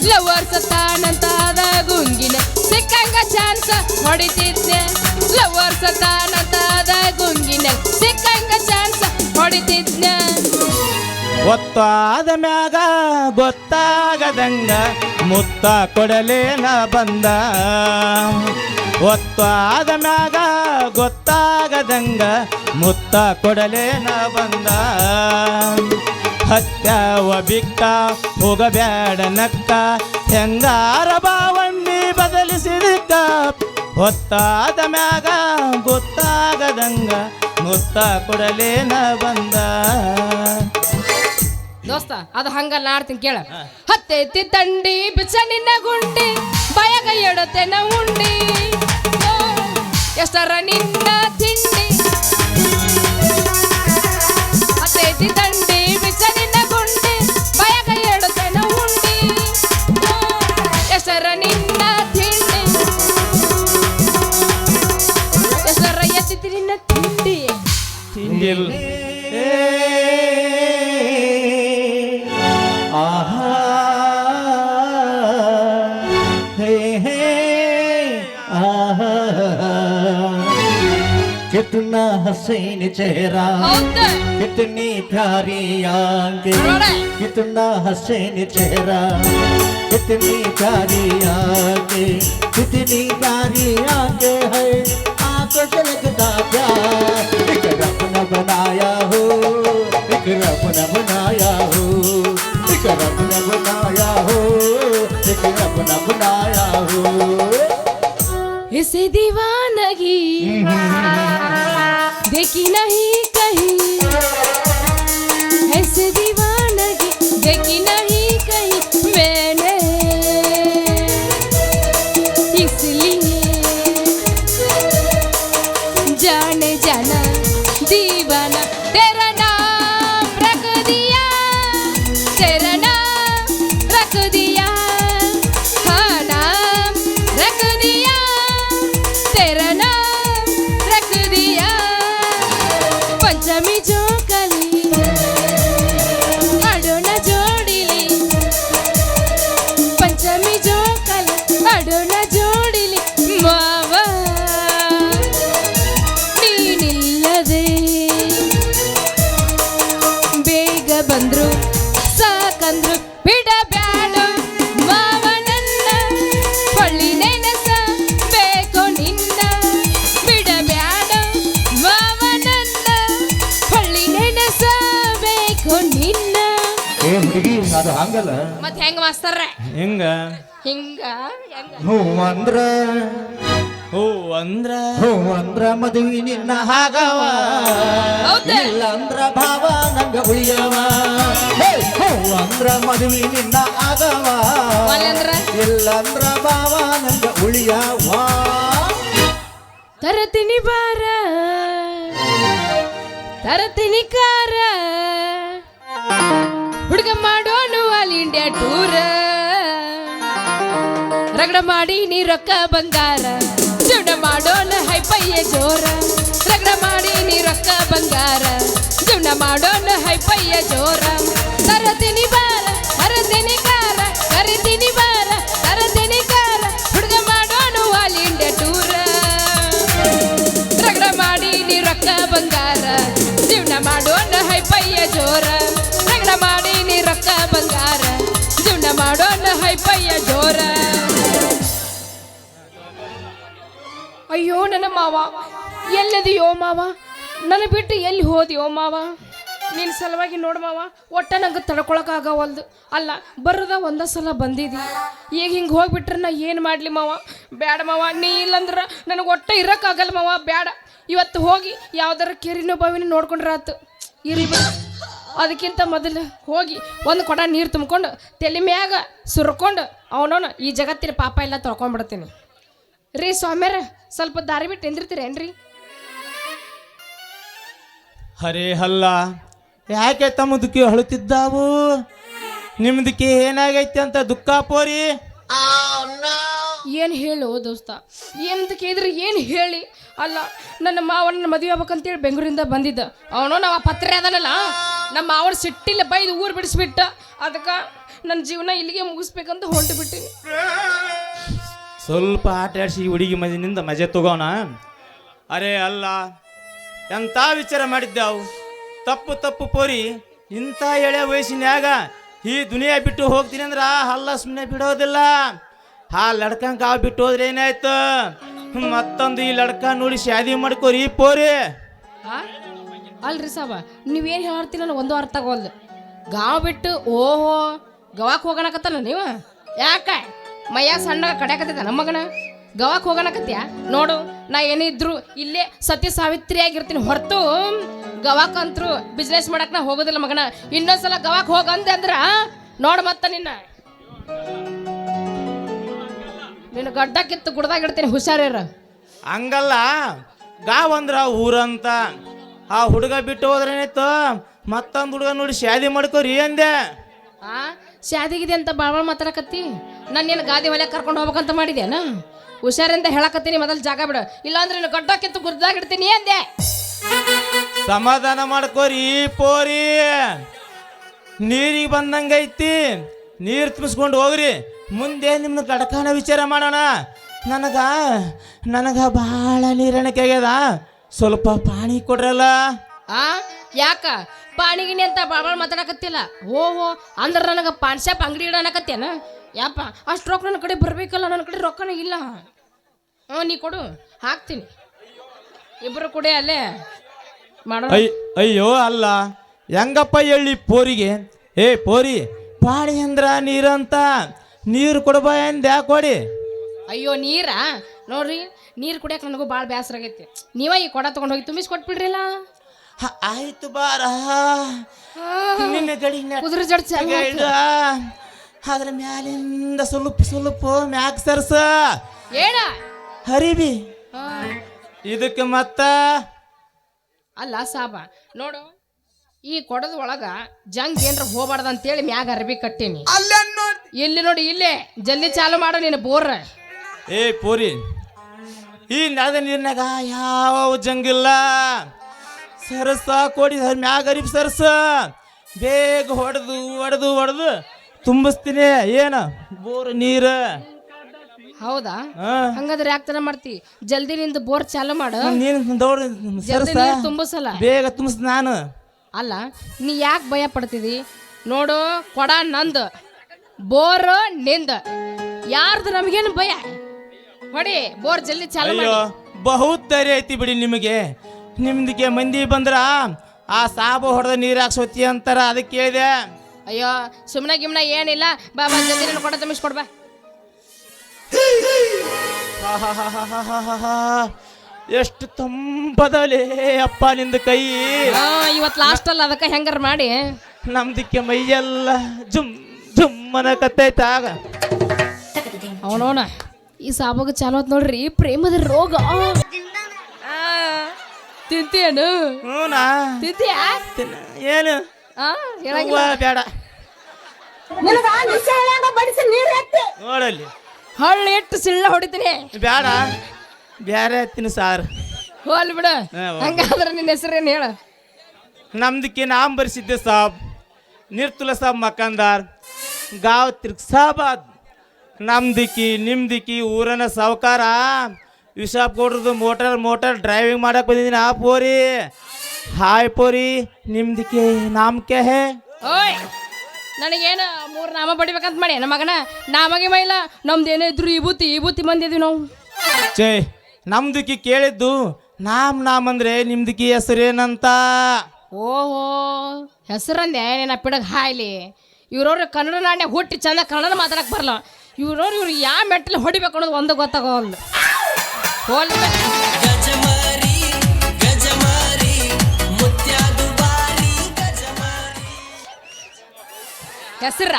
ಲವರ್ಸ್ ತಾನಂತಾದ ಗುಂಗಿನ ಸಿಕ್ಕಂಗ ಚಾನ್ಸ್ ಹೊಡಿತಿದ್ದೆ ಲವರ್ಸ್ ತಾನಂತಾದ ಗುಂಗಿನ ಸಿಕ್ಕಂಗ ಚಾನ್ಸ್ ಹೊಡಿತಿದ್ದೆ ಒತ್ತಾದ ಮ್ಯಾಗ ಗೊತ್ತಾಗದಂಗ ಮುತ್ತ ಕೊಡಲೇನ ಬಂದ ಒತ್ತಾದ ಮ್ಯಾಗ ಗೊತ್ತಾಗದಂಗ ಮುತ್ತ ಕೊಡಲೇನ ಬಂದ ಹತ್ಯವ ಬಿಕ್ಕ ಹೋಗಬ್ಯಾಡ ನಕ್ಕ ಹೆಂಗಾರ ಬಾವಣ್ಣಿ ಬದಲಿಸಿದಕ್ಕ ಒತ್ತಾದ ಮ್ಯಾಗ ಗೊತ್ತಾಗದಂಗ ಮುತ್ತ ಕೊಡಲೇನ ಬಂದ ದೋಸ್ತ ಅದು ಹಂಗಲ್ಲ ಆಡ್ತೀನಿ ಕೇಳ ಹತ್ತೈತಿ ತಂಡಿ ಬಿಚ್ಚ ನಿನ್ನ ಗುಂಡಿ ಬಯಗ ಎಡತೆ ನ ಉಂಡಿ ಎಷ್ಟರ ನಿನ್ನ ತಿಂಡಿ ಹತ್ತೈತಿ ತಂಡಿ ಬಿಚ್ಚ ನಿನ್ನ ಗುಂಡಿ ಬಯಗ ಎಡತೆ ನ ಉಂಡಿ ಎಷ್ಟರ ನಿನ್ನ ತಿಂಡಿ ಎಷ್ಟರ ಎತ್ತಿತಿ ನಿನ್ನ ತಿಂಡಿ ತಿಂಡಿಲ್ ಆಹಾ ಹೇ ಹೇ ಆಹಾ कितना हसीन चेहरा ಹೌದಾ कितनी प्यारी आंखें कितना हसीन चेहरा कितनी प्यारी आंखें कितनी प्यारी आंखें है आंखों से लगता प्यार एक रब ने बनाया हो एक रब ने बनाया हो एक रब ने बनाया हो एक रब ने बनाया हो इसे दीवानगी देखी नहीं कहीं ऐसे दीवानगी देखी नहीं कहीं मैंने इसलिए जाने जाना दीवाना तेरा नाम रख दिया तेरा नाम रख दिया हाँ नाम रख दिया तेरा नाम रख दिया पंचमी जो कली अडोन जोडिली पंचमी जो कली अडोन जोडिली ಮಾವ ನೀನಿಲ್ಲದೆ ಬೇಗ ಬಂದ್ರು ಸಾಕಂದ್ರು ಬಿಡಬ್ಯಾಡ ಮಾವ ನನ್ನ ಹೊಳ್ಳಿ ನೆನಸ ಬೇಕು ನಿನ್ನ ಬಿಡಬ್ಯಾಡ ಮಾವ ನನ್ನ ಹೊಳ್ಳಿ ನೆನಸ ಬೇಕು ನಿನ್ನ ಏ ಹುಡುಗಿ ಅದು ಹಂಗಲ್ಲ ಮತ್ ಹೆಂಗ ಮಾಸ್ತರ ಹೆಂಗ ಹಿಂಗ ಹೆಂಗ ಹೂ ಅಂದ್ರ ಹೂ ಅಂದ್ರ ಮದುವೆ ನಿನ್ನ ಹಾಗವ ಹೌದಾ? ಇಲ್ಲ ಅಂದ್ರ ಭಾವ ನಂಗ ಉಳಿಯವ ಹೇ, ಹೂ ಅಂದ್ರ ಮದುವೆ ನಿನ್ನ ಆಗವ ಒಲ್ಲೆಂದ್ರ? ಇಲ್ಲ ಅಂದ್ರ ಭಾವ ನಂಗ ಉಳಿಯವ ತರತೀನಿ ಬಾರ ತರತೀನಿ ಕಾರ ಹುಡುಗ ಮಾಡೋನು ಆಲ್ ಇಂಡಿಯಾ ಟೂರ ರಗಡ ಮಾಡಿ ನೀ ರೊಕ್ಕ ಬಂಗಾರ ಜೀವನ ಮಾಡೋಣ ಹೈಪಯ್ಯ ಜೋರ ರಗಡ ಮಾಡಿ ನೀ ರೊಕ್ಕ ಬಂಗಾರ ಜೀವನ ಮಾಡೋಣ ಹೈಪಯ್ಯ ಜೋರ ತರತೀನಿ ಬಾರ ತರತೀನಿ ಕಾರ ಕರಿತೀನಿ ಬಾರ ತರತೀನಿ ಕಾರ ಹುಡುಗ ಮಾಡೋಣ ಆಲ್ ಇಂಡಿಯಾ ಟೂರ ರಗಡ ಮಾಡಿ ನೀ ರೊಕ್ಕ ಬಂಗಾರ ಜೀವನ ಮಾಡೋಣ ಹೈಪಯ್ಯ ಜೋರ ರಗಡ ಮಾಡಿ ನೀ ರೊಕ್ಕ ಬಂಗಾರ ಜೀವನ ಮಾಡೋಣ ಹೈಪಯ್ಯ ಜೋರ ಅಯ್ಯೋ ನನ್ನ ಮಾವ ಎಲ್ಲದಿಯೋ ಮಾವ ನನ್ನ ಬಿಟ್ಟು ಎಲ್ಲಿ ಹೋದಿಯೋ ಮಾವ ನಿನ್ನ ಸಲುವಾಗಿ ನೋಡು ಮಾವ ಒಟ್ಟ ನಂಗೆ ತಡ್ಕೊಳಕ್ಕಾಗವಲ್ದು ಅಲ್ಲ ಬರೋದ ಒಂದೇ ಸಲ ಬಂದಿದ್ದಿ ಈಗ ಹಿಂಗೆ ಹೋಗ್ಬಿಟ್ರೆ ನಾ ಏನು ಮಾಡಲಿ ಮಾವ ಬೇಡ ಮಾವ ನೀ ಇಲ್ಲಂದ್ರೆ ನನಗೆ ಒಟ್ಟ ಇರೋಕ್ಕಾಗಲ್ಲ ಮಾವ ಬೇಡ ಇವತ್ತು ಹೋಗಿ ಯಾವ್ದಾರ ಕೆರಿನೋ ಬಾವಿನೋ ನೋಡ್ಕೊಂಡ್ರೆ ಆತು ಇರ್ಲಿ ಬಿಡು ಅದಕ್ಕಿಂತ ಮೊದಲು ಹೋಗಿ ಒಂದು ಕೊಡ ನೀರು ತುಂಬ್ಕೊಂಡು ತಲೆ ಮ್ಯಾಗ ಸುರ್ಕೊಂಡು ಅವನವನು ಈ ಜಗತ್ತಿನ ಪಾಪ ಎಲ್ಲ ತೊಳ್ಕೊಂಡ್ಬಿಡ್ತೀನಿ ರೀ ಸ್ವಾಮ್ಯಾರ ಸ್ವಲ್ಪ ದಾರಿ ಬಿಟ್ಟು ನಿಂದಿರ್ತೀರೇನ್ರಿ? ಹರೇ ಹಲ್ಲ ಯಾಕೆ ತಮ್ಮದಕ್ಕೆ ಅಳುತ್ತಿದ್ದಾವು? ನಿಮ್ದಕ್ಕೆ ಏನಾಗೈತೆ ಅಂತ ದುಃಖ ಪೋರಿ? ಏನು ಹೇಳು ದೋಸ್ತ, ಏನಂತ ಕೇಳಿದ್ರೆ ಏನು ಹೇಳಿ? ಅಲ್ಲ, ನನ್ನ ಮಾವನ ಮದುವೆ ಆಗ್ಬೇಕಂತೇಳಿ ಬೆಂಗಳೂರಿಂದ ಬಂದಿದ್ದ ಅವನು. ನಾವು ಪತ್ರ ಅದನಲ್ಲ, ನಮ್ಮ ಮಾವನ ಸಿಟ್ಟಿಲ್ಲ ಬೈದು ಊರು ಬಿಡಿಸ್ಬಿಟ್ಟ. ಅದಕ್ಕೆ ನನ್ನ ಜೀವನ ಇಲ್ಲಿಗೆ ಮುಗಿಸ್ಬೇಕಂತ ಹೊಂಟು ಬಿಟ್ಟಿನಿ. ಸ್ವಲ್ಪ ಆಟ ಆಡಿಸಿ ಹುಡುಗಿ ಮದಿನಿಂದ ಮಜೆ ತಗೋಣ. ಅರೇ ಅಲ್ಲ, ಎಂಥ ವಿಚಾರ ಮಾಡಿದ್ದಾವು? ತಪ್ಪು ತಪ್ಪು ಪೋರಿ. ಇಂಥ ಎಳೆ ವಯಸ್ಸಿನ್ಯಾಗ ಈ ದುನಿಯಾ ಬಿಟ್ಟು ಹೋಗ್ತೀನಿ ಅಂದ್ರ ಅಲ್ಲ ಸುಮ್ಮನೆ ಬಿಡೋದಿಲ್ಲ. ಆ ಲಡ್ಕಂಗೆ ಕಾವು ಬಿಟ್ಟು ಹೋದ್ರೆ ಏನಾಯ್ತು? ಮತ್ತೊಂದು ಈ ಲಡ್ಕ ನೋಡಿ ಶಾದಿ ಮಾಡ್ಕೋರಿ ಪೋರಿ. ಅಲ್ರಿ ಸಾಬ, ನೀವೇನು ಹೇಳ್ತೀರ ಒಂದು ಅರ್ಥ ಆಗೋಲ್ದು. ಗಾವ್ ಬಿಟ್ಟು ಓಹೋ ಗವಾಕ್ ಹೋಗೋಣಕತ್ತಲ್ಲ ನೀವು? ಯಾಕೆ ಮಯ್ಯ ಸಣ್ಣ ಕಡ್ಯಾಕತ್ತಿದ್ದ ನಮ್ಮ ಮಗನ? ಗವಾಕ್ ಹೋಗೋಣಕತ್ಯ ನೋಡು. ನಾ ಏನಿದ್ರು ಇಲ್ಲೇ ಸತ್ಯ ಸಾವಿತ್ರಿ ಆಗಿರ್ತೀನಿ ಹೊರತು ಗವಾಕ್ ಅಂತರು ಬಿಸ್ನೆಸ್ ಮಾಡಕ್ ನಾ ಹೋಗೋದಿಲ್ಲ ಮಗನ. ಇನ್ನೊಂದ್ಸಲ ಗವಾಕ್ ಹೋಗಂದೆ ಅಂದ್ರ ನೋಡು ಮತ್ತ ನಿನ್ನ ಗಡ್ಡ ಕಿತ್ತು ಗುಡ್ದಾಗಿಡ್ತೀನಿ, ಹುಷಾರಿರ. ಹಂಗಲ್ಲ, ಗಾವ್ ಅಂದ್ರ ಊರಂತ. ಆ ಹುಡುಗ ಬಿಟ್ಟು ಹೋದ್ರೇನಾಯ್ತು? ಮತ್ತೊಂದು ಹುಡುಗ ನೋಡಿ ಶಾದಿ ಮಾಡ್ಕೋರಿ ಅಂದೆ. ಶಾದಿಗಿದೆ ಅಂತ ಬಾಳ ಮಾತಾಡಕತ್ತಿ. ನಾನೇನು ಗಾದಿ ಹೊಲೆ ಕರ್ಕೊಂಡು ಹೋಗ್ಬೇಕಂತ ಮಾಡಿದ್ಯಾನ? ಹುಷಾರಿಂದ ಹೇಳಕತ್ತೀನಿ, ಮೊದಲು ಜಾಗ ಬಿಡು, ಇಲ್ಲಾಂದ್ರೆ ನೀನು ಗಡ್ಡ ಕಿತ್ತು ಗುಡ್ದಾಗಿಡ್ತೀನಿ ಅಂದೆ. ಸಮಾಧಾನ ಮಾಡ್ಕೋರಿ ಪೋರಿ. ನೀರಿಗೆ ಬಂದಂಗೈತಿ, ನೀರು ತುಂಬಿಸ್ಕೊಂಡು ಹೋಗ್ರಿ. ಮುಂದೆ ನಿಮ್ಮ ಗಡಕಾನ ವಿಚಾರ ಮಾಡೋಣ. ನನಗ ಭಾಳ ನೀರಣಿಕೆ ಆಗ್ಯದ, ಸ್ವಲ್ಪ ಪಾಣಿ ಕೊಡ್ರಲ್ಲ. ಯಾಕ ಪಾಣಿಗಿನಿ ಅಂತ ಬಾಳ ಮಾತಾಡಕತ್ತಿಲ್ಲ? ಓಹೋ ಅಂದ್ರೆ ನನಗೆ ಪಾನ್ ಶಾಪ್ ಅಂಗಡಿ ಇಡನಕತ್ತೇನ? ಯಪ್ಪ, ಅಷ್ಟು ರೊಕ್ಕ ನನ್ನ ಕಡೆ ಬರ್ಬೇಕಲ್ಲ, ನನ್ನ ಕಡೆ ರೊಕ್ಕನ ಇಲ್ಲ. ನೀ ಕೊಡು, ಹಾಕ್ತೀನಿ. ಇಬ್ಬರು ಕೊಡಿ ಅಲ್ಲೇ ಮಾಡೋ. ಅಯ್ಯೋ ಅಲ್ಲ, ಹೆಂಗಪ್ಪ ಹೇಳಿ ಪೋರಿಗೆ? ಏ ಪೋರಿ, ಪಾಣಿ ಅಂದ್ರ ನೀರಂತ, ನೀರು ಕೊಡಬ ಎಂದ ಕೊಡಿ. ಅಯ್ಯೋ ನೀರಾ? ನೋಡ್ರಿ, ನೀರು ಕುಡಿಯಕ್ಕೆ ನನಗೂ ಭಾಳ ಬೇಸರ ಆಗೈತಿ. ನೀವ ಈ ಕೊಡ ತೊಗೊಂಡು ಹೋಗಿ ತುಂಬಿಸಿ ಕೊಟ್ಬಿಡ್ರಿಲ್ಲ. ಆಯ್ತು ಬಾರ, ನಿನ್ನ ಗಡಿ ಕುದುರೆ ಜಡ್ ಅದ್ರ ಮ್ಯಾಲಿಂದ ಸ್ವಲ್ಪ ಮ್ಯಾಕ್ ಸರ್ಸ ಏನ ಹರಿಬಿ ಇದಕ್ಕೆ ಮತ್ತ. ಅಲ್ಲ ಸಾಬ, ನೋಡು, ಈ ಕೊಡದ ಒಳಗ ಜಂಗ್ ಏನ್ರ ಹೋಗ್ಬಾರ್ದು ಅಂತೇಳಿ ಮ್ಯಾಗ ಅರ್ಬಿ ಕಟ್ಟೀನಿ. ಇಲ್ಲಿ ನೋಡಿ, ಇಲ್ಲೇ ಜಲ್ದಿ ಚಾಲು ಮಾಡು ನೀನು ಬೋರ್. ಏ ಪೋರಿ, ಈ ನದ ನೀರ್ನಾಗ ಯಾವ ಜಂಗಿಲ್ಲ. ಸರಸ ಕೊಡಿ ಮ್ಯಾಗ ಅರಿಬಿ ಸರ್ಸ, ಬೇಗ ಹೊಡೆದು ತುಂಬಿಸ್ತೀನಿ. ಏನ ಬೋರ್ ನೀರ? ಹೌದಾ? ಹಂಗಾದ್ರೆ ಯಾಕೆ ಮಾಡ್ತಿ? ಜಲ್ದಿ ನಿಂದು ಬೋರ್ ಚಾಲು ಮಾಡು. ನೀನು ತುಂಬಿಸಲ್ಲ, ಬೇಗ ತುಂಬಿಸ್. ನಾನು ಅಲ್ಲ, ನೀ ಯಾಕೆ ಭಯ ಪಡ್ತಿದಿ? ನೋಡು, ಕೊಡ ನಂದು, ಬೋರ್ ನಿಂದ, ಯಾರ್ದು ನಮಗೇನು ಭಯ? ಹೊಡಿ ಬೋರ್ ಜಲ್ದಿ ಚಾಲು ಮಾಡಿ. ಬಹುತ್ ಧೈರ್ಯ ಐತಿ ಬಿಡಿ ನಿಮಗೆ. ನಿಮ್ದಕ್ಕೆ ಮಂದಿ ಬಂದ್ರ ಆ ಸಾಬು ಹೊಡೆದ ನೀರು ಹಾಕ್ಸೋತಿ ಅಂತಾರ, ಅದಕ್ಕೆ ಕೇಳಿದೆ. ಅಯ್ಯೋ ಸುಮ್ನ ಗಿಮ್ನ ಏನಿಲ್ಲ, ಬಾಬಾ ಜಲ್ದಿ ನನ್ನ ಕೊಡ ತುಂಬಿಸ್ಕೊಡ್ಬಾ. ಎಷ್ಟು ತಂಪದಲೇ ಅಪ್ಪ ನಿಂದ ಕೈ. ಇವತ್ತು ಲಾಸ್ಟ್ ಅಲ್ಲ, ಅದಕ್ಕೆ ಹೆಂಗಾರ ಮಾಡಿ. ನಮ್ದಕ್ಕೆ ಮೈಯೆಲ್ಲ ಜುಮ್ ಜುಮ್ಮನ ಕತ್ತೈತಾಗ. ಅವನೋನ ಈ ಸಾಬಾಗ ಚಾಲು ಆತ್ ನೋಡ್ರಿ, ಪ್ರೇಮದ ರೋಗ. ತಿಂತೀಯನು? ತಿಂತೀಯ? ಏನು ಬೇಡ ನೋಡಲ್ಲಿ ಹಳ್ಳಿ ಇಟ್ಟು ಸಿಳ್ಳ ಹೊಡಿತೀನಿ. ಬೇಡ, ಬ್ಯಾರೆ ಹತ್ತಿನ ಸಾರ್ ಹೋಲ್ ಬಿಡ. ಹಂಗಾದ್ರೆ ನಿನ್ನ ಹೆಸರೇನು ಹೇಳ? ನಮ್ದಕ್ಕೆ ನಾಮ್ ಬರ್ಸಿದ್ದೆ ಸಾಬ್, ನಿರ್ತುಲ ಸಾಬ್ ಮಕಂದಾರ್, ಗಾವ್ ತಿರ್ಗ್ಸಾಬಾದ್. ನಮ್ದಿಕ್ಕಿ ನಿಮ್ದಿಕ್ಕಿ ಊರನ ಸಾವುಕಾರ. ವಿಷಾಪ್ ಕೊಡ್ರದು ಮೋಟರ್ ಡ್ರೈವಿಂಗ್ ಮಾಡಕ್ ಬಂದಿದ್ದೀನಿ. ಆ ಪೋರಿ, ಹಾಯ್ ಪೋರಿ, ನಿಮ್ದಿಕ್ಕೆ ನಾಮ್ ಕೆ ಹೇ? ಓಯ್, ನನಗೇನು 3 ನಾಮ ಬಡಿಬೇಕಂತ ಮಾಡಿ ನಮ್ಮ ಮಗನ? ನಾಮಗೆ ಮೈಲ ನಮ್ದೇನೇ ಇದ್ರು ವಿಭೂತಿ ಬಂದಿದ್ವಿ ನಾವು. ಚೇ, ನಮ್ದಕ್ಕೆ ಕೇಳಿದ್ದು ನಾಮ್ ಅಂದ್ರೆ ನಿಮ್ದಕ್ಕೆ ಹೆಸರೇನಂತ? ಓಹೋ, ಹೆಸರಂದೆ ನಿನ್ನ ಪಿಡಗ್ ಹಾಯ್ಲಿ. ಇವ್ರವ್ರು ಕನ್ನಡ ನಾಣ್ಯ ಹುಟ್ಟಿ ಚಂದ ಕನ್ನಡ ಮಾತಾಡಕ್ ಬರಲ್ಲ. ಇವ್ರು ಯಾವ ಮೆಟ್ಟಲು ಹೊಡಿಬೇಕು ಅನ್ನೋದು ಒಂದು ಗೊತ್ತಾಗೋಲ್ಲ. ಹೋಲ್ ಹೆಸರ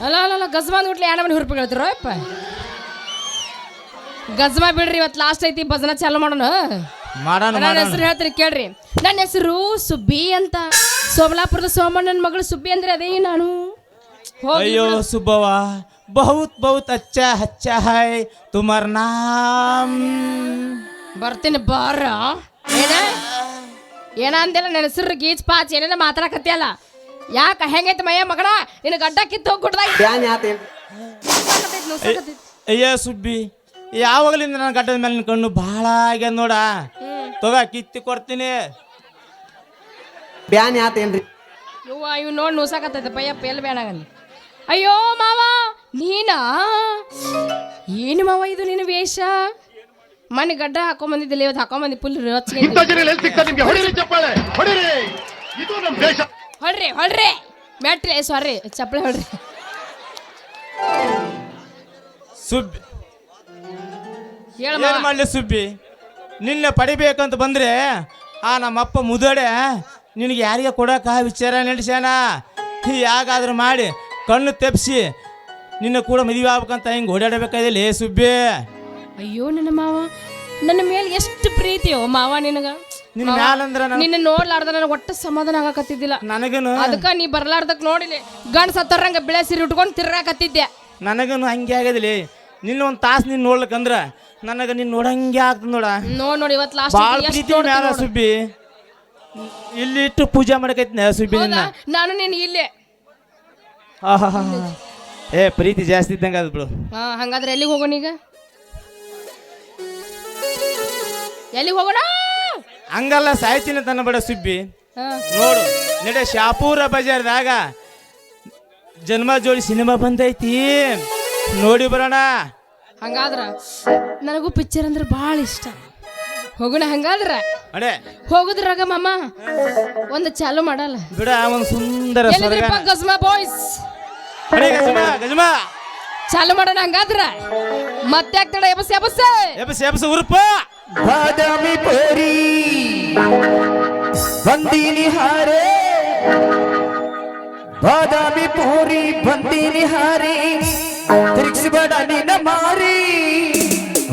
ಅಲ್ಲ ಗಜ್ಮಾನ್ ಹುಟ್ಲಿ 2 ಮನೆ ಹುರುಪಿ ಹೇಳ್ತಿರೋ ಅಪ್ಪ. ಗಜ್ಮಾ ಬಿಡ್ರಿ, ಇವತ್ತು ಲಾಸ್ಟ್ ಐತಿ, ಭಜನ ಚಾಲು ಮಾಡೋಣ. ಮಾಡೋಣ ನನ್ನ ಹೆಸರು ಹೇಳ್ತೀನಿ ಕೇಳ್ರಿ. ನನ್ನ ಹೆಸರು ಸುಬ್ಬಿ ಅಂತ. ಸೋಮಲಾಪುರದ ಸೋಮಣ್ಣನ ಮಗಳು ಸುಬ್ಬಿ ಅಂದ್ರೆ ಅದೇ ನಾನು. ಅಯ್ಯೋ ಸುಬ್ಬವ್ವ, ಬಹುತ್ ಬಹುತ್ ಅಚ್ಚಾ ಹೈ ತುಮಾರ್ ನಾಮ್. ಬರ್ತೀನಿ ಬಾರ. ಏನ ಅಂದಿಲ್ಲ, ನನ್ನ ಹೆಸರು ಗೀಚ್ ಪಾಚ್ ಏನೇನ ಮಾತಾಡಕತ್ತಿಯಲ್ಲ. ಯಾಕ ಹೆಂಗೈತೆ ಮಯ್ಯ ಮಗನ, ನಿನ್ನ ಗಡ್ಡ ಕಿತ್ತು ಹೋಗ್ಬಿಡ್ದ. ಅಯ್ಯ ಸುಬ್ಬಿ, ಯಾವಾಗಲಿಂದ ನನ್ನ ಗಡ್ಡದ ಮೇಲೆ ನಿನ್ ಕಣ್ಣು ಭಾಳ ಆಗ್ಯದ ನೋಡ. ತಗ ಕಿತ್ತಿ ಕೊಡ್ತೀನಿ. ಬ್ಯಾನ್ ಯಾತೇನ್ರಿ? ಇವ್ ನೋಡಿ ನುಸಾಕತ್ತೈತೆ ಪಯ್ಯಪ್ಪ, ಎಲ್ಲಿ ಬೇಡಾಗಂದು. ಅಯ್ಯೋ ಮಾವ ನೀನಾ? ಏನು ಮಾವ ಇದು ನಿನ್ನ ವೇಷ? ಮನೆ ಗಡ್ಡ ಹಾಕೊಂಬಂದಿದ್ದಿಲ್ಲ, ಇವತ್ತು ಹಾಕೊಂಬಂದಿ ಫುಲ್ ಹೊಡ್ರಿ ಹೊಡ್ರಿ ಮ್ಯಾಟ್ರಿ, ಸಾರಿ ಚಪ್ಪಳೆ ಹೊಡ್ರಿ. ಸುಬ್ಬಿ ಹೇಳ ಏನ್ ಮಾಡ್ಲಿ ಸುಬ್ಬಿ, ನಿನ್ನ ಪಡಿಬೇಕಂತ ಬಂದ್ರೆ ನಮ್ಮಪ್ಪ ಮುದಡೆ ನಿನಗೆ ಯಾರಿಗೆ ಕೊಡಕ ವಿಚಾರ ನಡೆಸ್ಯಾನ. ಯಾಗಾದ್ರೂ ಮಾಡಿ ಕಣ್ಣು ತೆಪ್ಸಿ ನಿನ್ನ ಕೂಡ ಮದುವೆ ಆಗ್ಬೇಕಂತ ಹಿಂಗೆ ಓಡಾಡಬೇಕಾದಿಲ್ಲ ಸುಬ್ಬಿ. ಅಯ್ಯೋ ನನ್ನ ಮಾವ, ನನ್ನ ಮೇಲೆ ಎಷ್ಟು ಪ್ರೀತಿಯೋ ಮಾವ ನಿನಗ. ನಿನ್ನ ಮ್ಯಾಲಂದ್ರ ನಿನ್ನ ನೋಡ್ಲಾರ್ದ ನನಗೆ ಒಟ್ಟ ಸಮಾಧಾನ ಆಗಕತ್ತಿದ್ದಿಲ್ಲ. ನನಗನು ಅದಕ್ಕ ನೀ ಬರ್ಲಾರ್ದಕ್ ನೋಡಿಲಿ ಗಂಡ ಸತ್ತರಂಗ ಬೆಳೆ ಸೀರೆ ಉಟ್ಕೊಂಡು ತಿರ್ಗಾಕತ್ತಿದ್ದೆ. ನನಗನು ಹಂಗೆ ಆಗದಿಲ್ಲ. ನಿನ್ನ ಒಂದು ತಾಸು ನೀನು ನೋಡ್ಲಕ್ಕಂದ್ರ ನನಗೆ ನೀನು ನೋಡಂಗೆ ಆಗ್ತದ ನೋಡ. ನೋಡಿ ಇವತ್ತು ಲಾಸ್ಟ್ ಭಾಳ ಪ್ರೀತಿ ಮ್ಯಾಲ ಸುಬ್ಬಿ. ಇಲ್ಲಿ ಇಟ್ಟು ಪೂಜೆ ಮಾಡಕೈತಿ ಸುಬ್ಬಿ ನಿನ್ನ. ನಾನು ನೀನು ಇಲ್ಲೇ. ಏ ಪ್ರೀತಿ ಜಾಸ್ತಿ ಇದ್ದಂಗ ಅದ್ ಬಿಡು. ಹಂಗಾದ್ರೆ ಎಲ್ಲಿಗೆ ಹೋಗೋಣ ಈಗ? ಎಲ್ಲಿಗೆ ಹೋಗೋಣ? ಹಂಗಲ್ಲ, ಸಾಯ್ತೀನಿ ತನ್ನ ಬಡ ಸುಬ್ಬಿ. ನೋಡು ನಡೆ, ಶಾಪೂರ ಬಜಾರ್ದಾಗ ಜನ್ಮ ಜೋಡಿ ಸಿನಿಮಾ ಬಂದೈತಿ, ನೋಡಿ ಬರೋಣ. ಹಂಗಾದ್ರ ನನಗೂ ಪಿಕ್ಚರ್ ಅಂದ್ರೆ ಭಾಳ ಇಷ್ಟ. ಹೋಗೋಣ ಹಂಗಾದ್ರ. ಅಡೆ ಹೋಗುದ್ರಾಗ ಮಾಮ ಒಂದು ಚಾಲು ಮಾಡಲ್ಲ ಬಿಡ, ಒಂದು ಸುಂದರ ಗಜ್ಮಾ ಬಾಯ್ಸ್ ಗಜಮಾ ಚಾಲು ಮಾಡೋಣ ಹಂಗಾದ್ರ. ಮತ್ತೆ ಆಗ್ತಾಡ ಎಬಸ್ ಉರುಪ ಬಾದಾಮಿ ಪೋರಿ ಬಂದೀನಿ ಹಾರೆ, ಬಾದಾಮಿ ಪೋರಿ ಬಂದೀನಿ ಹಾರಿ, ತಿರ್ಗಿಸ್ಬೇಡ ನಿನ್ನ ಮಾರಿ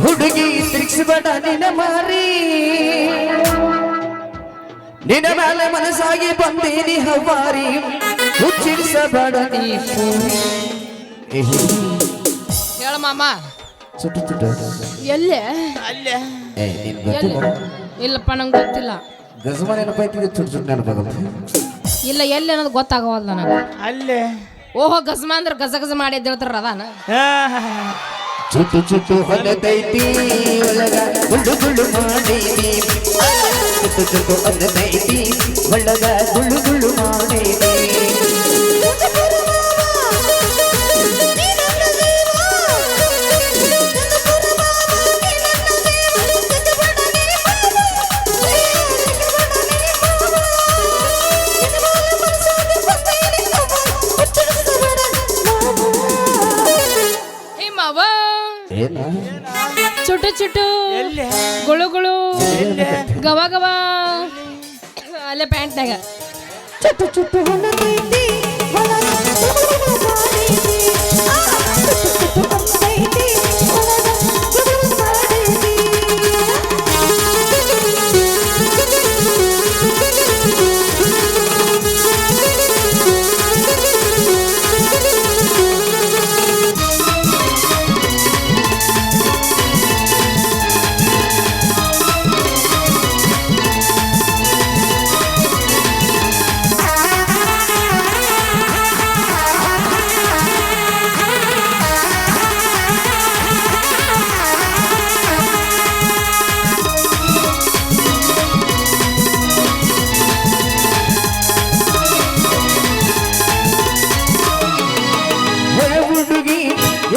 ಹುಡುಗಿ, ತಿರ್ಗಿಸ್ಬೇಡ ನಿನ್ನ ಮಾರಿ, ನಿನ್ನ ಮೇಲೆ ಮನಸ್ಸಾಗಿ ಬಂದೀನಿ ಹವಾರಿ, ಹುಚ್ಚಿಡಿಸಬೇಡ ನೀ ಹೇಳ ಮಾಮ. ಎಲ್ಲೇ? ಇಲ್ಲಪ್ಪ ನಂಗೆ ಗೊತ್ತಿಲ್ಲ. ಇಲ್ಲ ಎಲ್ಲಿ ಅನ್ನೋದು ಗೊತ್ತಾಗವಲ್ಲ ನನಗೆ. ಅಲ್ಲೇ ಓಹೋ ಗಜ್ಮಾ ಅಂದ್ರೆ ಗಜ ಗಜ ಮಾಡಿ ಹೇಳ್ತಾರ ಅದಾನ. ಚುಟ್ಟು ಚುಟ್ಟು ಹೊಲದೈತಿ ಒಳಗ ಗುಳ್ಳು ಗುಳ್ಳು ಮಾಡೀನಿ, ಚುಟ್ಟು ಚುಟ್ಟು ಹೊಲದೈತಿ ಒಳಗ ಗುಳ್ಳು ಗುಳ್ಳು ಮಾಡೀನಿ. ಚುಟ್ಟು ಚುಟ್ಟು ಗುಳು ಗುಳು ಗವ ಗವ ಅಲ್ಲೇ ಪ್ಯಾಂಟ್ನಾಗ ಚುಟ್ಟು ಚುಟ್ಟು ಹೊಲದೈತಿ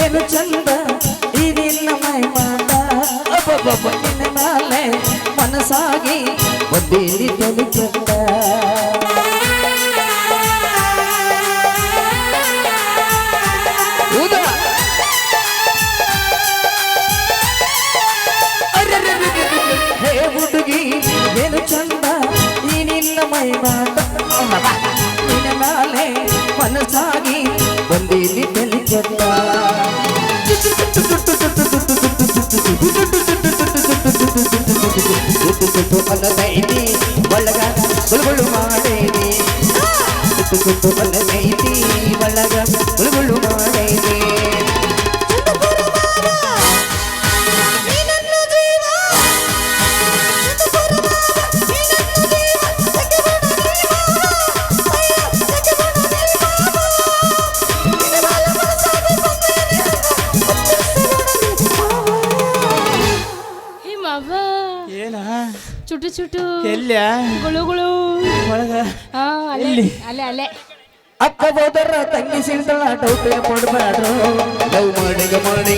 ಏನು ಚಂದ ಇದಿಲ್ಲ ಮೈ ಮಾತ, ಅಬ್ಬಬ್ಬ ನಿನ್ನ ಮೇಲೆ ಮನಸ್ಸಾಗಿ ಒಂದೇಲಿ ತಲುಪಂದ. ಹೇ ಹುಡುಗಿ ಏನು ಚಂದ ನೀನಿಲ್ಲ ಮೈ ಮಾತ, ನಿನ್ನ ಮೇಲೆ ಮನಸ್ಸಾಗಿ ಒಂದೇಲಿ ತಲುಪಂದ. ತುತ್ತು ಅನ್ನದೈತಿ ಒಳಗ ಗುಳುಗುಳು ಮಾಡೈತಿ ತುತ್ತು ಅನ್ನದೈತಿ ಒಳಗ ಗುಳುಗುಳು ಮಾಡೈತಿ ಹೇ ಮಾವ ಏನ ಚುಟು ಚುಟು ಎಲ್ಯ ಗುಳುಗುಳು ಒಳಗ ಹಾ ಅಲ್ಲೇ ಅಲ್ಲೇ ಅಲ್ಲೇ ಅಕ್ಕ ಹೋದರ ತಂಗಿ ಸಿಗ್ತಾಳ ಡೌಟ್ ಕೊಡ್ಬೇಡ್ರು ಲವ್ ಮಾಡಗ ಮಾಡಿ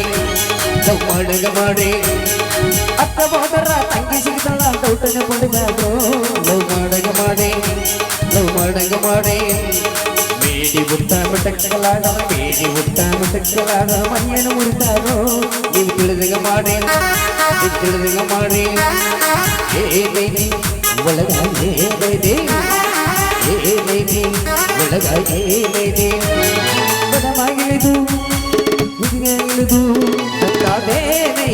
ಅಕ್ಕ ಹೋದರ ತಂಗಿ ಸಿಗ್ತಾಳ ಡೌಟ್ ಕೊಡ್ಬೇಡ್ರು ಲವ್ ಮಾಡಗ ಮಾಡಿ ಬೇಡಿ ಹುಟ್ಟ ಮಟಕ್ಕಲಾಡ ಮನೆಯನ್ನು ಮುರಿತಾರೋ ನೀವು ತಿಳಿದಂಗ ಮಾಡಿ ಏ ಒಳಗ ಒಳಗಾಗಿಳಿದು ಇಳಿದು ಅಂತಾದೇನೈತಿ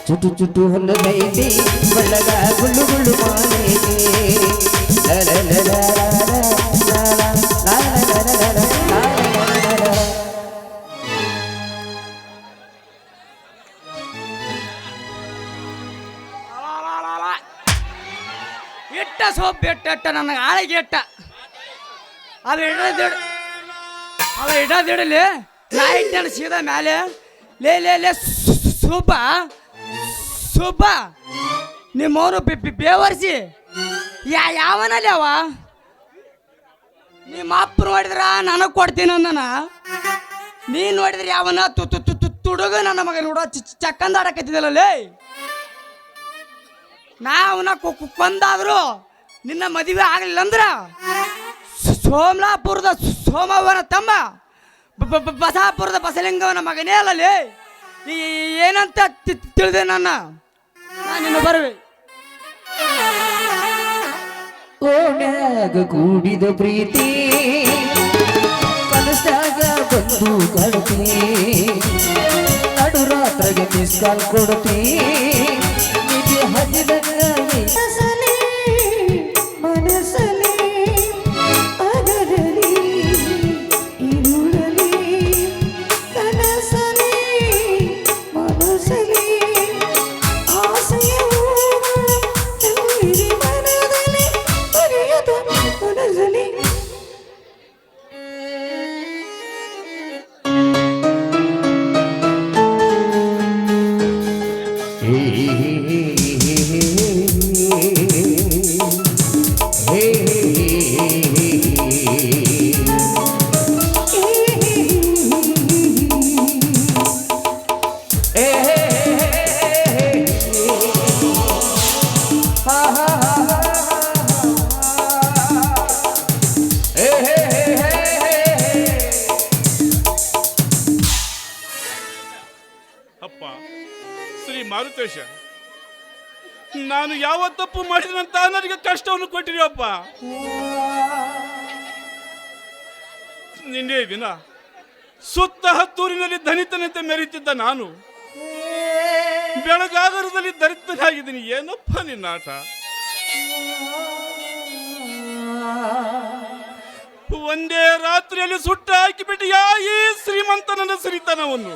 ಚುಟು ಚುಟು ಹೊನ್ನದೈತಿ ಒಳಗ ಗುಳ್ಳು ಗುಳ್ಳು ಮಾಡೈತಿ ಇಟ್ಟ ಸೋಪ್ ಇಟ್ಟ ನನಗೆ ಆಳಿಗೆ ಇಟ್ಟ ಅದು ಇಡದಿಡಲಿ ನಾ ಇಟ್ಟ ಸೀದಾ ಮ್ಯಾಲೆ ಲೇ ಸುಬ್ಬ ನಿಮ್ಮವನು ಬೇವರ್ಸಿ ಯಾವನಲ್ಲಿ ಅವ ನಿಮ್ಮ ಅಪ್ಪ ನೋಡಿದ್ರ ನನಗೆ ಕೊಡ್ತೀನಿ ಅಂದನ ನೀನು ನೋಡಿದ್ರೆ ಯಾವನ ತುಡುಗ ನನ್ನ ಮಗ ನೋಡೋ ಚಕ್ಕಂದಾಡಕತ್ತಿದ್ದಲ್ಲೇ ನಾ ಅವನ ಕೊಂದಾದ್ರು ನಿನ್ನ ಮದುವೆ ಆಗಲಿಲ್ಲ ಅಂದ್ರ ಸೋಮಲಾಪುರದ ಸೋಮವನ ತಮ್ಮ ಬಸಾಪುರದ ಬಸಲಿಂಗವನ ಮಗನೇ ಅಲ್ಲಲ್ಲಿ ಏನಂತ ತಿಳಿದೆ ನಾನು ನಿನ್ನ ಬರುವೆ ಓಣ್ಯಾಗ ಕೂಡಿದ ಪ್ರೀತಿ ಕನಸಾಗ ಬಂದು ಕಳ್ತಿ ನಡು ರಾತ್ರಿಗೆ ಮಿಸ್ ಕಾಲ್ ಕೊಡ್ತಿ ನಿಧಿ ಹದಿದಾಗ ಮನಸಲಿ ಅದರಲಿ ಇರುಳಲಿ ಕನಸಲಿ ಮನಸಲಿ ಆಸೆಯ ಮನದಲ್ಲಿ ಮರೆಯದ ಮನಸಲಿ ಅಪ್ಪ ಶ್ರೀ ಮಾರುತೇಶ, ನಾನು ಯಾವ ತಪ್ಪು ಮಾಡಿದಂತ ನನಗೆ ಕಷ್ಟವನ್ನು ಕೊಟ್ಟಿರಿಯಪ್ಪ. ನಿನ್ನೆ ದಿನ ಸುತ್ತ ಹತ್ತೂರಿನಲ್ಲಿ ಧನಿತನಂತೆ ಮೆರೀತಿದ್ದ ನಾನು ಬೆಳಗಾಗರದಲ್ಲಿ ದರಿದ್ರನಾಗಿದ್ದೀನಿ. ಏನಪ್ಪ ನಿನ್ನ ಆಟ? ಒಂದೇ ರಾತ್ರಿಯಲ್ಲಿ ಸುಟ್ಟ ಹಾಕಿಬಿಟ್ಟು ಈ ಶ್ರೀಮಂತನನ್ನ ಸಿರಿತನವನ್ನು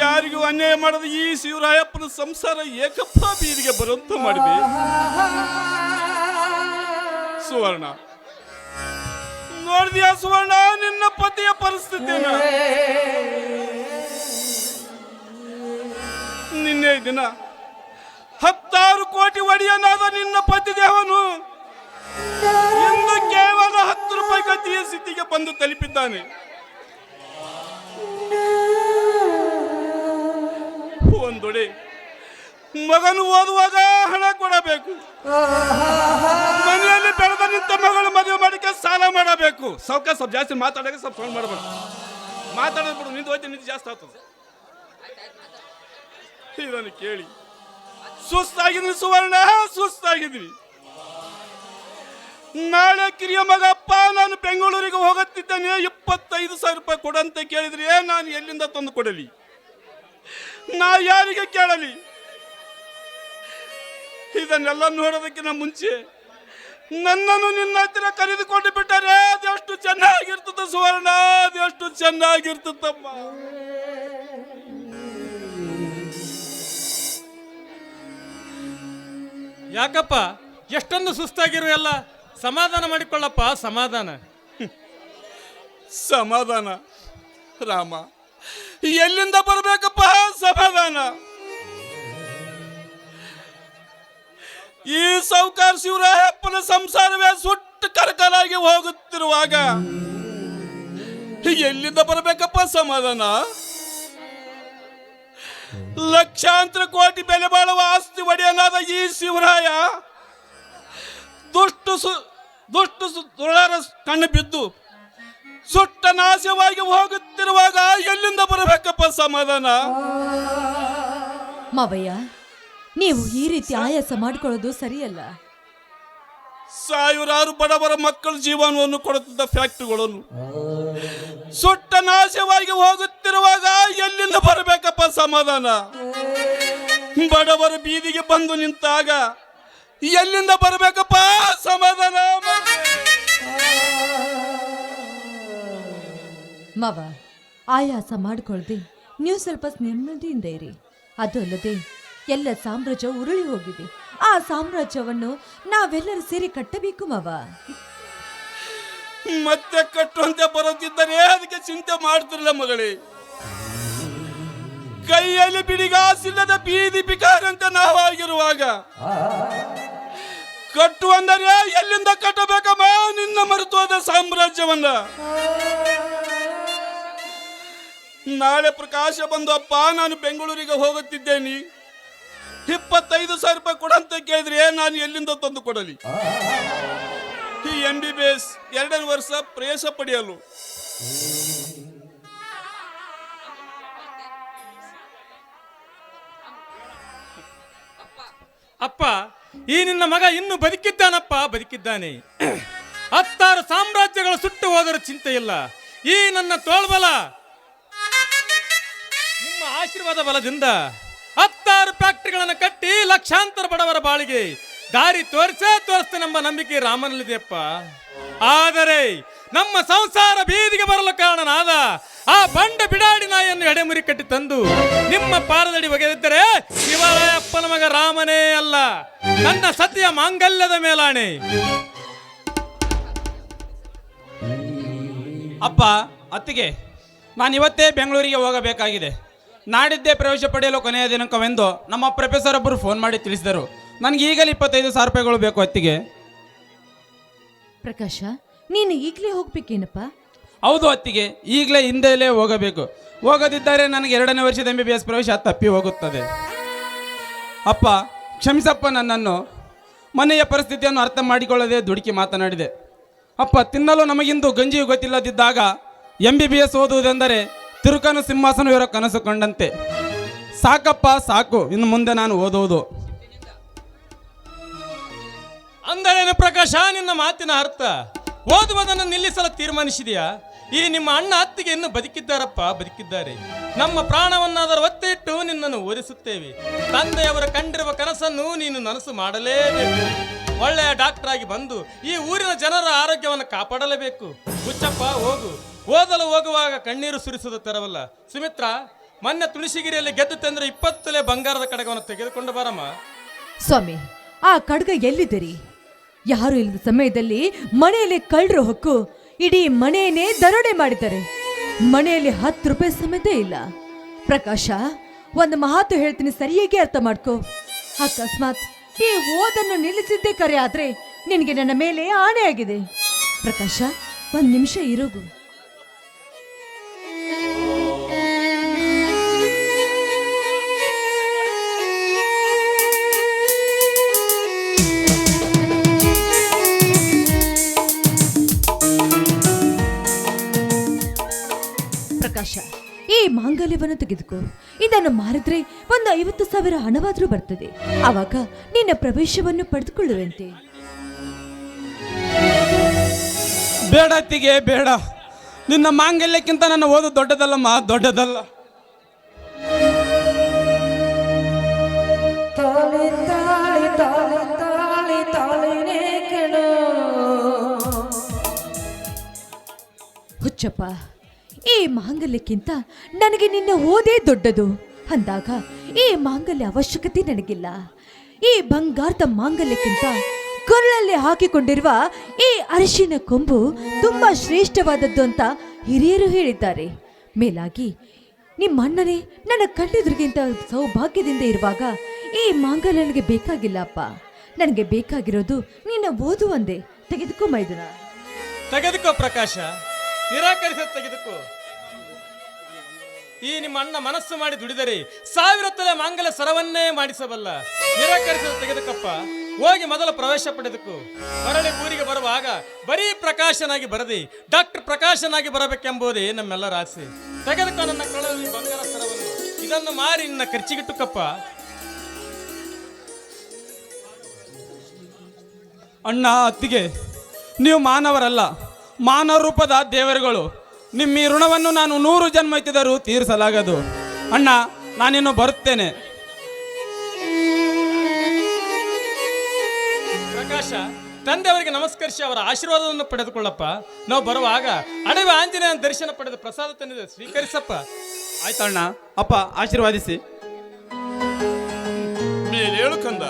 ಯಾರಿಗೂ ಅನ್ಯಾಯ ಮಾಡದ ಈ ಶಿವರಾಯಪ್ಪನ ಸಂಸಾರ ಏಕಪ್ಪ ಬೀದಿಗೆ ಬರುವಂತ ಮಾಡಿದೆ. ಸುವರ್ಣ, ನೋಡಿದ್ಯಾ ಸುವರ್ಣ ನಿನ್ನ ಪತಿಯ ಪರಿಸ್ಥಿತಿನ? ನಿನ್ನೆ ದಿನ 10 ಕೋಟಿ ಒಡೆಯನಾದ ನಿನ್ನ ಪತಿ ದೇವನು ಇಂದು ಕೇವಲ 10 ರೂಪಾಯಿ ಗತಿಯ ಸ್ಥಿತಿಗೆ ಬಂದು ತಲುಪಿದ್ದಾನೆ. ಒಂದೊಡೆ ಮಗನು ಓದುವಾಗ ಹಣ ಕೊಡಬೇಕು, ಮನೆಯಲ್ಲಿ ಬೆಳೆದ ನಿಂತ ಮಗಳು ಮದುವೆ ಮಾಡಕ್ಕೆ ಸಾಲ ಮಾಡಬೇಕು. ಸಾವ್ಕಾಶ ಸ್ವಲ್ಪ ಜಾಸ್ತಿ ಮಾತಾಡಕ್ಕೆ ಸ್ವಲ್ಪ ಸೌಂಡ್ ಮಾಡಬೇಕು. ಮಾತಾಡೋದು ನಿಂದು ಹೋಯ್ತು, ನಿಂತು ಜಾಸ್ತಿ ಆಗ್ತದೆ. ಇದನ್ನು ಕೇಳಿ ಸುಸ್ತಾಗಿದ್ದೀನಿ ಸುವರ್ಣ, ಸುಸ್ತಾಗಿದ್ದೀನಿ. ನಾಳೆ ಕಿರಿಯ ಮಗಪ್ಪ ನಾನು ಬೆಂಗಳೂರಿಗೆ ಹೋಗುತ್ತಿದ್ದೇನೆ, 25,000 ರೂಪಾಯಿ ಕೊಡಂತ ಕೇಳಿದ್ರೆ ನಾನು ಎಲ್ಲಿಂದ ತಂದು ಕೊಡಲಿ? ನಾ ಯಾರಿಗೆ ಕೇಳಲಿ? ಇದನ್ನೆಲ್ಲ ನೋಡೋದಕ್ಕಿಂತ ಮುಂಚೆ ನನ್ನನ್ನು ನಿನ್ನ ಹತ್ತಿರ ಕರೆದುಕೊಂಡು ಬಿಟ್ಟರೆ ಅದೆಷ್ಟು ಚೆನ್ನಾಗಿರ್ತದ ಸುವರ್ಣ, ಅದೆಷ್ಟು ಚೆನ್ನಾಗಿರ್ತದಮ್ಮ. ಯಾಕಪ್ಪ ಎಷ್ಟೊಂದು ಸುಸ್ತಾಗಿರು, ಎಲ್ಲ ಸಮಾಧಾನ ಮಾಡಿಕೊಳ್ಳಪ್ಪ, ಸಮಾಧಾನ. ಸಮಾಧಾನ ರಾಮ, ಎಲ್ಲಿಂದ ಬರಬೇಕಪ್ಪ ಸಮಾಧಾನ? ಈ ಸಾವುಕಾರ ಶಿವರಾಯಪ್ಪನ ಸಂಸಾರವೇ ಸುಟ್ಟು ಕರಕಲಾಗಿ ಹೋಗುತ್ತಿರುವಾಗ ಎಲ್ಲಿಂದ ಬರಬೇಕಪ್ಪ ಸಮಾಧಾನ? ಲಕ್ಷಾಂತರ ಕೋಟಿ ಬೆಲೆ ಬಾಳುವ ಆಸ್ತಿ ಒಡೆಯನಾದ ಈ ಶಿವರಾಯ ದುಷ್ಟರ ಕಣ್ಣು ಬಿದ್ದು ಸುಟ್ಟ ನಾಶವಾಗಿ ಹೋಗುತ್ತಿರುವಾಗ ಎಲ್ಲಿಂದ ಬರಬೇಕಪ್ಪ ಸಮಾಧಾನ? ಮಾವಯ್ಯ, ನೀವು ಈ ರೀತಿ ಆಯಾಸ ಮಾಡಿಕೊಳ್ಳೋದು ಸರಿಯಲ್ಲ. ಸಾವಿರಾರು ಬಡವರ ಮಕ್ಕಳ ಜೀವನವನ್ನು ಕೊಡುತ್ತಿದ್ದ ಫ್ಯಾಕ್ಟರಿಗಳನ್ನು ಸುಟ್ಟ ನಾಶವಾಗಿ ಹೋಗುತ್ತಿರುವಾಗ ಎಲ್ಲಿಂದ ಬರಬೇಕಪ್ಪ ಸಮಾಧಾನ? ಬಡವರ ಬೀದಿಗೆ ಬಂದು ನಿಂತಾಗ ಎಲ್ಲಿಂದ ಬರಬೇಕಪ್ಪ ಸಮಾಧಾನ? ಮಾವ, ಆಯಾಸ ಮಾಡಿಕೊಳ್ಳದೆ ನೀವು ಸ್ವಲ್ಪ ನೆಮ್ಮದಿಯಿಂದ ಇರಿ. ಅದು ಅಲ್ಲದೆ ಎಲ್ಲ ಸಾಮ್ರಾಜ್ಯ ಉರುಳಿ ಹೋಗಿದೆ. ಆ ಸಾಮ್ರಾಜ್ಯವನ್ನು ನಾವೆಲ್ಲರೂ ಸೇರಿ ಕಟ್ಟಬೇಕು ಮಾವ. ಮತ್ತೆ ಕಟ್ಟುವಂತೆ ಬರುತ್ತಿದ್ದರೆ ಅದಕ್ಕೆ ಚಿಂತೆ ಮಾಡ್ತಿರಲಿಲ್ಲ ಮಗಳೇ. ಕೈಯಲ್ಲಿ ಬಿಡಿಗಾಸಿಲ್ಲದ ಬೀದಿ ಬಿಕಾರಂತೆ ನಾವಾಗಿರುವಾಗ ಕಟ್ಟುವಂದರೆ ಎಲ್ಲಿಂದ ಕಟ್ಟಬೇಕಮ್ಮ ನಿನ್ನ ಮರೆತೋದ ಸಾಮ್ರಾಜ್ಯವನ್ನ? ನಾಳೆ ಪ್ರಕಾಶ ಬಂದು ಅಪ್ಪ ನಾನು ಬೆಂಗಳೂರಿಗೆ ಹೋಗುತ್ತಿದ್ದೇನೆ, 25,000 ರೂಪಾಯಿ ಕೊಡಂತ ಕೇಳಿದ್ರೆ ನಾನು ಎಲ್ಲಿಂದ ತಂದು ಕೊಡಲಿ? ಈ MBBS 2ನೇ ವರ್ಷ ಪ್ರವೇಶ ಪಡೆಯಲು. ಅಪ್ಪ, ಈ ನಿನ್ನ ಮಗ ಇನ್ನು ಬದುಕಿದ್ದಾನಪ್ಪ, ಬದುಕಿದ್ದಾನೆ. 16 ಸಾಮ್ರಾಜ್ಯಗಳು ಸುಟ್ಟು ಹೋದರೂ ಚಿಂತೆ ಇಲ್ಲ. ಈ ನನ್ನ ತೋಳ್ಬಲ, ನಿಮ್ಮ ಆಶೀರ್ವಾದ ಬಲದಿಂದ 16 ಫ್ಯಾಕ್ಟರಿಗಳನ್ನು ಕಟ್ಟಿ ಲಕ್ಷಾಂತರ ಬಡವರ ಬಾಳಿಗೆ ದಾರಿ ತೋರಿಸ್ತೇನೆಂಬ ನಂಬಿಕೆ ರಾಮನಲ್ಲಿದೆಯಪ್ಪ. ಆದರೆ ನಮ್ಮ ಸಂಸಾರ ಬೀದಿಗೆ ಬರಲು ಕಾರಣನಾದ ಆ ಬಂಡ ಬಿಡಾಡಿ ನಾಯಿಯನ್ನು ಎಡೆಮುರಿ ಕಟ್ಟಿ ತಂದು ನಿಮ್ಮ ಪಾರದಡಿ ಒಗೆದಿದ್ದರೆ ಶಿವರಾಯಪ್ಪನ ಮಗ ರಾಮನೇ ಅಲ್ಲ, ನನ್ನ ಸತಿಯ ಮಾಂಗಲ್ಯದ ಮೇಲಾಣೆ. ಅಪ್ಪ, ಅತ್ತಿಗೆ, ನಾನು ಇವತ್ತೇ ಬೆಂಗಳೂರಿಗೆ ಹೋಗಬೇಕಾಗಿದೆ. ನಾಡಿದ್ದೇ ಪ್ರವೇಶ ಪಡೆಯಲು ಕೊನೆಯ ದಿನಾಂಕವೆಂದು ನಮ್ಮ ಪ್ರೊಫೆಸರ್ ಒಬ್ಬರು ಫೋನ್ ಮಾಡಿ ತಿಳಿಸಿದರು. ನನಗೆ ಈಗಲೇ 25,000 ರೂಪಾಯಿಗಳು ಬೇಕು ಅತ್ತಿಗೆ. ಪ್ರಕಾಶ, ನೀನು ಈಗಲೇ ಹೋಗ್ಬೇಕೇನಪ್ಪ? ಹೌದು ಅತ್ತಿಗೆ, ಈಗಲೇ ಹಿಂದೆಲೇ ಹೋಗಬೇಕು. ಹೋಗದಿದ್ದರೆ ನನಗೆ 2ನೇ ವರ್ಷದ MBBS ಪ್ರವೇಶ ತಪ್ಪಿ ಹೋಗುತ್ತದೆ. ಅಪ್ಪ ಕ್ಷಮಿಸಪ್ಪ, ನನ್ನನ್ನು ಮನೆಯ ಪರಿಸ್ಥಿತಿಯನ್ನು ಅರ್ಥ ಮಾಡಿಕೊಳ್ಳದೆ ದುಡುಕಿ ಮಾತನಾಡಿದೆ. ಅಪ್ಪ, ತಿನ್ನಲು ನಮಗಿಂದು ಗಂಜಿಯು ಗೊತ್ತಿಲ್ಲದಿದ್ದಾಗ MBBS ಓದುವುದೆಂದರೆ ತಿರುಕನು ಸಿಂಹಾಸನವಿರೋ ಕನಸು ಕಂಡಂತೆ. ಸಾಕಪ್ಪ ಸಾಕು, ಇನ್ನು ಮುಂದೆ ನಾನು ಓದುವುದು. ಅಂದರೇನು ಪ್ರಕಾಶ ನಿನ್ನ ಮಾತಿನ ಅರ್ಥ? ಓದುವುದನ್ನು ನಿಲ್ಲಿಸಲು ತೀರ್ಮಾನಿಸಿದೆಯಾ? ಈ ನಿಮ್ಮ ಅಣ್ಣ ಅತ್ತಿಗೆ ಇನ್ನು ಬದುಕಿದ್ದಾರಪ್ಪ, ಬದುಕಿದ್ದಾರೆ. ನಮ್ಮ ಪ್ರಾಣವನ್ನಾದರೂ ಒತ್ತೆ ಇಟ್ಟು ನಿನ್ನನ್ನು ಓದಿಸುತ್ತೇವೆ. ತಂದೆಯವರು ಕಂಡಿರುವ ಕನಸನ್ನು ನೀನು ನನಸು ಮಾಡಲೇಬೇಕು. ಒಳ್ಳೆಯ ಡಾಕ್ಟರ್ ಆಗಿ ಬಂದು ಈ ಊರಿನ ಜನರ ಆರೋಗ್ಯವನ್ನು ಕಾಪಾಡಲೇಬೇಕು. ಹುಚ್ಚಪ್ಪ, ಹೋಗು. ಓದಲು ಹೋಗುವಾಗ ಕಣ್ಣೀರು ಸುರಿಸುವುದು ತೆರವಲ್ಲ. ಸುಮಿತ್ರಾ, ಮೊನ್ನೆ ತುಳಸಿಗಿರಿಯಲ್ಲಿ ಗೆದ್ದು ತಂದ್ರೆ 20 ತೊಲೆ ಬಂಗಾರದ ಕಡಗವನ್ನು ತೆಗೆದುಕೊಂಡು ಬರಮ್ಮ. ಸ್ವಾಮಿ, ಆ ಕಡ್ಗ ಎಲ್ಲಿದ್ದೀರಿ? ಯಾರು ಇಲ್ಲದ ಸಮಯದಲ್ಲಿ ಮನೆಯಲ್ಲಿ ಕಳ್ಳರು ಹೊಕ್ಕು ಇಡೀ ಮನೆಯನ್ನೇ ದರೋಡೆ ಮಾಡಿದ್ದಾರೆ. ಮನೆಯಲ್ಲಿ 10 ರೂಪಾಯಿ ಸಮೇತ ಇಲ್ಲ. ಪ್ರಕಾಶ, ಒಂದು ಮಾತು ಹೇಳ್ತೀನಿ, ಸರಿಯಾಗಿ ಅರ್ಥ ಮಾಡ್ಕೋ. ಅಕಸ್ಮಾತ್ ಈ ಓದನ್ನು ನಿಲ್ಲಿಸಿದ್ದೇ ಕರೆ ಆದ್ರೆ ನಿನಗೆ ನನ್ನ ಮೇಲೆ ಆಣೆ ಆಗಿದೆ. ಪ್ರಕಾಶ, 1 ನಿಮಿಷ ಇರೋಗು. ಪ್ರಕಾಶ, ಈ ಮಾಂಗಲ್ಯವನ್ನು ತೆಗೆದುಕೋ. ಇದನ್ನು ಮಾರಿದ್ರೆ ಒಂದು 50,000 ಹಣವಾದ್ರೂ ಬರ್ತದೆ. ಆವಾಗ ನಿನ್ನ ಪ್ರವೇಶವನ್ನು ಪಡೆದುಕೊಳ್ಳುವಂತೆ. ಬೇಡ ಅತ್ತಿಗೆ, ಬೇಡ. ನಿನ್ನ ಮಾಂಗಲ್ಯಕ್ಕಿಂತ ನನ್ನ ಓದು ದೊಡ್ಡದಲ್ಲಮ್ಮ, ದೊಡ್ಡದಲ್ಲ. ಹುಚ್ಚಪ್ಪ, ಈ ಮಾಂಗಲ್ಯಕ್ಕಿಂತ ನನಗೆ ನಿನ್ನ ಓದೇ ದೊಡ್ಡದು ಅಂದಾಗ ಈ ಮಾಂಗಲ್ಯ ಅವಶ್ಯಕತೆ ನನಗಿಲ್ಲ. ಈ ಬಂಗಾರದ ಮಾಂಗಲ್ಯಕ್ಕಿಂತ ಕೊರಳಲ್ಲಿ ಹಾಕಿಕೊಂಡಿರುವ ಈ ಅರಿಶಿನ ಕೊಂಬು ತುಂಬಾ ಶ್ರೇಷ್ಠವಾದದ್ದು ಅಂತ ಹಿರಿಯರು ಹೇಳಿದ್ದಾರೆ. ಮೇಲಾಗಿ ನಿಮ್ಮ ಅಣ್ಣನೇ ನನ್ನ ಕಣ್ಣೆದುರಿಗಿಂತ ಸೌಭಾಗ್ಯದಿಂದ ಇರುವಾಗ ಈ ಮಾಂಗಲ್ಯ ನನಗೆ ಬೇಕಾಗಿಲ್ಲ ಅಪ್ಪ. ನನಗೆ ಬೇಕಾಗಿರೋದು ನಿನ್ನ ಓದು ಒಂದೇ. ತೆಗೆದುಕೋ ಮೈದುನ. ತೆಗೆದುಕೋ ಪ್ರಕಾಶ, ನಿರಾಕರಿಸ ತೆಗೆದುಕೋ. ಈ ನಿಮ್ಮ ಅಣ್ಣ ಮನಸ್ಸು ಮಾಡಿ ದುಡಿದರೆ 1000 ತೊಲೆ ಮಾಂಗಲ್ಯ ಸರವನ್ನೇ ಮಾಡಿಸಬಲ್ಲ. ನಿರಾಕರಿಸಲು ತೆಗೆದುಕಪ್ಪ. ಹೋಗಿ ಮೊದಲ ಪ್ರವೇಶ ಪಡೆದುಕೋ. ಮರಳಿ ಊರಿಗೆ ಬರುವಾಗ ಬರೀ ಪ್ರಕಾಶನಾಗಿ ಬರದೆ ಡಾಕ್ಟರ್ ಪ್ರಕಾಶನಾಗಿ ಬರಬೇಕೆಂಬುದೇ ನಮ್ಮೆಲ್ಲರ ಆಸೆ. ತೆಗೆದುಕೋ ನನ್ನ ಕಳವಿ ಬಂಗಾರ ಸರವನ್ನು. ಇದನ್ನು ಮಾರಿ ನಿನ್ನ ಖರ್ಚಿಗಿಟ್ಟುಕಪ್ಪ. ಅಣ್ಣ, ಅತ್ತಿಗೆ, ನೀವು ಮಾನವರಲ್ಲ, ಮಾನವ ರೂಪದ ದೇವರುಗಳು. ನಿಮ್ಮ ಈ ಋಣವನ್ನು ನಾನು 100 ಜನ್ಮ ಎತ್ತಿದರೂ ತೀರಿಸಲಾಗದು. ಅಣ್ಣ, ನಾನಿನ್ನು ಬರುತ್ತೇನೆ. ಪ್ರಕಾಶ, ತಂದೆಯವರಿಗೆ ನಮಸ್ಕರಿಸಿ ಅವರ ಆಶೀರ್ವಾದವನ್ನು ಪಡೆದುಕೊಳ್ಳಪ್ಪ. ನಾವು ಬರುವಾಗ ಅಡವಿ ಆಂಜನೇಯನ ದರ್ಶನ ಪಡೆದು ಪ್ರಸಾದ ತಂದಿದೆ, ಸ್ವೀಕರಿಸಪ್ಪ. ಆಯ್ತಣ್ಣ. ಅಪ್ಪ ಆಶೀರ್ವಾದಿಸಿ. ಮೇಲೇಳು ಕಂದ.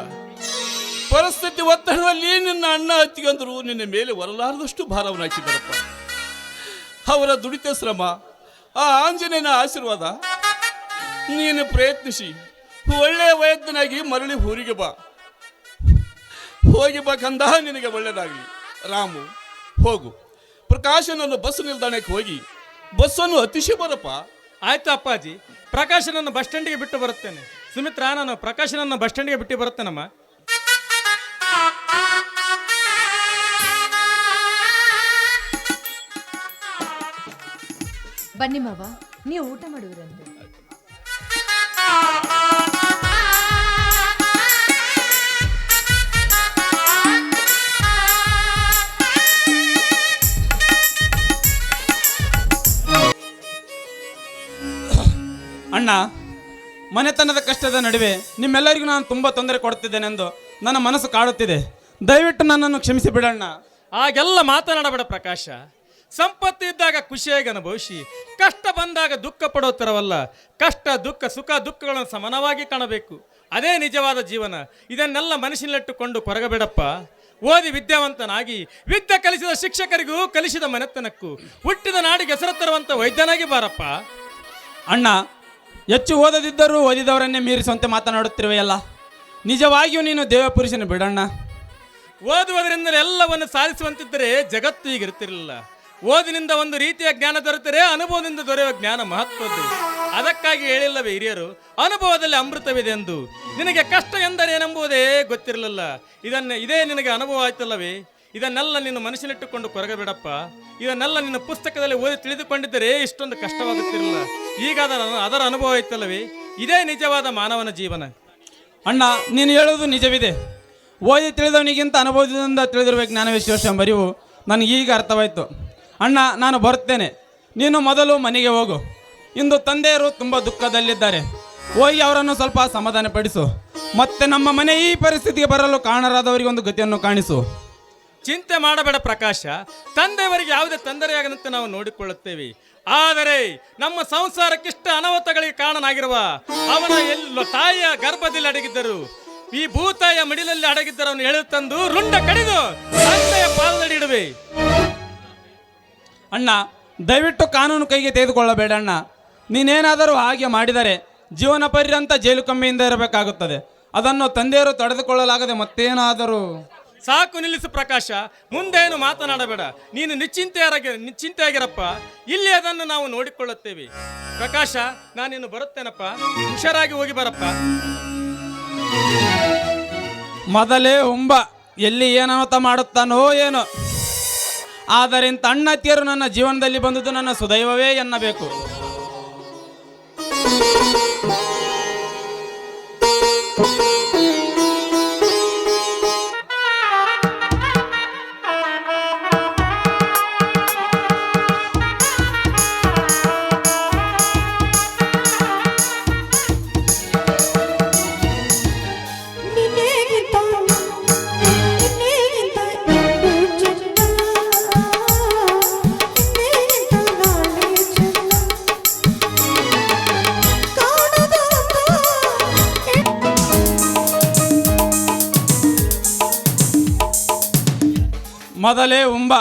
ಪರಿಸ್ಥಿತಿ ಒತ್ತಡದಲ್ಲಿ ನಿನ್ನ ಅಣ್ಣ ಅತ್ತಿಗಂದರು ನಿನ್ನ ಮೇಲೆ ಹೊರಲಾರದಷ್ಟು ಭಾರವನ್ನು ಹಾಕಿದ್ದಾರಪ್ಪ. ಅವರ ದುಡಿತ ಶ್ರಮ, ಆ ಆಂಜನೇಯನ ಆಶೀರ್ವಾದ, ನೀನು ಪ್ರಯತ್ನಿಸಿ ಒಳ್ಳೆಯ ವೈದ್ಯನಾಗಿ ಮರಳಿ ಊರಿಗೆ ಬಾ. ಹೋಗಿ ಬಾ ಕಂದ, ನಿನಗೆ ಒಳ್ಳೆಯದಾಗಲಿ. ರಾಮು, ಹೋಗು. ಪ್ರಕಾಶನನ್ನು ಬಸ್ ನಿಲ್ದಾಣಕ್ಕೆ ಹೋಗಿ ಬಸ್ಸನ್ನು ಹತ್ತಿಸಿ ಬರಪ್ಪ. ಆಯ್ತು ಅಪ್ಪಾಜಿ. ಪ್ರಕಾಶನನ್ನು ಬಸ್ ಸ್ಟ್ಯಾಂಡಿಗೆ ಬಿಟ್ಟು ಬರುತ್ತೇನೆ. ಸುಮಿತ್ರಾ, ನಾನು ಪ್ರಕಾಶನನ್ನು ಬಸ್ ಸ್ಟ್ಯಾಂಡಿಗೆ ಬಿಟ್ಟು ಬರುತ್ತೇನಮ್ಮ. ಬನ್ನಿ ಮಾವ, ನೀವು ಊಟ ಮಾಡುವಿರಂತೆ. ಅಣ್ಣ, ಮನೆತನದ ಕಷ್ಟದ ನಡುವೆ ನಿಮ್ಮೆಲ್ಲರಿಗೂ ನಾನು ತುಂಬ ತೊಂದರೆ ಕೊಡ್ತಿದ್ದೇನೆಂದು ನನ್ನ ಮನಸ್ಸು ಕಾಡುತ್ತಿದೆ. ದಯವಿಟ್ಟು ನನ್ನನ್ನು ಕ್ಷಮಿಸಿ ಬಿಡಣ್ಣ. ಹಾಗೆಲ್ಲ ಮಾತನಾಡಬೇಡ ಪ್ರಕಾಶ. ಸಂಪತ್ತು ಇದ್ದಾಗ ಖುಷಿಯಾಗಿ ಅನುಭವಿಸಿ, ಕಷ್ಟ ಬಂದಾಗ ದುಃಖ ಪಡೋ ಥರವಲ್ಲ. ಕಷ್ಟ, ದುಃಖ, ಸುಖ ದುಃಖಗಳನ್ನು ಸಮಾನವಾಗಿ ಕಾಣಬೇಕು. ಅದೇ ನಿಜವಾದ ಜೀವನ. ಇದನ್ನೆಲ್ಲ ಮನಸ್ಸಿನಲ್ಲಿಟ್ಟುಕೊಂಡು ಕೊರಗಬೇಡಪ್ಪ. ಓದಿ ವಿದ್ಯಾವಂತನಾಗಿ ವಿದ್ಯೆ ಕಲಿಸಿದ ಶಿಕ್ಷಕರಿಗೂ ಕಲಿಸಿದ ಮನೆತನಕ್ಕೂ ಹುಟ್ಟಿದ ನಾಡಿಗೆ ಹೆಸರು ತರುವಂಥ ವೈದ್ಯನಾಗಿ ಬಾರಪ್ಪ. ಅಣ್ಣ, ಹೆಚ್ಚು ಓದದಿದ್ದರೂ ಓದಿದವರನ್ನೇ ಮೀರಿಸುವಂತೆ ಮಾತನಾಡುತ್ತಿರುವೆಯಲ್ಲ. ನಿಜವಾಗಿಯೂ ನೀನು ದೇವಪುರುಷನ ಬಿಡಣ್ಣ. ಓದುವುದರಿಂದಲೇ ಎಲ್ಲವನ್ನು ಸಾಧಿಸುವಂತಿದ್ದರೆ ಜಗತ್ತು ಈಗಿರುತ್ತಿರಲಿಲ್ಲ. ಓದಿನಿಂದ ಒಂದು ರೀತಿಯ ಜ್ಞಾನ ದೊರೆತರೆ ಅನುಭವದಿಂದ ದೊರೆಯುವ ಜ್ಞಾನ ಮಹತ್ವದ್ದು. ಅದಕ್ಕಾಗಿ ಹೇಳಿಲ್ಲವೇ ಹಿರಿಯರು, ಅನುಭವದಲ್ಲಿ ಅಮೃತವಿದೆ ಎಂದು. ನಿನಗೆ ಕಷ್ಟ ಎಂದರೇನೆಂಬುದೇ ಗೊತ್ತಿರಲಿಲ್ಲ. ಇದೇ ನಿನಗೆ ಅನುಭವ ಆಯ್ತಲ್ಲವೇ. ಇದನ್ನೆಲ್ಲ ನಿನ್ನ ಮನಸ್ಸಿನಿಟ್ಟುಕೊಂಡು ಕೊರಗಬೇಡಪ್ಪ. ಇದನ್ನೆಲ್ಲ ನಿನ್ನ ಪುಸ್ತಕದಲ್ಲಿ ಓದಿ ತಿಳಿದುಕೊಂಡಿದ್ದರೆ ಇಷ್ಟೊಂದು ಕಷ್ಟವಾಗುತ್ತಿರಲಿಲ್ಲ. ಈಗ ಅದರ ಅನುಭವ ಆಯ್ತಲ್ಲವೇ. ಇದೇ ನಿಜವಾದ ಮಾನವನ ಜೀವನ. ಅಣ್ಣ, ನೀನು ಹೇಳುವುದು ನಿಜವಿದೆ. ಓದಿ ತಿಳಿದವನಿಗಿಂತ ಅನುಭವದಿಂದ ತಿಳಿದಿರುವ ಜ್ಞಾನ ವಿಶ್ವಾಸ ಎಂಬರಿವು ನನಗೀಗ ಅರ್ಥವಾಯಿತು. ಅಣ್ಣ, ನಾನು ಬರುತ್ತೇನೆ. ನೀನು ಮೊದಲು ಮನೆಗೆ ಹೋಗು. ಇಂದು ತಂದೆಯರು ತುಂಬ ದುಃಖದಲ್ಲಿದ್ದಾರೆ. ಹೋಗಿ ಅವರನ್ನು ಸ್ವಲ್ಪ ಸಮಾಧಾನಪಡಿಸು. ಮತ್ತೆ ನಮ್ಮ ಮನೆ ಈ ಪರಿಸ್ಥಿತಿಗೆ ಬರಲು ಕಾರಣರಾದವರಿಗೆ ಒಂದು ಗತಿಯನ್ನು ಕಾಣಿಸು. ಚಿಂತೆ ಮಾಡಬೇಡ ಪ್ರಕಾಶ. ತಂದೆಯವರಿಗೆ ಯಾವುದೇ ತೊಂದರೆಯಾಗದಂತೆ ನಾವು ನೋಡಿಕೊಳ್ಳುತ್ತೇವೆ. ಆದರೆ ನಮ್ಮ ಸಂಸಾರಕ್ಕಿಷ್ಟ ಅನಾಹುತಗಳಿಗೆ ಕಾರಣನಾಗಿರುವ ಅವನ ತಾಯಿಯ ಗರ್ಭದಲ್ಲಿ ಅಡಗಿದ್ದರು, ಈ ಭೂತಾಯಿಯ ಮಡಿಲಲ್ಲಿ ಅಡಗಿದ್ದರು. ಅವನು ಎಳೆದು ತಂದು ರುಂಡ ಕಡಿದು ತಂದೆಯ ಪಾದದಲ್ಲಿ ಇಡುವೆ. ಅಣ್ಣ, ದಯವಿಟ್ಟು ಕಾನೂನು ಕೈಗೆ ತೆಗೆದುಕೊಳ್ಳಬೇಡ ಅಣ್ಣ. ನೀನೇನಾದರೂ ಹಾಗೆ ಮಾಡಿದರೆ ಜೀವನ ಪರ್ಯಂತ ಜೈಲು ಕಮ್ಮಿಯಿಂದ ಇರಬೇಕಾಗುತ್ತದೆ. ಅದನ್ನು ತಂದೆಯರು ತಡೆದುಕೊಳ್ಳಲಾಗದೆ ಮತ್ತೇನಾದರೂ. ಸಾಕು, ನಿಲ್ಲಿಸು ಪ್ರಕಾಶ. ಮುಂದೇನು ಮಾತನಾಡಬೇಡ. ನೀನು ನಿಶ್ಚಿಂತೆಯಾಗಿರಪ್ಪ. ಇಲ್ಲಿ ಅದನ್ನು ನಾವು ನೋಡಿಕೊಳ್ಳುತ್ತೇವೆ. ಪ್ರಕಾಶ, ನಾನಿನ್ನು ಬರುತ್ತೇನಪ್ಪ. ಹುಷಾರಾಗಿ ಹೋಗಿ ಬರಪ್ಪ. ಮೊದಲೇ ಹುಂಬ ಎಲ್ಲಿ ಏನವತ ಮಾಡುತ್ತಾನೋ ಏನೋ. ಆದರೆ ಇಂಥ ಅಣ್ಣತಿಯರು ನನ್ನ ಜೀವನದಲ್ಲಿ ಬಂದುದು ನನ್ನ ಸುದೈವವೇ ಎನ್ನಬೇಕು. ಮೊದಲೇ ಉಂಬ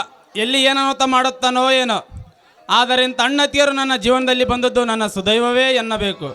ಎಲ್ಲಿ ಏನನ್ನೋತ ಮಾಡುತ್ತಾನೋ ಏನೋ, ಆದರೆ ಇಂಥ ಅಣ್ಣತಿಯರು ನನ್ನ ಜೀವನದಲ್ಲಿ ಬಂದದ್ದು ನನ್ನ ಸುದೈವವೇ ಎನ್ನಬೇಕು.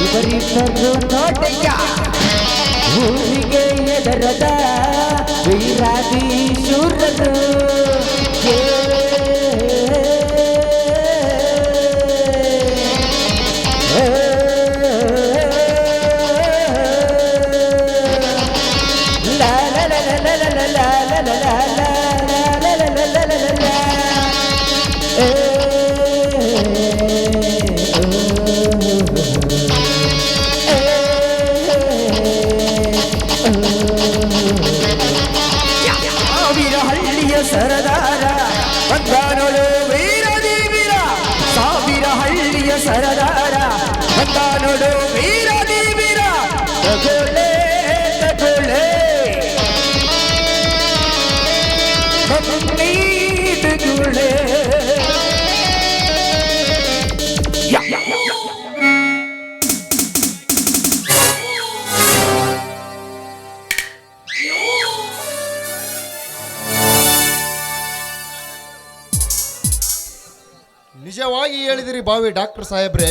ಇವರಿಬ್ಬರು ನೋಟಯ್ಯ ಊರಿಗೆ ಎದರದ ವೀರಾದಿ ಶೂರರು ಸರದಾರ ಬಂದಾನೋಳು ವೀರದಿ ವೀರ, ಸಾವಿರ ಹಳ್ಳಿಯ ಸರದಾರ ಬಂದಾನೋಳು ವೀರದಿ ವೀರ. ತಗೊಳ್ಳೆ ತಗೊಳ್ಳೆ ತಗೊಳ್ಳೆ ನಿಜವಾಗಿ ಹೇಳಿದಿರಿ ಬಾವಿ ಡಾಕ್ಟರ್ ಸಾಹೇಬ್ರೆ.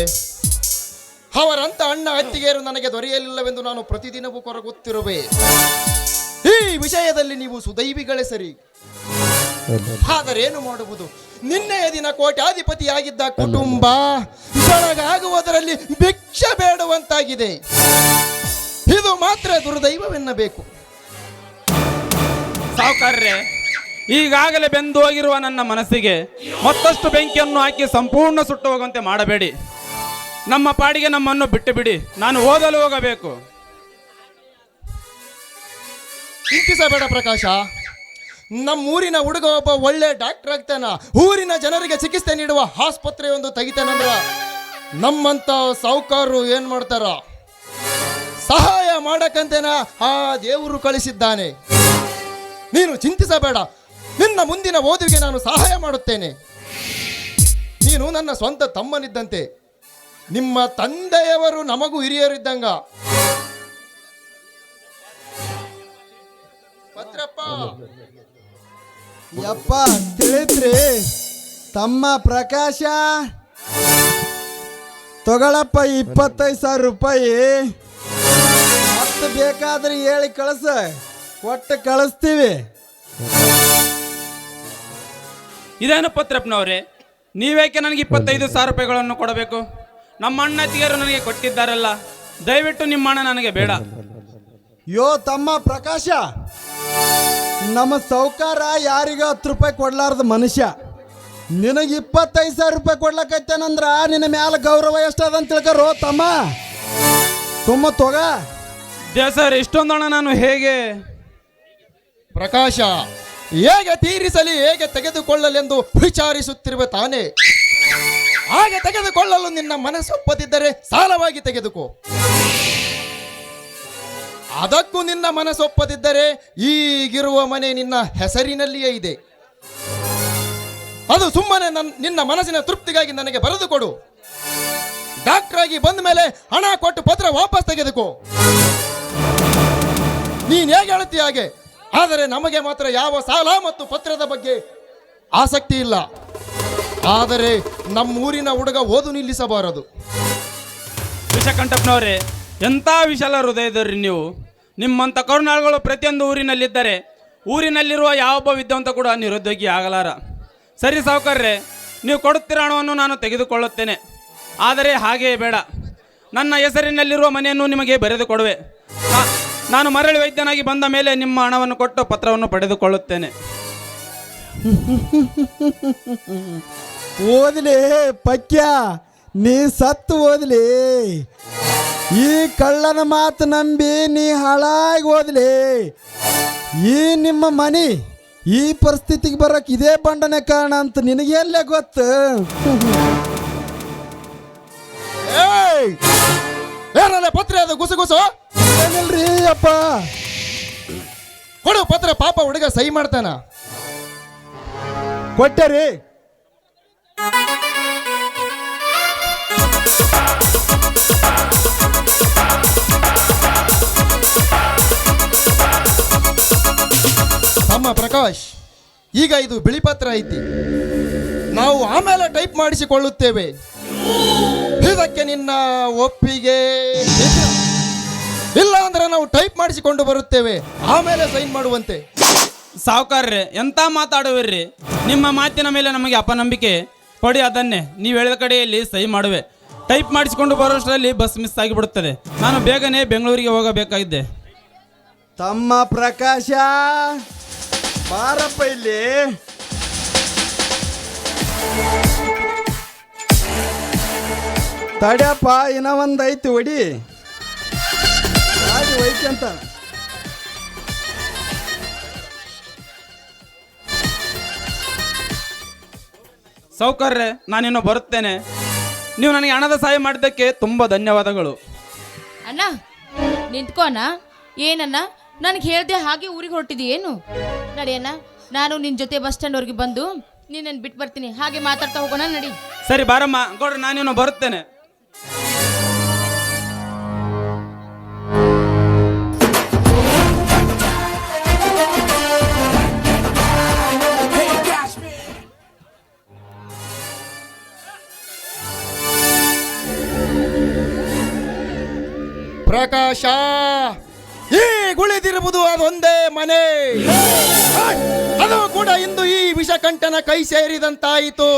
ಅವರಂತ ಅಣ್ಣ ಅತ್ತಿಗೆಯರು ನನಗೆ ದೊರೆಯಲಿಲ್ಲವೆಂದು ನಾನು ಪ್ರತಿದಿನವೂ ಕೊರಗುತ್ತಿರುವೆ. ಈ ವಿಷಯದಲ್ಲಿ ನೀವು ಸುದೈವಿಗಳೇ ಸರಿ. ಆದರೇನು ಮಾಡುವುದು? ನಿನ್ನೆಯ ದಿನ ಕೋಟ್ಯಾಧಿಪತಿಯಾಗಿದ್ದ ಕುಟುಂಬ ಬೆಳಗಾಗುವುದರಲ್ಲಿ ಭಿಕ್ಷೆ ಬೇಡುವಂತಾಗಿದೆ. ಇದು ಮಾತ್ರ ದುರ್ದೈವವೆನ್ನಬೇಕು. ಸಾವುಕಾರ್ರೆ, ಈಗಾಗಲೇ ಬೆಂದು ಹೋಗಿರುವ ನನ್ನ ಮನಸ್ಸಿಗೆ ಮತ್ತಷ್ಟು ಬೆಂಕಿಯನ್ನು ಹಾಕಿ ಸಂಪೂರ್ಣ ಸುಟ್ಟು ಹೋಗುವಂತೆ ಮಾಡಬೇಡಿ. ನಮ್ಮ ಪಾಡಿಗೆ ನಮ್ಮನ್ನು ಬಿಟ್ಟು ಬಿಡಿ. ನಾನು ಓದಲು ಹೋಗಬೇಕು. ಚಿಂತಿಸಬೇಡ ಪ್ರಕಾಶ, ನಮ್ಮೂರಿನ ಹುಡುಗ ಒಬ್ಬ ಒಳ್ಳೆ ಡಾಕ್ಟರ್ ಆಗ್ತಾನ. ಊರಿನ ಜನರಿಗೆ ಚಿಕಿತ್ಸೆ ನೀಡುವ ಆಸ್ಪತ್ರೆಯೊಂದು ತೆಗಿತಾನಂದ್ರ ನಮ್ಮಂತ ಸಾವುಕಾರರು ಏನ್ ಮಾಡ್ತಾರ? ಸಹಾಯ ಮಾಡಕ್ಕಂತೇನ ಆ ದೇವರು ಕಳಿಸಿದ್ದಾನೆ. ನೀನು ಚಿಂತಿಸಬೇಡ. ನಿನ್ನ ಮುಂದಿನ ಓದುವಿಗೆ ನಾನು ಸಹಾಯ ಮಾಡುತ್ತೇನೆ. ನೀನು ನನ್ನ ಸ್ವಂತ ತಮ್ಮನಿದ್ದಂತೆ. ನಿಮ್ಮ ತಂದೆಯವರು ನಮಗೂ ಹಿರಿಯರಿದ್ದಂಗ. ಪತ್ರಪ್ಪ, ಯಪ್ಪ ತಿಳಿತ್ರಿ ತಮ್ಮ ಪ್ರಕಾಶ, ತಗೊಳಪ್ಪ 25,000 ರೂಪಾಯಿ. ಮತ್ತೆ ಬೇಕಾದ್ರೆ ಹೇಳಿ ಕಳಿಸ, ಕೊಟ್ಟು ಕಳಿಸ್ತೀವಿ. ಇದೇನು ಪತ್ರಪ್ಪನವ್ರೆ, ನೀವೇಕೆ ನನಗೆ 25,000 ರೂಪಾಯಿಗಳನ್ನು ಕೊಡಬೇಕು? ನಮ್ಮ ಅಣ್ಣತಿಯರು ನನಗೆ ಕೊಟ್ಟಿದ್ದಾರಲ್ಲ, ದಯವಿಟ್ಟು ನಿಮ್ಮ ಹಣ ನನಗೆ ಬೇಡ. ಯೋ ತಮ್ಮ ಪ್ರಕಾಶ, ನಮ್ಮ ಸೌಕಾರ ಯಾರಿಗ 10 ರೂಪಾಯಿ ಕೊಡ್ಲಾರ್ದ ಮನುಷ್ಯ. ನಿನಗೆ 25,000 ರೂಪಾಯಿ ಕೊಡ್ಲಕೈತೇನಂದ್ರ ನಿನ್ನ ಮ್ಯಾಲ ಗೌರವ ಎಷ್ಟದಂತ ತಿಳ್ಕರೋ ತಮ್ಮ. ತುಂಬ ತೊಗ ಸರ್, ಇಷ್ಟೊಂದು ಹಣ ನಾನು ಹೇಗೆ? ಪ್ರಕಾಶ, ಹೇಗೆ ತೀರಿಸಲಿ, ಹೇಗೆ ತೆಗೆದುಕೊಳ್ಳಲೆಂದು ವಿಚಾರಿಸುತ್ತಿರುವ ತಾನೇ. ಹಾಗೆ ತೆಗೆದುಕೊಳ್ಳಲು ನಿನ್ನ ಮನಸ್ಸೊಪ್ಪದಿದ್ದರೆ ಸಾಲವಾಗಿ ತೆಗೆದುಕೋ. ಅದಕ್ಕೂ ನಿನ್ನ ಮನಸ್ಸೊಪ್ಪದಿದ್ದರೆ ಈಗಿರುವ ಮನೆ ನಿನ್ನ ಹೆಸರಿನಲ್ಲಿಯೇ ಇದೆ. ಅದು ಸುಮ್ಮನೆ ನಿನ್ನ ಮನಸ್ಸಿನ ತೃಪ್ತಿಗಾಗಿ ನನಗೆ ಬರೆದು ಕೊಡು. ಡಾಕ್ಟರ್ ಆಗಿ ಬಂದ ಮೇಲೆ ಹಣ ಕೊಟ್ಟು ಪತ್ರ ವಾಪಸ್ ತೆಗೆದುಕೋ. ನೀನ್ ಹೇಗೆ ಹೇಳ್ತೀಯ ಹಾಗೆ. ಆದರೆ ನಮಗೆ ಮಾತ್ರ ಯಾವ ಸಾಲ ಮತ್ತು ಪತ್ರದ ಬಗ್ಗೆ ಆಸಕ್ತಿ ಇಲ್ಲ. ಆದರೆ ನಮ್ಮೂರಿನ ಹುಡುಗ ಓದು ನಿಲ್ಲಿಸಬಾರದು. ವಿಷಕಂಠಪ್ಪನವರೇ, ಎಂಥ ವಿಶಾಲ ಹೃದಯದವ್ರಿ ನೀವು. ನಿಮ್ಮಂಥ ಕರುಣಾಳುಗಳು ಪ್ರತಿಯೊಂದು ಊರಿನಲ್ಲಿದ್ದರೆ ಊರಿನಲ್ಲಿರುವ ಯಾವೊಬ್ಬ ವಿದ್ಯಾವಂತ ಕೂಡ ನಿರುದ್ಯೋಗಿ ಆಗಲಾರ. ಸರಿ ಸಾವುಕಾರ್ರೆ, ನೀವು ಕೊಡುತ್ತಿರೋ ಹಣವನ್ನು ನಾನು ತೆಗೆದುಕೊಳ್ಳುತ್ತೇನೆ. ಆದರೆ ಹಾಗೆಯೇ ಬೇಡ. ನನ್ನ ಹೆಸರಿನಲ್ಲಿರುವ ಮನೆಯನ್ನು ನಿಮಗೆ ಬರೆದು ಕೊಡುವೆ. ನಾನು ಮರಳಿ ವೈದ್ಯನಾಗಿ ಬಂದ ಮೇಲೆ ನಿಮ್ಮ ಹಣವನ್ನು ಕೊಟ್ಟು ಪತ್ರವನ್ನು ಪಡೆದುಕೊಳ್ಳುತ್ತೇನೆ. ಓದ್ಲಿ ಪಕ್ಯ, ನೀ ಸತ್ತು ಓದ್ಲಿ. ಈ ಕಳ್ಳನ ಮಾತು ನಂಬಿ ನೀ ಹಾಳಾಗಿ ಓದ್ಲಿ. ಈ ನಿಮ್ಮ ಮನೆ ಈ ಪರಿಸ್ಥಿತಿಗೆ ಬರೋಕೆ ಇದೇ ಬಂಡನೆ ಕಾರಣ ಅಂತ ನಿನಗೆಲ್ಲೇ ಗೊತ್ತು? ಏನಲ್ಲ ಪತ್ರ ಅದು ಗುಸಗುಸು? ಏನಿಲ್ರಿ ಅಪ್ಪ. ಕೊಡು ಪತ್ರ, ಪಾಪ ಹುಡುಗ ಸಹಿ ಮಾಡ್ತಾನ. ಕೊಟ್ಟರಿ. ತಮ್ಮ ಪ್ರಕಾಶ್, ಈಗ ಇದು ಬಿಳಿ ಪತ್ರ ಐತಿ, ನಾವು ಆಮೇಲೆ ಟೈಪ್ ಮಾಡಿಸಿಕೊಳ್ಳುತ್ತೇವೆ. ಇದಕ್ಕೆ ನಿನ್ನ ಒಪ್ಪಿಗೆ ಇಲ್ಲ ಅಂದ್ರೆ ನಾವು ಟೈಪ್ ಮಾಡಿಸಿಕೊಂಡು ಬರುತ್ತೇವೆ, ಆಮೇಲೆ ಸೈನ್ ಮಾಡುವಂತೆ. ಸಾವುಕಾರ್ರೆ, ಎಂತ ಮಾತಾಡುವಿರ್ರಿ? ನಿಮ್ಮ ಮಾತಿನ ಮೇಲೆ ನಮಗೆ ಅಪನಂಬಿಕೆ. ಕೊಡಿ ಅದನ್ನೇ, ನೀವು ಹೇಳಿದ ಕಡೆಯಲ್ಲಿ ಸಹಿ ಮಾಡುವೆ. ಟೈಪ್ ಮಾಡಿಸಿಕೊಂಡು ಬರೋಷ್ಟರಲ್ಲಿ ಬಸ್ ಮಿಸ್ ಆಗಿಬಿಡುತ್ತದೆ. ನಾನು ಬೇಗನೆ ಬೆಂಗಳೂರಿಗೆ ಹೋಗಬೇಕಾಗಿದ್ದೆ. ತಮ್ಮ ಪ್ರಕಾಶ, ಬಾರಪ್ಪ ಇಲ್ಲಿ. ತಡ್ಯಪ್ಪ, ಇನ್ನ ಒಂದು ಐತಿ ಹೊಡಿ. ಗಾಡಿ ಒಯ್ಕಂತ. ಸಾವುಕಾರ್ರೆ, ನಾನಿನ್ನು ಬರುತ್ತೇನೆ. ನೀವು ನನಗೆ ಹಣದ ಸಹಾಯ ಮಾಡಿದ್ದಕ್ಕೆ ತುಂಬ ಧನ್ಯವಾದಗಳು. ಅಣ್ಣ ನಿಂತ್ಕೋ ಅಣ್ಣ. ಏನಣ್ಣ, ನನಗೆ ಹೇಳ್ದೆ ಹಾಗೆ ಊರಿಗೆ ಹೊರಟಿದೀಯೇನು? ನಡಿಯಣ್ಣ, ನಾನು ನಿನ್ನ ಜೊತೆ ಬಸ್ ಸ್ಟ್ಯಾಂಡ್ವರೆಗೆ ಬಂದು ನಿನ್ನನ್ನು ಬಿಟ್ಟು ಬರ್ತೀನಿ. ಹಾಗೆ ಮಾತಾಡ್ತಾ ಹೋಗೋಣ, ನಡಿ. ಸರಿ ಬಾರಮ್ಮ ಗೌಡ್ರೆ, ನಾನಿನ್ನು ಬರುತ್ತೇನೆ. ಪ್ರಕಾಶ, ಈ ಗುಳಿದಿರುವುದು ಅದೊಂದೇ ಮನೆ, ಅದು ಕೂಡ ಇಂದು ಈ ವಿಷಕಂಠನ ಕೈ ಸೇರಿದಂತಾಯಿತು.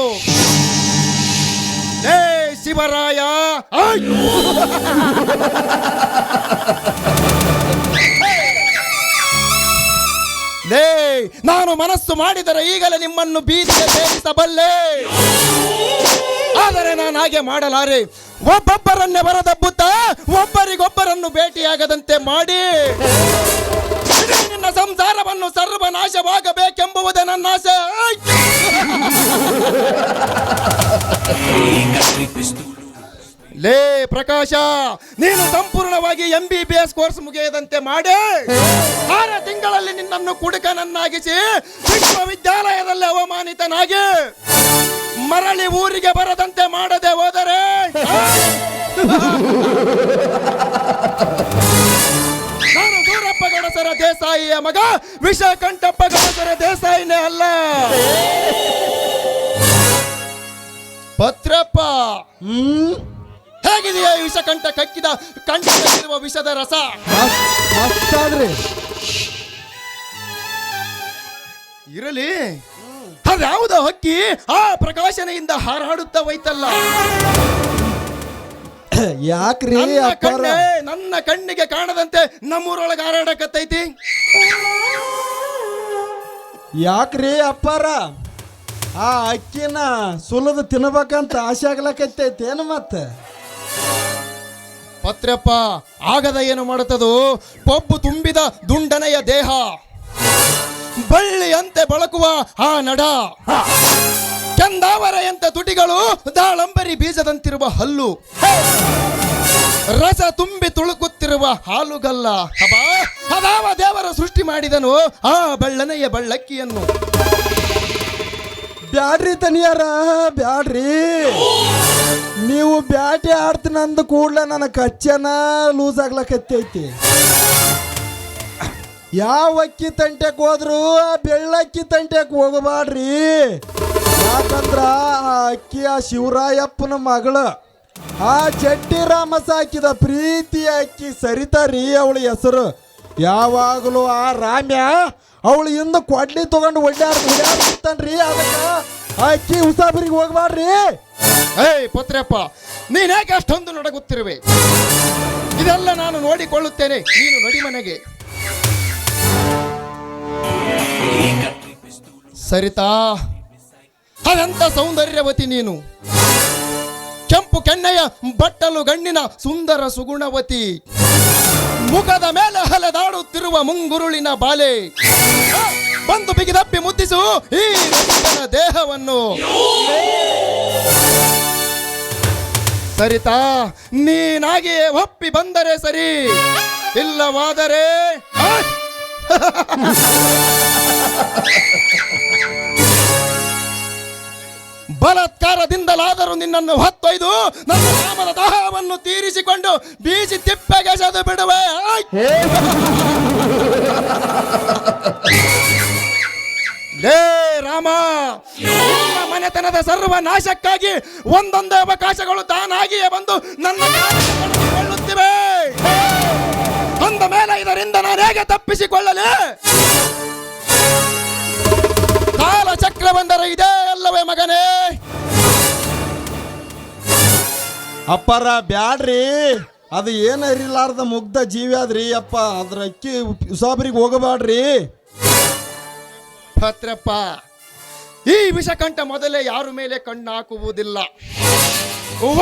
ಲೇ ಶಿವರಾಯ, ಲೇ, ನಾನು ಮನಸ್ಸು ಮಾಡಿದರೆ ಈಗಲೇ ನಿಮ್ಮನ್ನು ಬೀದಿಗೆ ಸೇರಿಸಬಲ್ಲೆ. ಆದರೆ ನಾನು ಹಾಗೆ ಮಾಡಲಾರೆ. ಒಬ್ಬೊಬ್ಬರನ್ನೇ ಬರದಬ್ಬುತ್ತಾ ಒಬ್ಬರಿಗೊಬ್ಬರನ್ನು ಭೇಟಿಯಾಗದಂತೆ ಮಾಡಿ ನಿನ್ನ ಸಂಸಾರವನ್ನು ಸರ್ವನಾಶವಾಗಬೇಕೆಂಬುದೇ ನನ್ನ ಆಸೆ. ಲೇ ಪ್ರಕಾಶ, ನೀನು ಸಂಪೂರ್ಣವಾಗಿ MBBS ಕೋರ್ಸ್ ಮುಗಿಯದಂತೆ ಮಾಡಿ 6 ತಿಂಗಳಲ್ಲಿ ನಿನ್ನನ್ನು ಕುಡುಕನನ್ನಾಗಿಸಿ ವಿಶ್ವವಿದ್ಯಾಲಯದಲ್ಲಿ ಅವಮಾನಿತನಾಗಿ ಮರಳಿ ಊರಿಗೆ ಬರದಂತೆ ಮಾಡದೆ ಹೋದರೆ ನಾನು ಸೂರಪ್ಪ ಗಣಸರ ದೇಸಾಯಿಯ ಮಗ ವಿಷಕಂಠಪ್ಪ ಗಣಸರ ದೇಸಾಯಿನೇ ಅಲ್ಲ. ಪತ್ರಪ್ಪ, ಹೇಗಿದೆಯಾ ಈ ವಿಷಕಂಠ ಕಕ್ಕಿದ ಕಂಠದಲ್ಲಿರುವ ವಿಷದ ರಸ? ಇರಲಿ, ಅದ್ಯಾವುದೋ ಹಕ್ಕಿ ಆ ಪ್ರಕಾಶನೆಯಿಂದ ಹಾರಾಡುತ್ತಾ ಹೋಯ್ತಲ್ಲ. ಯಾಕ್ರಿ ನನ್ನ ಕಣ್ಣಿಗೆ ಕಾಣದಂತೆ ನಮ್ಮೂರೊಳಗೆ ಹಾರಾಡಕತ್ತೈತಿ. ಯಾಕ್ರಿ ಅಪ್ಪಾರ, ಆ ಅಕ್ಕಿನ ಸುಲದ ತಿನ್ಬೇಕಂತ ಆಸೆ ಆಗ್ಲಕತ್ತೈತಿ ಏನು? ಮತ್ತೆ ಪತ್ರಪ್ಪ, ಆಗದ ಏನು ಮಾಡುತ್ತದು? ಕೊಬ್ಬು ತುಂಬಿದ ದುಂಡನೆಯ ದೇಹ, ಬಳ್ಳಿಯಂತೆ ಬಳಕುವ ಆ ನಡ, ಚಂದಾವರೆಯಂತೆ ತುಟಿಗಳು, ದಾಳಂಬರಿ ಬೀಜದಂತಿರುವ ಹಲ್ಲು, ರಸ ತುಂಬಿ ತುಳುಕುತ್ತಿರುವ ಹಾಲುಗಲ್ಲ. ಅದಾವ ದೇವರ ಸೃಷ್ಟಿ ಮಾಡಿದನು ಆ ಬಳ್ಳನೆಯ ಬಳ್ಳಕ್ಕಿಯನ್ನು? ಬ್ಯಾಡ್ರಿ ತನಿಯಾರ, ಬ್ಯಾಡ್ರಿ. ನೀವು ಬ್ಯಾಟಿ ಆಡ್ತೀನಂದ ಕೂಡ್ಲೆ ನನ್ನ ಕಚ್ಚನ ಲೂಸ್ ಆಗ್ಲಕತ್ತೈತಿ. ಯಾವ ಅಕ್ಕಿ ತಂಟೆಕ್ ಹೋದ್ರು ಆ ಬೆಳ್ಳಕ್ಕಿ ತಂಟೆಕ್ ಹೋಗಬಾಡ್ರಿ. ಯಾಕಂದ್ರ ಆ ಅಕ್ಕಿ ಆ ಶಿವರಾಯಪ್ಪನ ಮಗಳು, ಆ ಜಡ್ಡಿ ರಾಮ ಸಾಕಿದ ಪ್ರೀತಿ ಅಕ್ಕಿ ಸರಿತಾರಿ ಅವಳ ಹೆಸರು. ಯಾವಾಗಲೂ ಆ ರಾಮ್ಯ ಅವಳು ಇಂದ ಕೊಡ್ಲಿ ತಗೊಂಡು ಒಡ್ಡಾಡ್ತಾನ್ರಿ. ಅದಕ್ಕ ಆ ಅಕ್ಕಿ ಉಸಾಬರಿಗೆ ಹೋಗ್ಬಾಡ್ರಿ. ಏಯ್ ಪತ್ರಪ್ಪ, ನೀನ್ಯಾಕೆ ಅಷ್ಟೊಂದು ನಡಗುತ್ತಿರುವೆ? ಇದೆಲ್ಲ ನಾನು ನೋಡಿಕೊಳ್ಳುತ್ತೇನೆ, ನೀನು ನಡಿ ಮನೆಗೆ. ಸರಿತಾ, ಅದಂತ ಸೌಂದರ್ಯವತಿ ನೀನು. ಕೆಂಪು ಕೆನ್ನೆಯ ಬಟ್ಟಲು ಗಣ್ಣಿನ ಸುಂದರ ಸುಗುಣವತಿ, ಮುಖದ ಮೇಲೆ ಹಲೆದಾಡುತ್ತಿರುವ ಮುಂಗುರುಳಿನ ಬಾಲೆ. ಬಂದು ಬಿಗಿದಪ್ಪಿ ಮುದ್ದಿಸು ಈ ರಸಿಕನ ದೇಹವನ್ನು. ಸರಿತಾ, ನೀನಾಗಿಯೇ ಒಪ್ಪಿ ಬಂದರೆ ಸರಿ, ಇಲ್ಲವಾದರೆ ಬಲಾತ್ಕಾರದಿಂದಲಾದರೂ ನಿನ್ನನ್ನು ಹೊತ್ತೊಯ್ದು ನನ್ನ ಕಾಮದ ದಾಹವನ್ನು ತೀರಿಸಿಕೊಂಡು ಬೀಸಿ ತಿಪ್ಪೆಗೆಸೆದು ಬಿಡುವೆ. ಲೇ ರಾಮ, ನಿನ್ನ ಮನೆತನದ ಸರ್ವ ನಾಶಕ್ಕಾಗಿ ಒಂದೊಂದೇ ಅವಕಾಶಗಳು ತಾನಾಗಿಯೇ ಬಂದು ನನ್ನ ಕೊಳ್ಳುತ್ತಿವೆ. ಅಂದ ಮೇಲೆ ಇದರಿಂದ ನಾನು ಹೇಗೆ ತಪ್ಪಿಸಿಕೊಳ್ಳಲಿ? ಕಾಲ ಚಕ್ರ ಬಂದರೆ ಇದೇ ಅಲ್ಲವೇ ಮಗನೇ? ಅಪ್ಪರ ಬ್ಯಾಡ್ರಿ, ಅದು ಏನು ಅರಿಲಾರ್ದ ಮುಗ್ಧ ಜೀವಿ ಆದ್ರಿ ಅಪ್ಪ. ಅದ್ರ ಅಕ್ಕಿ ಉಸಾಬ್ರಿಗೆ ಹೋಗಬೇಡ್ರಿ. ಭದ್ರಪ್ಪ, ಈ ವಿಷಕಂಠ ಮೊದಲೇ ಯಾರ ಮೇಲೆ ಕಣ್ಣು ಹಾಕುವುದಿಲ್ಲ.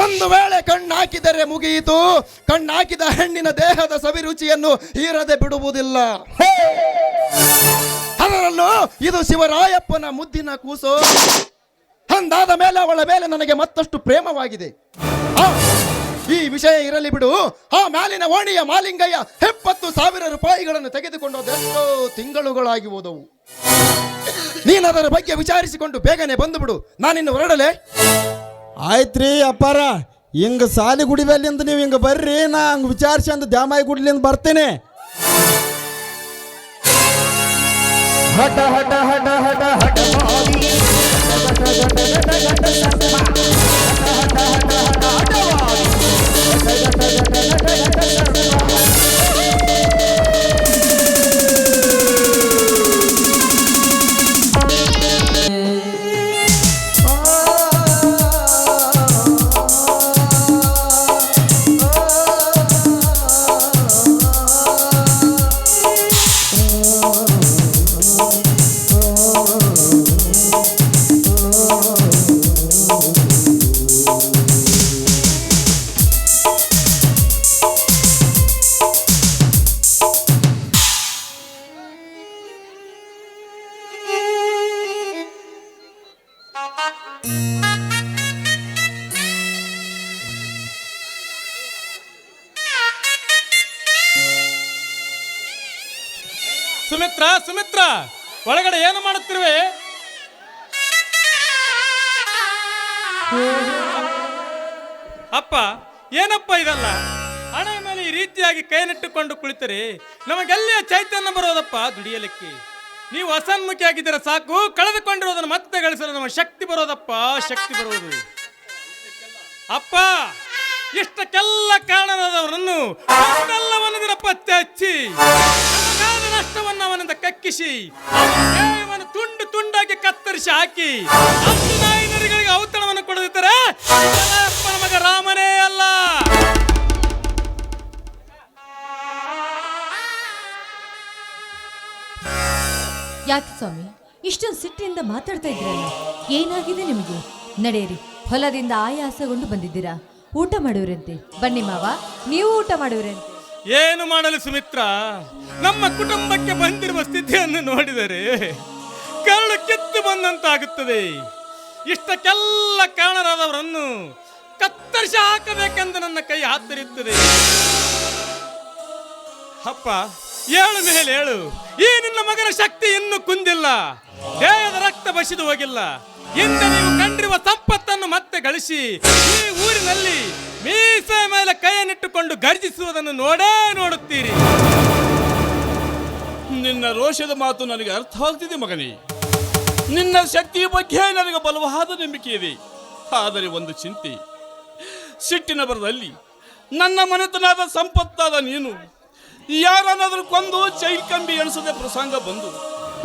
ಒಂದು ವೇಳೆ ಕಣ್ಣು ಹಾಕಿದರೆ ಮುಗಿಯಿತು. ಕಣ್ಣು ಹಾಕಿದ ಹೆಣ್ಣಿನ ದೇಹದ ಸವಿರುಚಿಯನ್ನು ಹೀರದೆ ಬಿಡುವುದಿಲ್ಲ. ಅದರಲ್ಲೂ ಇದು ಶಿವರಾಯಪ್ಪನ ಮುದ್ದಿನ ಕೂಸು. ಅಂದಾದ ಮೇಲೆ ಅವಳ ಮೇಲೆ ನನಗೆ ಮತ್ತಷ್ಟು ಪ್ರೇಮವಾಗಿದೆ. ಈ ವಿಷಯ ಇರಲಿ ಬಿಡು. ಆ ಮ್ಯಾಲಿನ ಓಣಿಯ ಮಾಲಿಂಗಯ್ಯ 70,000 ರೂಪಾಯಿಗಳನ್ನು ತೆಗೆದುಕೊಂಡೋದೆಷ್ಟೋ ತಿಂಗಳುಗಳಾಗಿ ಹೋದವು. ನೀನದರ ಬಗ್ಗೆ ವಿಚಾರಿಸಿಕೊಂಡು ಬೇಗನೆ ಬಂದು ಬಿಡು. ನಾನಿನ್ನು ಹೊರಡಲೆ. ಆಯ್ತ್ರಿ ಅಪ್ಪಾರ, ಹಿಂಗ ಸಾಲಿ ಗುಡಿಬಲ್ಲಿಂದ ನೀವು ಹಿಂಗ ಬರ್ರಿ, ನಾ ಹಂಗ ವಿಚಾರಿಸಿ ಅಂದ ದ್ಯಾಮಾಯಿ ಗುಡ್ಲಿಂದ ಬರ್ತೇನೆ. ಹಠ ಹಠ ಹಠ ಹಠ ಹಠ ಮಾವಿ ಸುಮಿತ್ರ, ಸುಮಿತ್ರ, ಒಳಗಡೆ ಏನು ಮಾಡುತ್ತಿರುವೆ? ಅಪ್ಪ, ಏನಪ್ಪ ಇದಲ್ಲ? ಹಣೆ ಮೇಲೆ ಈ ರೀತಿಯಾಗಿ ಕೈ ನೆಟ್ಟುಕೊಂಡು ಕುಳಿತರೆ ನಮಗೆಲ್ಲಿಯ ಚೈತನ್ಯ ಬರೋದಪ್ಪ ದುಡಿಯಲಿಕ್ಕೆ. ನೀವು ಅಸನ್ಮುಖಿಯಾಗಿದ್ದರೆ ಸಾಕು, ಕಳೆದುಕೊಂಡಿರೋದನ್ನು ಮತ್ತೆ ಗಳಿಸಲು ನಮ್ಮ ಶಕ್ತಿ ಬರೋದಪ್ಪ, ಶಕ್ತಿ ಬರೋದು. ಅಪ್ಪ, ಇಷ್ಟಕ್ಕೆಲ್ಲ ಕಾರಣವಾದವರನ್ನು ಎಲ್ಲವನ್ನು ದಿನ ಪತ್ತೆ ಹಚ್ಚಿ ನಷ್ಟವನ್ನು ಅವನಿಂದ ಕಕ್ಕಿಸಿ ಅವನ ತುಂಡು ತುಂಡಾಗಿ ಕತ್ತರಿಸಿ ಹಾಕಿ ನಾಯಿನರಿಗೆ ಔತಣವನ್ನು ಕೊಡದಿದ್ದರೆ ಅಪ್ಪನ ಮಗ ರಾಮನೇ ಅಲ್ಲ. ಯಾಕೆ ಸ್ವಾಮಿ ಇಷ್ಟೊಂದು ಸಿಟ್ಟಿನಿಂದ ಮಾತಾಡ್ತಾ ಇದ್ರಲ್ಲ? ಏನಾಗಿದೆ ನಿಮಗೆ? ನಡೆಯಿರಿ, ಹೊಲದಿಂದ ಆಯಾಸಗೊಂಡು ಬಂದಿದ್ದೀರಾ, ಊಟ ಮಾಡುವರಂತೆ. ಬನ್ನಿ ಮಾವ, ನೀವು ಊಟ ಮಾಡುವರಂತೆ. ಏನು ಮಾಡಲು ಸುಮಿತ್ರ? ನಮ್ಮ ಕುಟುಂಬಕ್ಕೆ ಬಂದಿರುವ ಸ್ಥಿತಿಯನ್ನು ನೋಡಿದರೆ ಕರಳು ಕಿತ್ತು ಬಂದಂತಾಗುತ್ತದೆ. ಇಷ್ಟಕ್ಕೆಲ್ಲ ಕಾರಣರಾದವರನ್ನು ಕತ್ತರಿಸಿ ಹಾಕಬೇಕೆಂದು ನನ್ನ ಕೈ ಹಾತರಿಯುತ್ತದೆ. ಅಪ್ಪ, ಏಳು ಮೇಲೆ ಏಳು. ಈ ನಿನ್ನ ಮಗನ ಶಕ್ತಿ ಇನ್ನೂ ಕುಂದಿಲ್ಲ, ದೇಹದ ರಕ್ತ ಬಸಿದು ಹೋಗಿಲ್ಲ. ಹಿಂದೆ ನೀವು ಕಂಡಿರುವ ಸಂಪತ್ತನ್ನು ಮತ್ತೆ ಗಳಿಸಿ ಈ ಊರಿನಲ್ಲಿ ಮೀಸೆ ಮೇಲೆ ಕೈಯನ್ನಿಟ್ಟುಕೊಂಡು ಗರ್ಜಿಸುವುದನ್ನು ನೋಡೇ ನೋಡುತ್ತೀರಿ. ನಿನ್ನ ರೋಷದ ಮಾತು ನನಗೆ ಅರ್ಥವಾಗ್ತಿದೆ ಮಗನೇ. ನಿನ್ನ ಶಕ್ತಿಯ ಬಗ್ಗೆ ನನಗೆ ಬಲವಾದ ನಂಬಿಕೆ ಇದೆ. ಆದರೆ ಒಂದು ಚಿಂತೆ, ಸಿಟ್ಟಿನ ಬರದಲ್ಲಿ ನನ್ನ ಮನೆತನದ ಸಂಪತ್ತಾದ ನೀನು ಯಾರನ್ನಾದರೂ ಕೊಂದು ಜೈಲ್ ಕಂಬಿ ಎಣಿಸದೆ ಪ್ರಸಂಗ ಬಂದು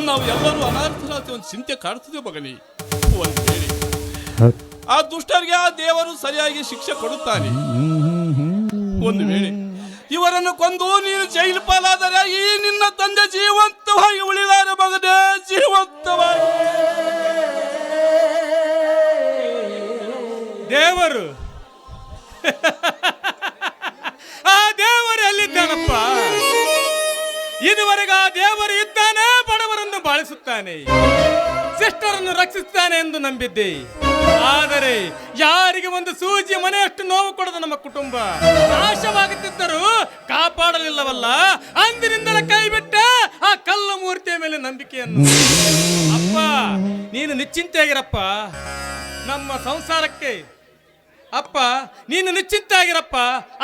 ನಾವು ಎಲ್ಲರೂ ಅನಾರ್ಥರಾದ ಒಂದು ಚಿಂತೆ ಕಾಡ್ತಿದೆ ಮಗನೇ. ಒಂದು ವೇಳೆ ಆ ದುಷ್ಟರಿಗೆ ಆ ದೇವರು ಸರಿಯಾಗಿ ಶಿಕ್ಷೆ ಕೊಡುತ್ತಾನೆ. ಒಂದು ವೇಳೆ ಇವರನ್ನು ಕೊಂದು ನೀನು ಜೈಲು ಪಾಲಾದರೆ ಈ ನಿನ್ನ ತಂದೆ ಜೀವಂತವಾಗಿ ಉಳಿದಾರೆ ಮಗನೇ, ಜೀವಂತವಾಗಿ. ಉಳಿಸುತ್ತಾನೆ, ಸಿಸ್ಟರನ್ನು ರಕ್ಷಿಸುತ್ತಾನೆ ಎಂದು ನಂಬಿದ್ದೆ. ಆದರೆ ಯಾರಿಗೆ ಒಂದು ಸೂಜಿ ಮನೆಯಷ್ಟು ನೋವು ಕೊಡದ ನಮ್ಮ ಕುಟುಂಬ ನಾಶವಾಗುತ್ತಿದ್ದರೂ ಕಾಪಾಡಲಿಲ್ಲವಲ್ಲ. ಅಂದಿನಿಂದಲೇ ಕೈ ಬಿಟ್ಟ ಆ ಕಲ್ಲು ಮೂರ್ತಿಯ ಮೇಲೆ ನಂಬಿಕೆಯನ್ನು. ಅಪ್ಪ, ನೀನು ನಿಶ್ಚಿಂತೆಯಾಗಿರಪ್ಪ. ನಮ್ಮ ಸಂಸಾರಕ್ಕೆ ಅಪ್ಪ ನೀನು ನಿಶ್ಚಿಂತೆಯಾಗಿರಪ್ಪ.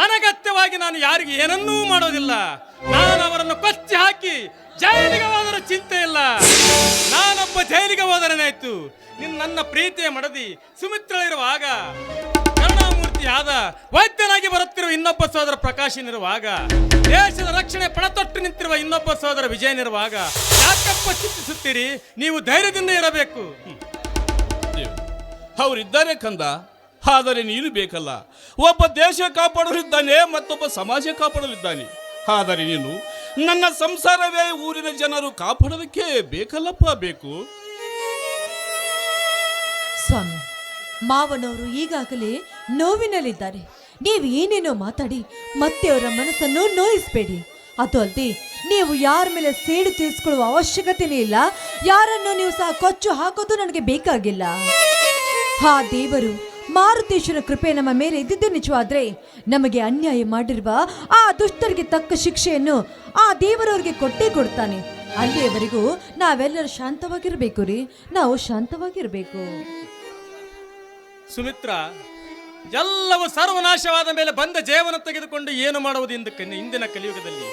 ಅನಗತ್ಯವಾಗಿ ನಾನು ಯಾರಿಗೆ ಏನನ್ನೂ ಮಾಡೋದಿಲ್ಲ. ನಾನು ಅವರನ್ನು ಕೊಚ್ಚಿ ಹಾಕಿ ಜೈಲಿಗೆ ಹೋದರೂ ಚಿಂತೆ ಇಲ್ಲ. ನಾನೊಬ್ಬ ಜೈಲಿಗೆ ಹೋದರೇನಾಯ್ತು? ನನ್ನ ಪ್ರೀತಿಯ ಮಡದಿ ಸುಮಿತ್ರಳಿರುವಾಗ, ಕರುಣಾಮೂರ್ತಿಯಾದ ವೈದ್ಯನಾಗಿ ಬರುತ್ತಿರುವ ಇನ್ನೊಬ್ಬ ಸಹೋದರ ಪ್ರಕಾಶನಿರುವಾಗ, ದೇಶದ ರಕ್ಷಣೆ ಪಣತೊಟ್ಟು ನಿಂತಿರುವ ಇನ್ನೊಬ್ಬ ಸಹೋದರ ವಿಜಯನಿರುವಾಗ ಯಾಕಪ್ಪ ಚಿಂತಿಸುತ್ತೀರಿ? ನೀವು ಧೈರ್ಯದಿಂದ ಇರಬೇಕು. ಅವರಿದ್ದಾರೆ ಕಂದ, ಆದರೆ ನೀನು ಬೇಕಲ್ಲ. ಒಬ್ಬ ದೇಶ ಕಾಪಾಡಲಿದ್ದಾನೆ, ಮತ್ತೊಬ್ಬ ಸಮಾಜ ಕಾಪಾಡಲಿದ್ದಾನೆ. ಆದರೆ ನೀನು ನನ್ನ ಸಂಸಾರವೇ ಊರಿನ ಜನರು ಕಾಪಾಡೋದಕ್ಕೆ ಬೇಕಲ್ಲಪ್ಪ, ಬೇಕು. ಸ್ವಾಮಿ, ಮಾವನವರು ಈಗಾಗಲೇ ನೋವಿನಲ್ಲಿದ್ದಾರೆ. ನೀವು ಏನೇನೋ ಮಾತಾಡಿ ಮತ್ತೆ ಅವರ ಮನಸ್ಸನ್ನು ನೋಯಿಸಬೇಡಿ. ಅದು ಅಲ್ಲದೆ ನೀವು ಯಾರ ಮೇಲೆ ಸೇಡು ತೀರಿಸಿಕೊಳ್ಳುವ ಅವಶ್ಯಕತೆನೇ ಇಲ್ಲ. ಯಾರನ್ನು ನೀವು ಸಹ ಕೊಚ್ಚು ಹಾಕೋದು ನನಗೆ ಬೇಕಾಗಿಲ್ಲ. ಹಾ ದೇವರು ಮಾರುತೇಶ್ವರ ಕೃಪೆ ನಮ್ಮ ಮೇಲೆ ಇದ್ದಿದ್ದೇ ನಿಜವಾದ್ರೆ ನಮಗೆ ಅನ್ಯಾಯ ಮಾಡಿರುವ ಆ ದುಷ್ಟರಿಗೆ ತಕ್ಕ ಶಿಕ್ಷೆಯನ್ನು ಆ ದೇವರವ್ರಿಗೆ ಕೊಟ್ಟೇ ಕೊಡ್ತಾನೆ. ಅಲ್ಲಿಯವರೆಗೂ ನಾವೆಲ್ಲರೂ ಶಾಂತವಾಗಿರ್ಬೇಕು ರೀ. ನಾವು ಶಾಂತವಾಗಿರ್ಬೇಕು. ಸುಮಿತ್ರ, ಎಲ್ಲವೂ ಸರ್ವನಾಶವಾದ ಮೇಲೆ ಬಂದ ಜೀವನ ತೆಗೆದುಕೊಂಡು ಏನು ಮಾಡುವುದು ಇಂದಿನ ಕಲಿಯುಗದಲ್ಲಿ?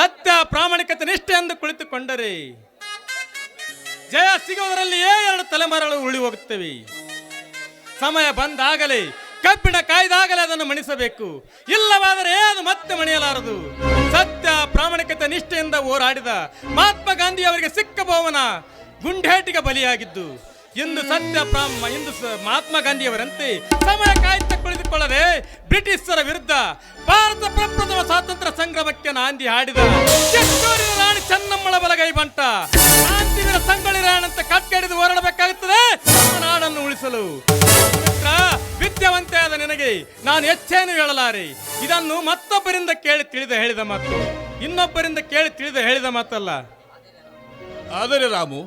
ಸತ್ಯ ಪ್ರಾಮಾಣಿಕತೆ ನಿಷ್ಠೆ ಎಂದು ಕುಳಿತುಕೊಂಡರೆ ಜಯ ಸಿಗುವುದರಲ್ಲಿಯೇ 2 ತಲೆಮಾರುಗಳು ಉಳಿ ಹೋಗುತ್ತವೆ. ಸಮಯ ಬಂದಾಗಲೇ, ಕಬ್ಬಿಣ ಕಾಯ್ದಾಗಲೇ ಅದನ್ನು ಮಣಿಸಬೇಕು. ಇಲ್ಲವಾದರೆ ಅದು ಮತ್ತೆ ಮಣಿಯಲಾರದು. ಸತ್ಯ ಪ್ರಾಮಾಣಿಕತೆ ನಿಷ್ಠೆಯಿಂದ ಹೋರಾಡಿದ ಮಹಾತ್ಮ ಗಾಂಧಿ ಅವರಿಗೆ ಸಿಕ್ಕ ಬಹುಮಾನ ಗುಂಡೇಟಿಗೆ ಬಲಿಯಾಗಿದ್ದು, ಇಂದು ಮಹಾತ್ಮ ಗಾಂಧಿಯವರಂತೆ ಸಮಯ ಕಾಯ್ತಾ ಕುಳಿತುಕೊಳ್ಳದೆ ಬ್ರಿಟಿಷರ ವಿರುದ್ಧ ಭಾರತ ಪ್ರಪ್ರಥಮ ಸ್ವಾತಂತ್ರ್ಯ ಸಂಗ್ರಾಮಕ್ಕೆ ನಾಂದಿ ಹಾಡಿದ ಚಿತ್ತೂರಿನ ರಾಣಿ ಚೆನ್ನಮ್ಮಳ ಬಲಗೈ ಬಂಟ ಶಾಂತಿವೀರ ಸಂಗೊಳ್ಳಿ ರಾಯಣ್ಣಂತೆ ಕಟ್ಕಡಿದು ಹೋರಾಡಬೇಕಾಗುತ್ತದೆ ನಮ್ಮ ನಾಡನ್ನು ಉಳಿಸಲು. ವಿದ್ಯಾವಂತೆ ಆದ ನಿನಗೆ ನಾನು ಹೆಚ್ಚೇನು ಹೇಳಲಾರೆ. ಇದನ್ನು ಮತ್ತೊಬ್ಬರಿಂದ ಕೇಳಿ ತಿಳಿದ ಹೇಳಿದ ಮಾತು, ಇನ್ನೊಬ್ಬರಿಂದ ಕೇಳಿ ತಿಳಿದ ಹೇಳಿದ ಮಾತಲ್ಲ. ಆದರೆ ರಾಮು,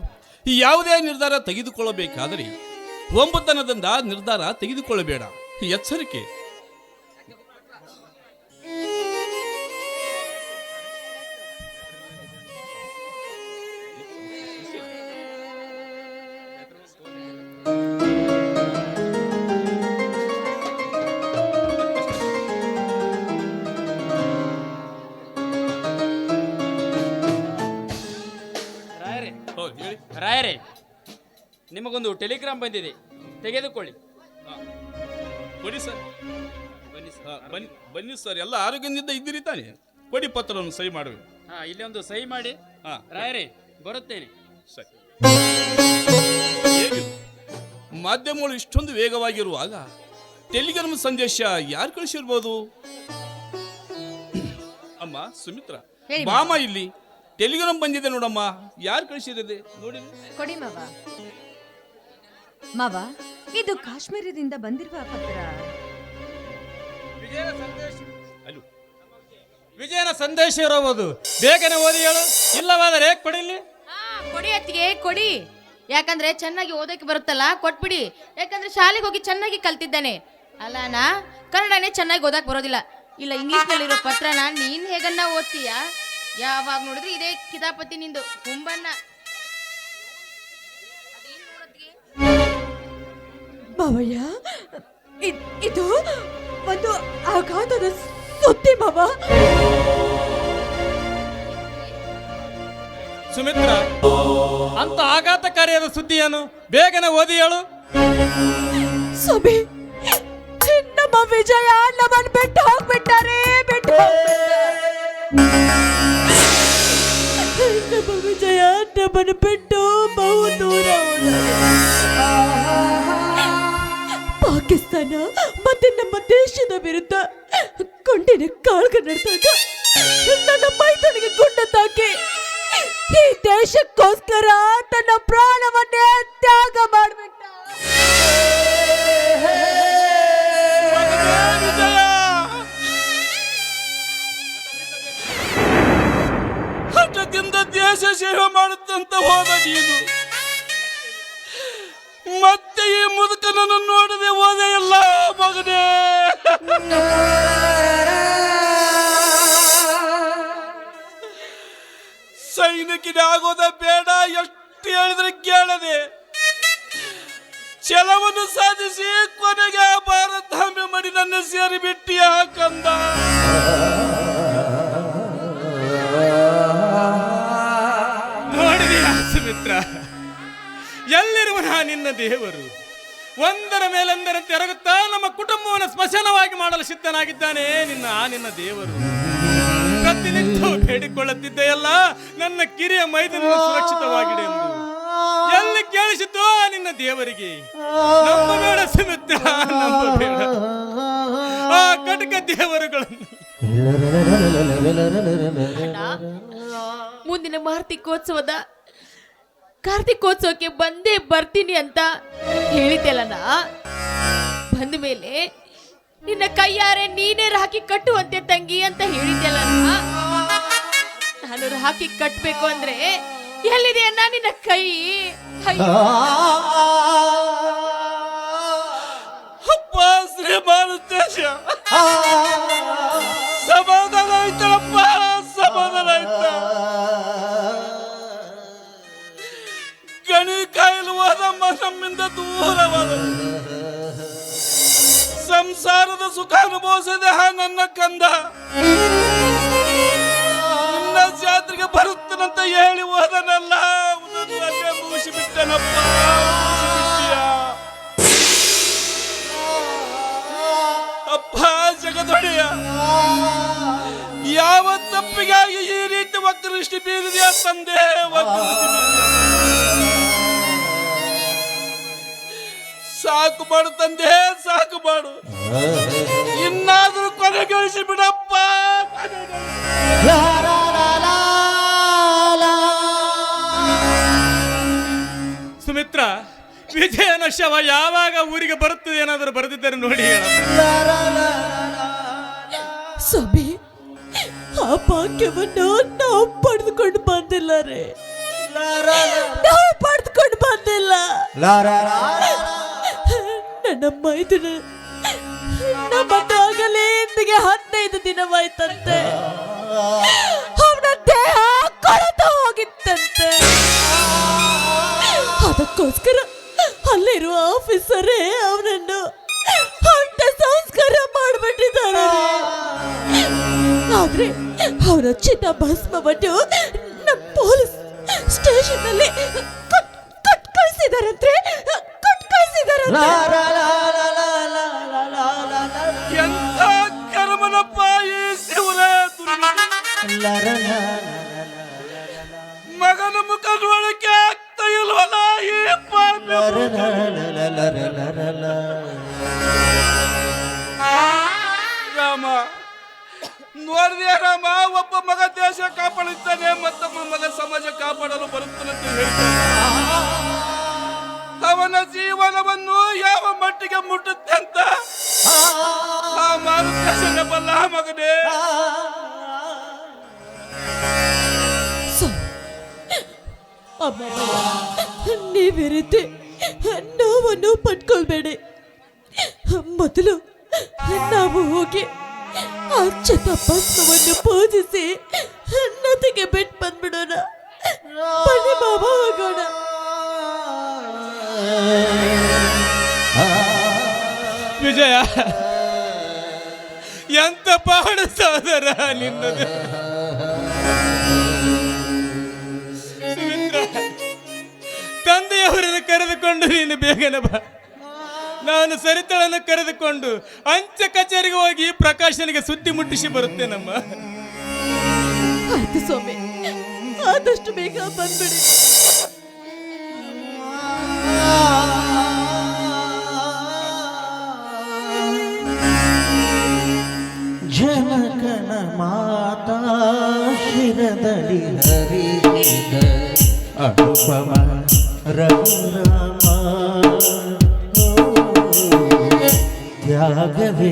ಯಾವುದೇ ನಿರ್ಧಾರ ತೆಗೆದುಕೊಳ್ಳಬೇಕಾದರೆ ಒಂಬತ್ತನದಿಂದ ನಿರ್ಧಾರ ತೆಗೆದುಕೊಳ್ಳಬೇಡ. ಎಚ್ಚರಿಕೆ. ರಾಯರೇ, ನಿಮಗೊಂದು ಟೆಲಿಗ್ರಾಮ್ ಬಂದಿದೆ, ತೆಗೆದುಕೊಳ್ಳಿ. ಕೊಡಿ ಸರ್. ಬನ್ನಿ ಸರ್. ಎಲ್ಲ ಆರೋಗ್ಯದಿಂದ ಇದ್ದೀರಿ ತಾನೆ? ಕೊಡಿ, ಪತ್ರವನ್ನು ಸಹಿ ಮಾಡುವೆ. ಇಲ್ಲಿ ಒಂದು ಸಹಿ ಮಾಡಿ. ರಾಯರೇ, ಬರುತ್ತೇನೆ. ಸರಿ. ಮಾಧ್ಯಮಗಳು ಇಷ್ಟೊಂದು ವೇಗವಾಗಿರುವಾಗ ಟೆಲಿಗ್ರಾಮ್ ಸಂದೇಶ ಯಾರು ಕಳಿಸಿರ್ಬೋದು? ಅಮ್ಮ ಸುಮಿತ್ರ, ಬಾಮ ಇಲ್ಲಿ ಟೆಲಿಗ್ರಾಮ್ ಬಂದಿದೆ ನೋಡಮ್ಮ. ಯಾರು ಕಳಿಸಿದೆ ನೋಡಿ. ಕೊಡಿ ಮಾವ. ಮಾವ, ಇದು ಕಾಶ್ಮೀರದಿಂದ ಬಂದಿರುವ ಪತ್ರ. ವಿಜಯನ ಸಂದೇಶ ಇರಬಹುದು. ಬೇಗನೆ ಓದಿ ಹೇಳು, ಇಲ್ಲವಾದರೆ ಕೊಡಿಲಿ. ಕೊಡಿ ಅತ್ತಿಗೆ, ಕೊಡಿ. ಯಾಕಂದ್ರೆ ಚೆನ್ನಾಗಿ ಓದಕ್ಕೆ ಬರುತ್ತಲ್ಲ, ಕೊಟ್ಬಿಡಿ. ಯಾಕಂದ್ರೆ ಶಾಲೆಗೆ ಹೋಗಿ ಚೆನ್ನಾಗಿ ಕಲ್ತಿದ್ದಾನೆ ಅಲ್ಲ. ಕನ್ನಡನೇ ಚೆನ್ನಾಗಿ ಓದಕ್ ಬರೋದಿಲ್ಲ. ಇಲ್ಲ, ಇಂಗ್ಲಿಷ್ ನಲ್ಲಿರೋ ಪತ್ರನ ನೀನ್ ಹೇಗನ್ನ ಓದ್ತೀಯ? ಯಾವಾಗ ನೋಡಿದ್ರೆ ಇದೇ ಕಿತಾಪತಿ ನಿಂದು ಕುಂಬಣ್ಣ. ಮಾವಯ್ಯ, ಇದು ಒಂದು ಆಘಾತದ ಸುದ್ದಿ ಮಾವ. ಸುಮಿತ್ರ, ಅಂತ ಆಘಾತಕಾರಿಯಾದ ಸುದ್ದಿಯನ್ನು ಬೇಗನೆ ಓದಿ ಹೇಳು. ಸ್ವಾಮಿ, ನಮ್ಮ ವಿಜಯ ನಮ್ಮನ್ನು ಬಿಟ್ಟು ಹೋಗ್ಬಿಟ್ಟಾರೆ. ನಮ್ಮ ವಿಜಯ ನಮ್ಮನ್ನು ಬಿಟ್ಟು ಬಹು ದೂರ ಪಾಕಿಸ್ತಾನ ಮತ್ತೆ ನಮ್ಮ ದೇಶದ ವಿರುದ್ಧ ಕೊಂಡಿನ ಕಾಳ್ಗ ನಡೆದಾಗ ನನ್ನ ಮೈದನಿಗೆ ಗುಂಡ ತಾಕಿ ಈ ದೇಶಕ್ಕೋಸ್ಕರ ತನ್ನ ಪ್ರಾಣವನ್ನೇ ತ್ಯಾಗ ಮಾಡಿಬಿಟ್ಟ. ದೇಶ ಸೇವೆ ಮಾಡುತ್ತಂತ ಹೋದ ನೀನು ಮತ್ತೆ ಈ ಮುದುಕನನ್ನು ನೋಡದೆ ಹೋದೆ ಎಲ್ಲ ಮಗನೇ. ಸೈನಿಕನೇ ಆಗೋದ ಬೇಡ, ಎಷ್ಟು ಹೇಳಿದ್ರೆ ಕೇಳದೆ ಛಲವನ್ನು ಸಾಧಿಸಿ ಕೊನೆಗೆ ಭಾರತಾಂಬೆ ಮಡಿ ನನ್ನ ಸೇರಿ ಬಿಟ್ಟಿಯ ಕಂದ. ನೋಡಿದೆಯಾ ಸುಮಿತ್ರ, ಎಲ್ಲಿರುವನ ನಿನ್ನ ದೇವರು ಒಂದರ ಮೇಲೊಂದರ ತೆರಗುತ್ತಾ ನಮ್ಮ ಕುಟುಂಬವನ್ನು ಸ್ಮಶಾನವಾಗಿ ಮಾಡಲು ಸಿದ್ಧನಾಗಿದ್ದಾನೆ ನಿನ್ನ ದೇವರು. ಪ್ರತಿನಿತ್ಯ ಬೇಡಿಕೊಳ್ಳುತ್ತಿದ್ದೆಯಲ್ಲ ನನ್ನ ಕಿರಿಯ ಮೈದನ ಸುರಕ್ಷಿತವಾಗಿದೆ ಎಂದು. ಎಲ್ಲಿ ಕೇಳಿಸಿದ್ದೋ ನಿನ್ನ ದೇವರಿಗೆ. ನಂಬಬೇಡ ಸುಮಿತ್ರ, ನಂಬಬೇಡ ಆ ಕಟಕ ದೇವರುಗಳನ್ನು. ಮುಂದಿನ ಕಾರ್ತಿಕೋತ್ಸವಕ್ಕೆ ಬಂದೇ ಬರ್ತೀನಿ ಅಂತ ಹೇಳಿದ್ದೆಲ್ಲ. ಬಂದ ಮೇಲೆ ನಿನ್ನ ಕೈಯಾರೆ ನೀನೇ ರಾಖಿ ಕಟ್ಟುವಂತೆ ತಂಗಿ ಅಂತ ಹೇಳಿದ್ದೆಲ್ಲ. ನಾನು ರಾಖಿ ಕಟ್ಟಬೇಕು ಅಂದ್ರೆ ಎಲ್ಲಿದೆ ಅಣ್ಣ ನಿನ್ನ ಕೈ? ಅಪ್ಪ ಶ್ರೀ ಮಾರುತೇಶ, ಸಮಾಧಾನ ಆಯ್ತಪ್ಪ, ಸಮಾಧಾನ ಆಯ್ತ. ಗಣಿ ಕಾಯಲು ಹೋದಮ್ಮ ನಮ್ಮಿಂದ ದೂರವಾದ. ಸಂಸಾರದ ಸುಖ ಅನುಭವಿಸದೆ ನನ್ನ ಕಂದ. ನಿನ್ನ ಜಾತ್ರೆಗೆ ಬರುತ್ತನಂತ ಹೇಳಿ ಹೋದನಲ್ಲ, ಅಲ್ಲೇ ಮುಗಿಸಿಬಿಟ್ಟನಪ್ಪ. ಅಪ್ಪ ಜಗದೊಡೆಯ, ಯಾವ ತಪ್ಪಿಗಾಗಿ ಈ ರೀತಿ ವಕ್ರದೃಷ್ಟಿ ಬೀರಿದೆಯಾ ತಂದೆ? ಸಾಕು ಮಾಡು ತಂದೆ, ಸಾಕು ಮಾಡು. ಇನ್ನಾದ್ರೂ ಕೊನೆಗೊಳಿಸಿ ಬಿಡಪ್ಪ. ಸುಮಿತ್ರ, ವಿಜಯನ ಶವ ಯಾವಾಗ ಊರಿಗೆ ಬರುತ್ತದೆ ಏನಾದರೂ ಬರೆದಿದ್ದರೆ ನೋಡಿ ಹೇಳ. ಸ್ವಾಮಿ, ಆ ಭಾಗ್ಯವನ್ನು ನಾವು ಪಡೆದುಕೊಂಡು ಬಂದಿಲ್ಲ ರೇ, ನಾವು ಪಡೆದುಕೊಂಡು ಬಂದಿಲ್ಲ. ನನ್ನ ಮೈದುನ ನಮ್ಮದಾಗಲೇ ಇಂದಿಗೆ 15 ದಿನವಾಯ್ತಂತೆ. ಅವನ ದೇಹ ಕೊಳೆತು ಹೋಗಿತ್ತಂತೆ. ಅದಕ್ಕೋಸ್ಕರ ಅಲ್ಲಿರುವ ಆಫೀಸರೇ ಅವನನ್ನು ಅಂತ್ಯ ಸಂಸ್ಕಾರ ಮಾಡಿಬಿಟ್ಟಿದ್ದಾರೆ. ಆದ್ರೆ ಅವರ ಚಿನ್ನ ಭಸ್ಮವನ್ನು ನಮ್ಮ ಪೊಲೀಸ್ ಸ್ಟೇಷನ್ ನಲ್ಲಿ ಕಳಿಸಿದಾರಂತೆ. ಎಂತ ಕರ್ಮನಪ್ಪ ಈ ಶಿವನ. ಮಗನ ಮುಖ ನೋಡಕ್ಕೆ ಆಗ್ತಾ ಇಲ್ವಲ್ಲ ಈ ರಾಮ. ನೋಡಿದೆ ರಾಮ, ಒಬ್ಬ ಮಗ ದೇಶ ಕಾಪಾಡುತ್ತಾನೆ, ಮತ್ತೊಬ್ಬ ಮಗ ಸಮಾಜ ಕಾಪಾಡಲು ಬರುತ್ತಾನಂತ ಹೇಳ್ತಾನೆ. ಅವನ ಜೀವನವನ್ನು ಯಾವ ಮಟ್ಟಿಗೆ ಮುಟ್ಟುತ್ತೆ ಅಂತ ಆ ಮಾರುತೇಶನ ಬಲ್ಲ ಮಗನೇ. ನೀವೇ ರೀತಿ ನೋವನ್ನು ಪಟ್ಕೊಳ್ಬೇಡಿ. ಮೊದಲು ನಾವು ಹೋಗಿ ಆ ಚಿತ್ತಪ್ಪವನ್ನು ಪೂಜಿಸಿ ನದಿಗೆ ಬಿಟ್ಟು ಬಂದ್ಬಿಡೋಣ. ಬನ್ನಿ ಬಾಬಾ, ಹೋಗೋಣ. ವಿಜಯ, ಎಂತ ಪಾಡ ಸೋದರ ನಿನ್ನದು. ಸುಮಿತ್ರ, ತಂದೆಯವರನ್ನು ಕರೆದುಕೊಂಡು ನೀನು ಬೇಗನೆ ಬಾ. ನಾನು ಸರಿತಳನ್ನು ಕರೆದುಕೊಂಡು ಅಂಚೆ ಕಚೇರಿಗೆ ಹೋಗಿ ಪ್ರಕಾಶನಿಗೆ ಸುದ್ದಿ ಮುಟ್ಟಿಸಿ ಬರುತ್ತೇನಮ್ಮ. ಆಯ್ತು ಸ್ವಾಮಿ, ಆದಷ್ಟು ಬೇಗ ಬಂದ್ಬಿಡಿ. ಜನಕನ ಮಾತಾ ಶಿರದಲ್ಲಿ ಹರಿದ ಅನುಪಮ ರಘುರಾಮ. ತ್ಯಾಗವೇ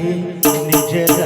ನಿಜದ